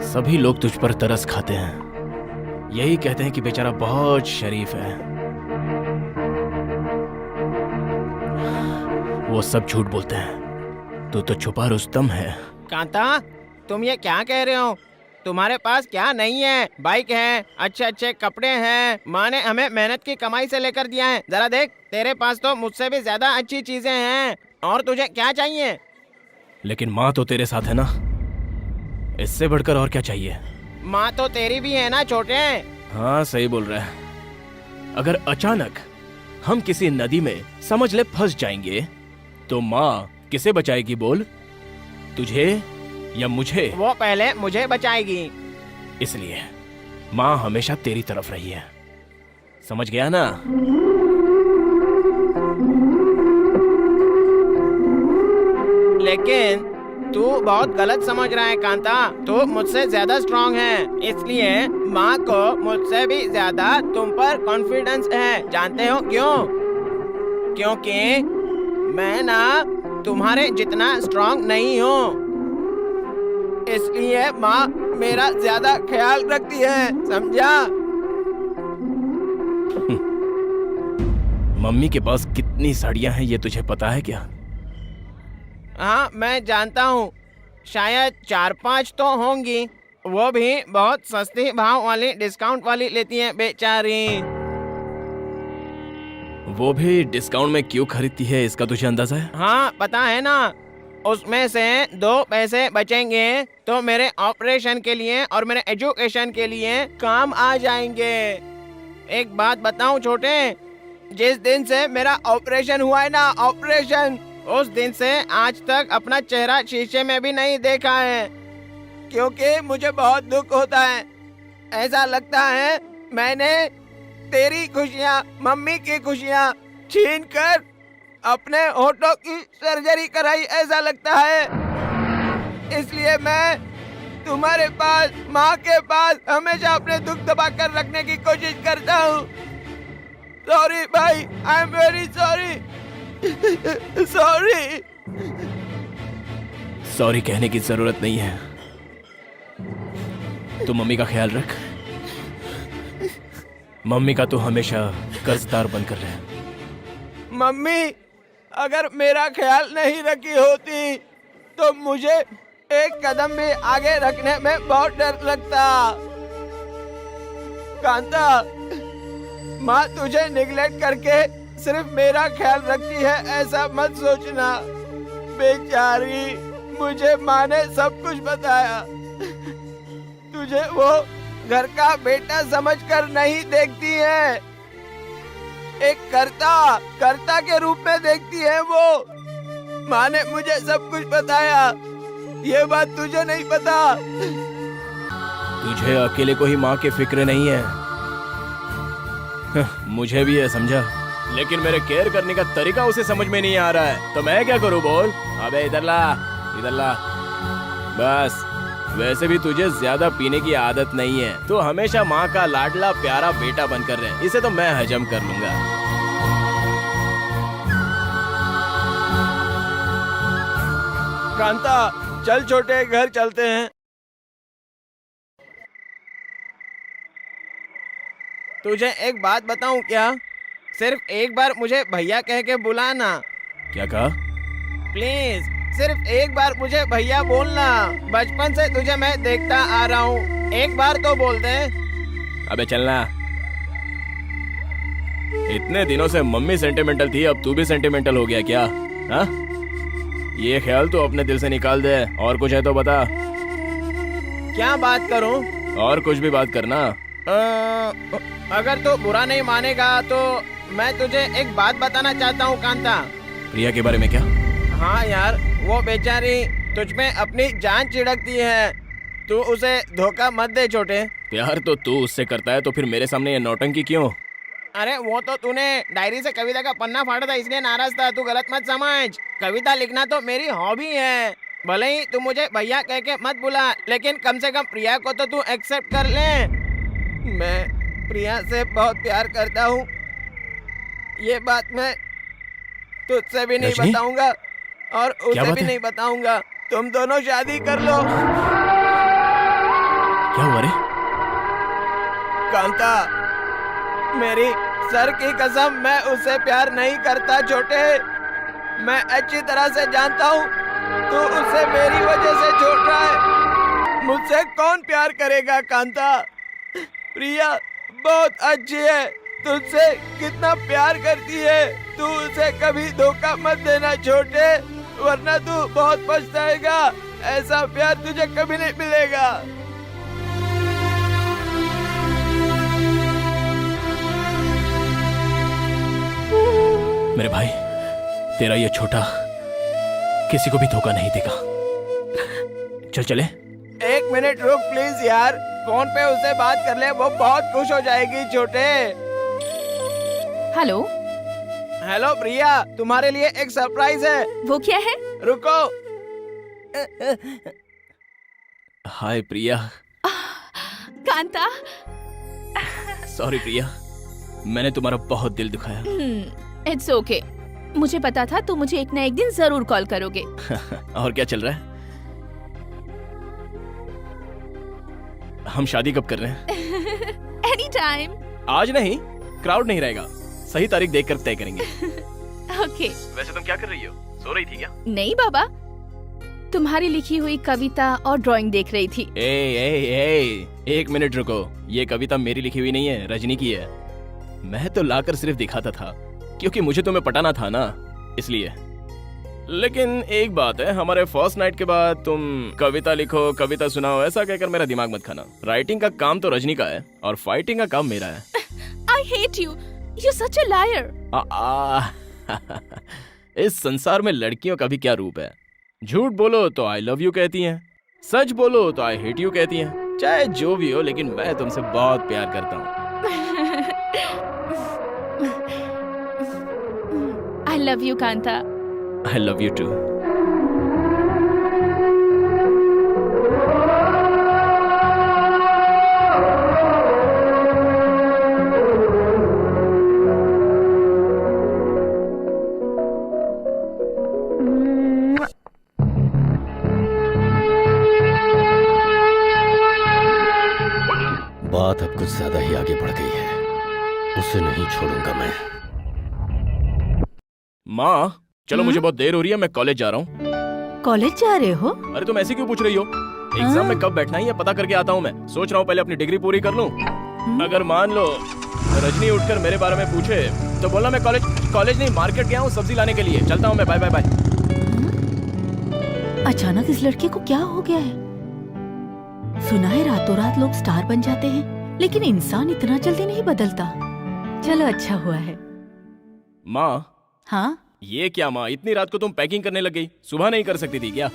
सभी लोग तुझ पर तरस खाते हैं, यही कहते हैं कि बेचारा बहुत शरीफ है। वो सब झूठ बोलते हैं। तू तो छुपा रुस्तम है। कांता, तुम ये क्या कह रहे हो? तुम्हारे पास क्या नहीं है? बाइक है, अच्छे अच्छे कपड़े हैं, माँ ने हमें मेहनत की कमाई से लेकर दिया है। जरा देख, तेरे पास तो मुझसे भी ज्यादा अच्छी चीजें हैं। और तुझे क्या चाहिए? लेकिन माँ तो तेरे साथ है ना, इससे बढ़कर और क्या चाहिए? माँ तो तेरी भी है ना छोटे। हाँ सही बोल रहा है। अगर अचानक हम किसी नदी में समझ ले फंस जाएंगे तो माँ किसे बचाएगी बोल? तुझे या मुझे? वो पहले मुझे बचाएगी। इसलिए माँ हमेशा तेरी तरफ रही है, समझ गया ना? लेकिन तू बहुत गलत समझ रहा है कांता। तू मुझसे ज्यादा स्ट्रांग है, इसलिए माँ को मुझसे भी ज्यादा तुम पर कॉन्फिडेंस है। जानते हो क्यों? क्योंकि मैं ना तुम्हारे जितना स्ट्रांग नहीं हूँ, इसलिए माँ मेरा ज्यादा ख्याल रखती है, समझा? मम्मी के पास कितनी साड़ियाँ हैं ये तुझे पता है क्या? हाँ मैं जानता हूँ, शायद 4-5 तो होंगी। वो भी बहुत सस्ती भाव वाली, डिस्काउंट वाली लेती हैं बेचारी। वो भी डिस्काउंट में क्यों खरीदती है इसका तुझे अंदाजा है? हाँ पता है ना, उसमें से 2 पैसे बचेंगे तो मेरे ऑपरेशन के लिए और मेरे एजुकेशन के लिए काम आ जाएंगे। एक बात बताऊं छोटे, जिस दिन से मेरा ऑपरेशन हुआ है ना, ऑपरेशन, उस दिन से आज तक अपना चेहरा शीशे में भी नहीं देखा है, क्योंकि मुझे बहुत दुख होता है। ऐसा लगता है मैंने तेरी खुशियाँ, मम्मी की खुशियाँ छीन कर अपने होठों की सर्जरी कराई, ऐसा लगता है। इसलिए मैं तुम्हारे पास, माँ के पास हमेशा अपने दुख दबा कर रखने की कोशिश करता हूँ। सॉरी भाई, I am very sorry. Sorry. Sorry कहने की जरूरत नहीं है, तू मम्मी का ख्याल रख। मम्मी का तू हमेशा कर्जदार बनकर रहे। मम्मी अगर मेरा ख्याल नहीं रखी होती तो मुझे एक कदम भी आगे रखने में बहुत डर लगता। कांता, माँ तुझे निगलेक्ट करके सिर्फ मेरा ख्याल रखती है, ऐसा मत सोचना। बेचारी, मुझे माँ ने सब कुछ बताया। तुझे वो घर का बेटा समझकर नहीं देखती है, एक कर्ता के रूप में देखती है वो। माँ ने मुझे सब कुछ बताया, ये बात तुझे नहीं पता। तुझे अकेले को ही माँ की फिक्र नहीं है, मुझे भी है, समझा? लेकिन मेरे केयर करने का तरीका उसे समझ में नहीं आ रहा है, तो मैं क्या करूं बोल? अबे इधर ला, इधर ला। बस, वैसे भी तुझे ज्यादा पीने की आदत नहीं है, तो हमेशा माँ का लाडला प्यारा बेटा बनकर रहे, इसे तो मैं हजम कर लूंगा। कांता, चल छोटे, घर चलते हैं। तुझे एक बात बताऊं क्या? सिर्फ एक बार मुझे भैया कह के बुलाना। क्या कहा? प्लीज, सिर्फ एक बार मुझे भैया बोलना। बचपन से तुझे मैं देखता आ रहा हूँ, एक बार तो बोल दे। अबे चलना। इतने दिनों से मम्मी सेंटिमेंटल थी, अब तू भी सेंटिमेंटल हो गया क्या? हाँ? ये ख्याल तो अपने दिल से निकाल दे। और कुछ है तो बता। क्या बात करूं? और कुछ भी बात करना। अगर तू बुरा नहीं मानेगा तो मैं तुझे एक बात बताना चाहता हूँ कांता। प्रिया के बारे में क्या? हाँ यार, वो बेचारी तुझ में अपनी जान छिड़कती है, तू उसे धोखा मत दे छोटे। प्यार तो तू उससे करता है, तो फिर मेरे सामने ये नौटंकी क्यों? अरे वो तो तूने डायरी से कविता का पन्ना फाड़ा था, इसलिए नाराज था। तू गलत मत समझ, कविता लिखना तो मेरी हॉबी है। भले ही तू मुझे भैया कह के मत बुला, लेकिन कम से कम प्रिया को तो तू एक्सेप्ट कर ले। मैं प्रिया से बहुत प्यार करता हूँ, ये बात मैं तुझसे भी नहीं रजनी? बताऊंगा और उसे भी है? नहीं बताऊंगा। तुम दोनों शादी कर लो। क्या हुआ रे? कांता, मेरी सर की कसम, मैं उससे प्यार नहीं करता छोटे। मैं अच्छी तरह से जानता हूँ तू उसे मेरी वजह से छोड़ रहा है। मुझसे कौन प्यार करेगा कांता? प्रिया बहुत अच्छी है, तुझसे कितना प्यार करती है। तू उसे कभी धोखा मत देना छोटे, वरना तू बहुत पछताएगा। ऐसा प्यार तुझे कभी नहीं मिलेगा। मेरे भाई, तेरा ये छोटा किसी को भी धोखा नहीं देगा। चल चले। एक मिनट रुक प्लीज यार, फोन पे उससे बात कर ले, वो बहुत खुश हो जाएगी छोटे। हेलो। हेलो प्रिया, तुम्हारे लिए एक सरप्राइज है। वो क्या है? रुको। हाय प्रिया। कांता। सॉरी प्रिया, मैंने तुम्हारा बहुत दिल दुखाया। It's okay. मुझे पता था तुम मुझे एक ना एक दिन जरूर कॉल करोगे। और क्या चल रहा है? हम शादी कब कर रहे हैं? Any time. आज नहीं, क्राउड नहीं रहेगा, सही तारीख देखकर तय करेंगे। ओके। वैसे तुम क्या कर रही हो? सो रही थी क्या? नहीं बाबा, तुम्हारी लिखी हुई कविता और ड्राइंग देख रही थी। एक मिनट रुको, ये कविता मेरी लिखी हुई नहीं है, रजनी की है। मैं तो लाकर सिर्फ दिखाता था, क्योंकि मुझे तुम्हें पटाना था ना, इसलिए। लेकिन एक बात है, हमारे फर्स्ट नाइट के बाद तुम कविता लिखो, कविता सुनाओ, ऐसा कहकर मेरा दिमाग मत खाना। राइटिंग का काम तो रजनी का है और फाइटिंग का काम मेरा है। I hate you, you such a liar. इस संसार में लड़कियों का भी क्या रूप है। झूठ बोलो तो आई लव यू कहती हैं, सच बोलो तो आई हेट यू कहती हैं। चाहे जो भी हो, लेकिन मैं तुमसे बहुत प्यार करता हूँ। I love you, Kanta. I love you too. बात अब कुछ ज्यादा ही आगे बढ़ गई है, उसे नहीं छोड़ूंगा मैं। माँ, चलो मुझे बहुत देर हो रही है, मैं कॉलेज जा रहा हूँ। कॉलेज जा रहे हो? अरे तुम ऐसे क्यों पूछ रही हो? एग्जाम में कब बैठना है ये पता करके आता हूँ मैं। सोच रहा हूँ पहले अपनी डिग्री पूरी कर लूँ। अगर मान लो रजनी उठकर मेरे बारे में पूछे तो बोलना मैं कॉलेज नहीं, मार्केट गया हूँ सब्जी लाने के लिए, चलता हूँ मैं, बाय बाय बाय। अचानक इस लड़के को क्या हो गया है? सुना है रातों रात लोग स्टार बन जाते हैं, लेकिन इंसान इतना जल्दी नहीं बदलता। चलो अच्छा हुआ है। माँ। हाँ? ये क्या माँ, इतनी रात को तुम पैकिंग करने लग गई? सुबह नहीं कर सकती थी क्या?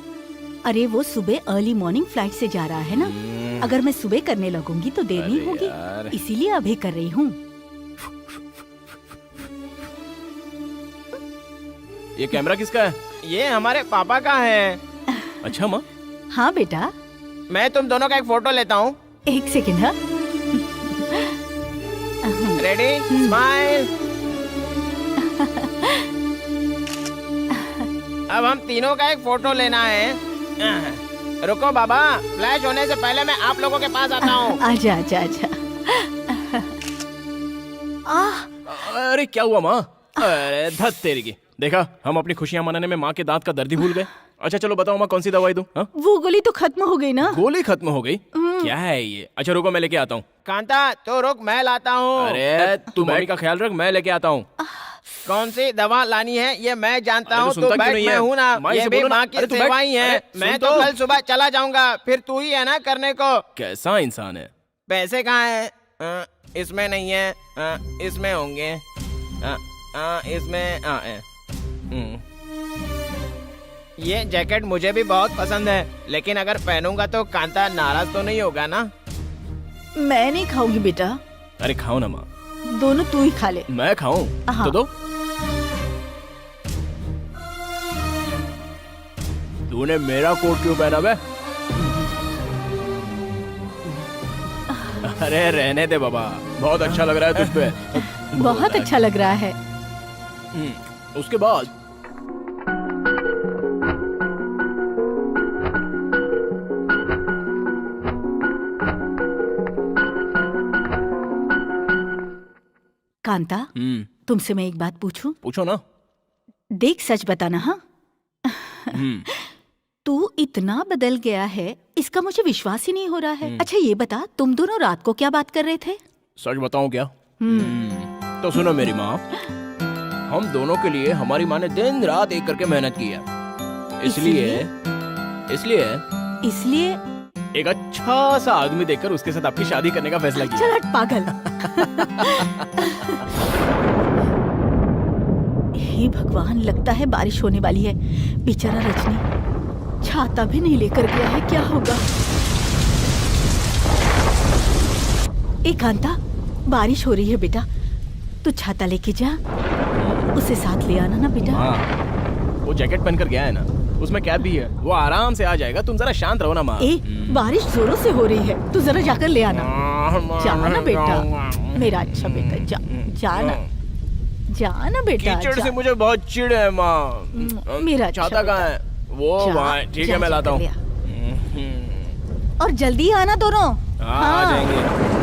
अरे वो सुबह अर्ली मॉर्निंग फ्लाइट से जा रहा है ना, अगर मैं सुबह करने लगूंगी तो देर नहीं होगी, इसीलिए अभी कर रही हूँ। ये कैमरा किसका है? ये हमारे पापा का है। अच्छा माँ। हाँ बेटा, मैं तुम दोनों का एक फोटो लेता हूँ। एक सेकंड। हाँ, रेडी, स्माइल। अब हम तीनों का एक फोटो लेना है। रुको बाबा, फ्लैश होने से पहले मैं आप लोगों के पास आता हूँ। आजा आजा आजा। अरे क्या हुआ माँ? अरे धत तेरी की। देखा, हम अपनी खुशियाँ मनाने में माँ के दांत का दर्द ही भूल गए। अच्छा चलो बताओ माँ, कौन सी दवाई दूं? वो गोली तो खत्म हो गई ना। गोली खत्म हो गई? क्या है ये? अच्छा रुको, मैं लेके आता हूँ। कांता तो रुक, मैं लाता हूँ। अरे तू मम्मी का ख्याल रख, मैं लेके आता हूँ। कौन सी दवा लानी है ये मैं जानता हूँ। तो बैठ, मैं हूँ ना, ये भी माँ की सेवा ही है। मैं तो कल सुबह चला जाऊंगा, फिर तू ही है ना करने को। कैसा इंसान है? पैसे कहाँ है? इसमें नहीं है, इसमें होंगे, इसमें ये जैकेट मुझे भी बहुत पसंद है, लेकिन अगर पहनूंगा तो कांता नाराज तो नहीं होगा ना? मैं नहीं खाऊंगी बेटा। अरे खाओ ना माँ। दोनों तू ही खा ले। मैं खाऊं? हाँ। तो दो। तूने मेरा कोट क्यों पहना बे? अरे रहने दे बाबा, बहुत अच्छा लग रहा है तुझ पे। बहुत अच्छा लग रहा है। उसके बाद कांता, तुमसे मैं एक बात पूछूं? पूछो ना। देख, सच बताना। हाँ, तू इतना बदल गया है, इसका मुझे विश्वास ही नहीं हो रहा है। अच्छा ये बता, तुम दोनों रात को क्या बात कर रहे थे? सच बताऊं क्या? तो सुनो मेरी माँ, हम दोनों के लिए हमारी माँ ने दिन रात एक करके मेहनत की है। इसलिए एक अच्छा सा आदमी देखकर उसके साथ आपकी शादी करने का फैसला किया। चल हट पागल। हे भगवान, लगता है बारिश होने वाली है। बेचारा रजनी छाता भी नहीं लेकर गया है, क्या होगा? कांता, बारिश हो रही है बेटा, तू छाता लेके जा, उसे साथ ले आना ना बेटा। वो जैकेट पहनकर गया है ना, उसमें कैप भी है, वो आराम से आ जाएगा। तुम जरा शांत रहो ना माँ। बारिश जोरों से हो रही है, तू जरा जाकर ले आना। जाना बेटा, मेरा अच्छा बेटा, जाना बेटा। कीचड़ से मुझे बहुत चिढ़ है माँ। मेरा छाता कहाँ है? वो वहाँ, ठीक है मैं लाता हूँ। और जल्दी आना दोनों। आ जाएंगे।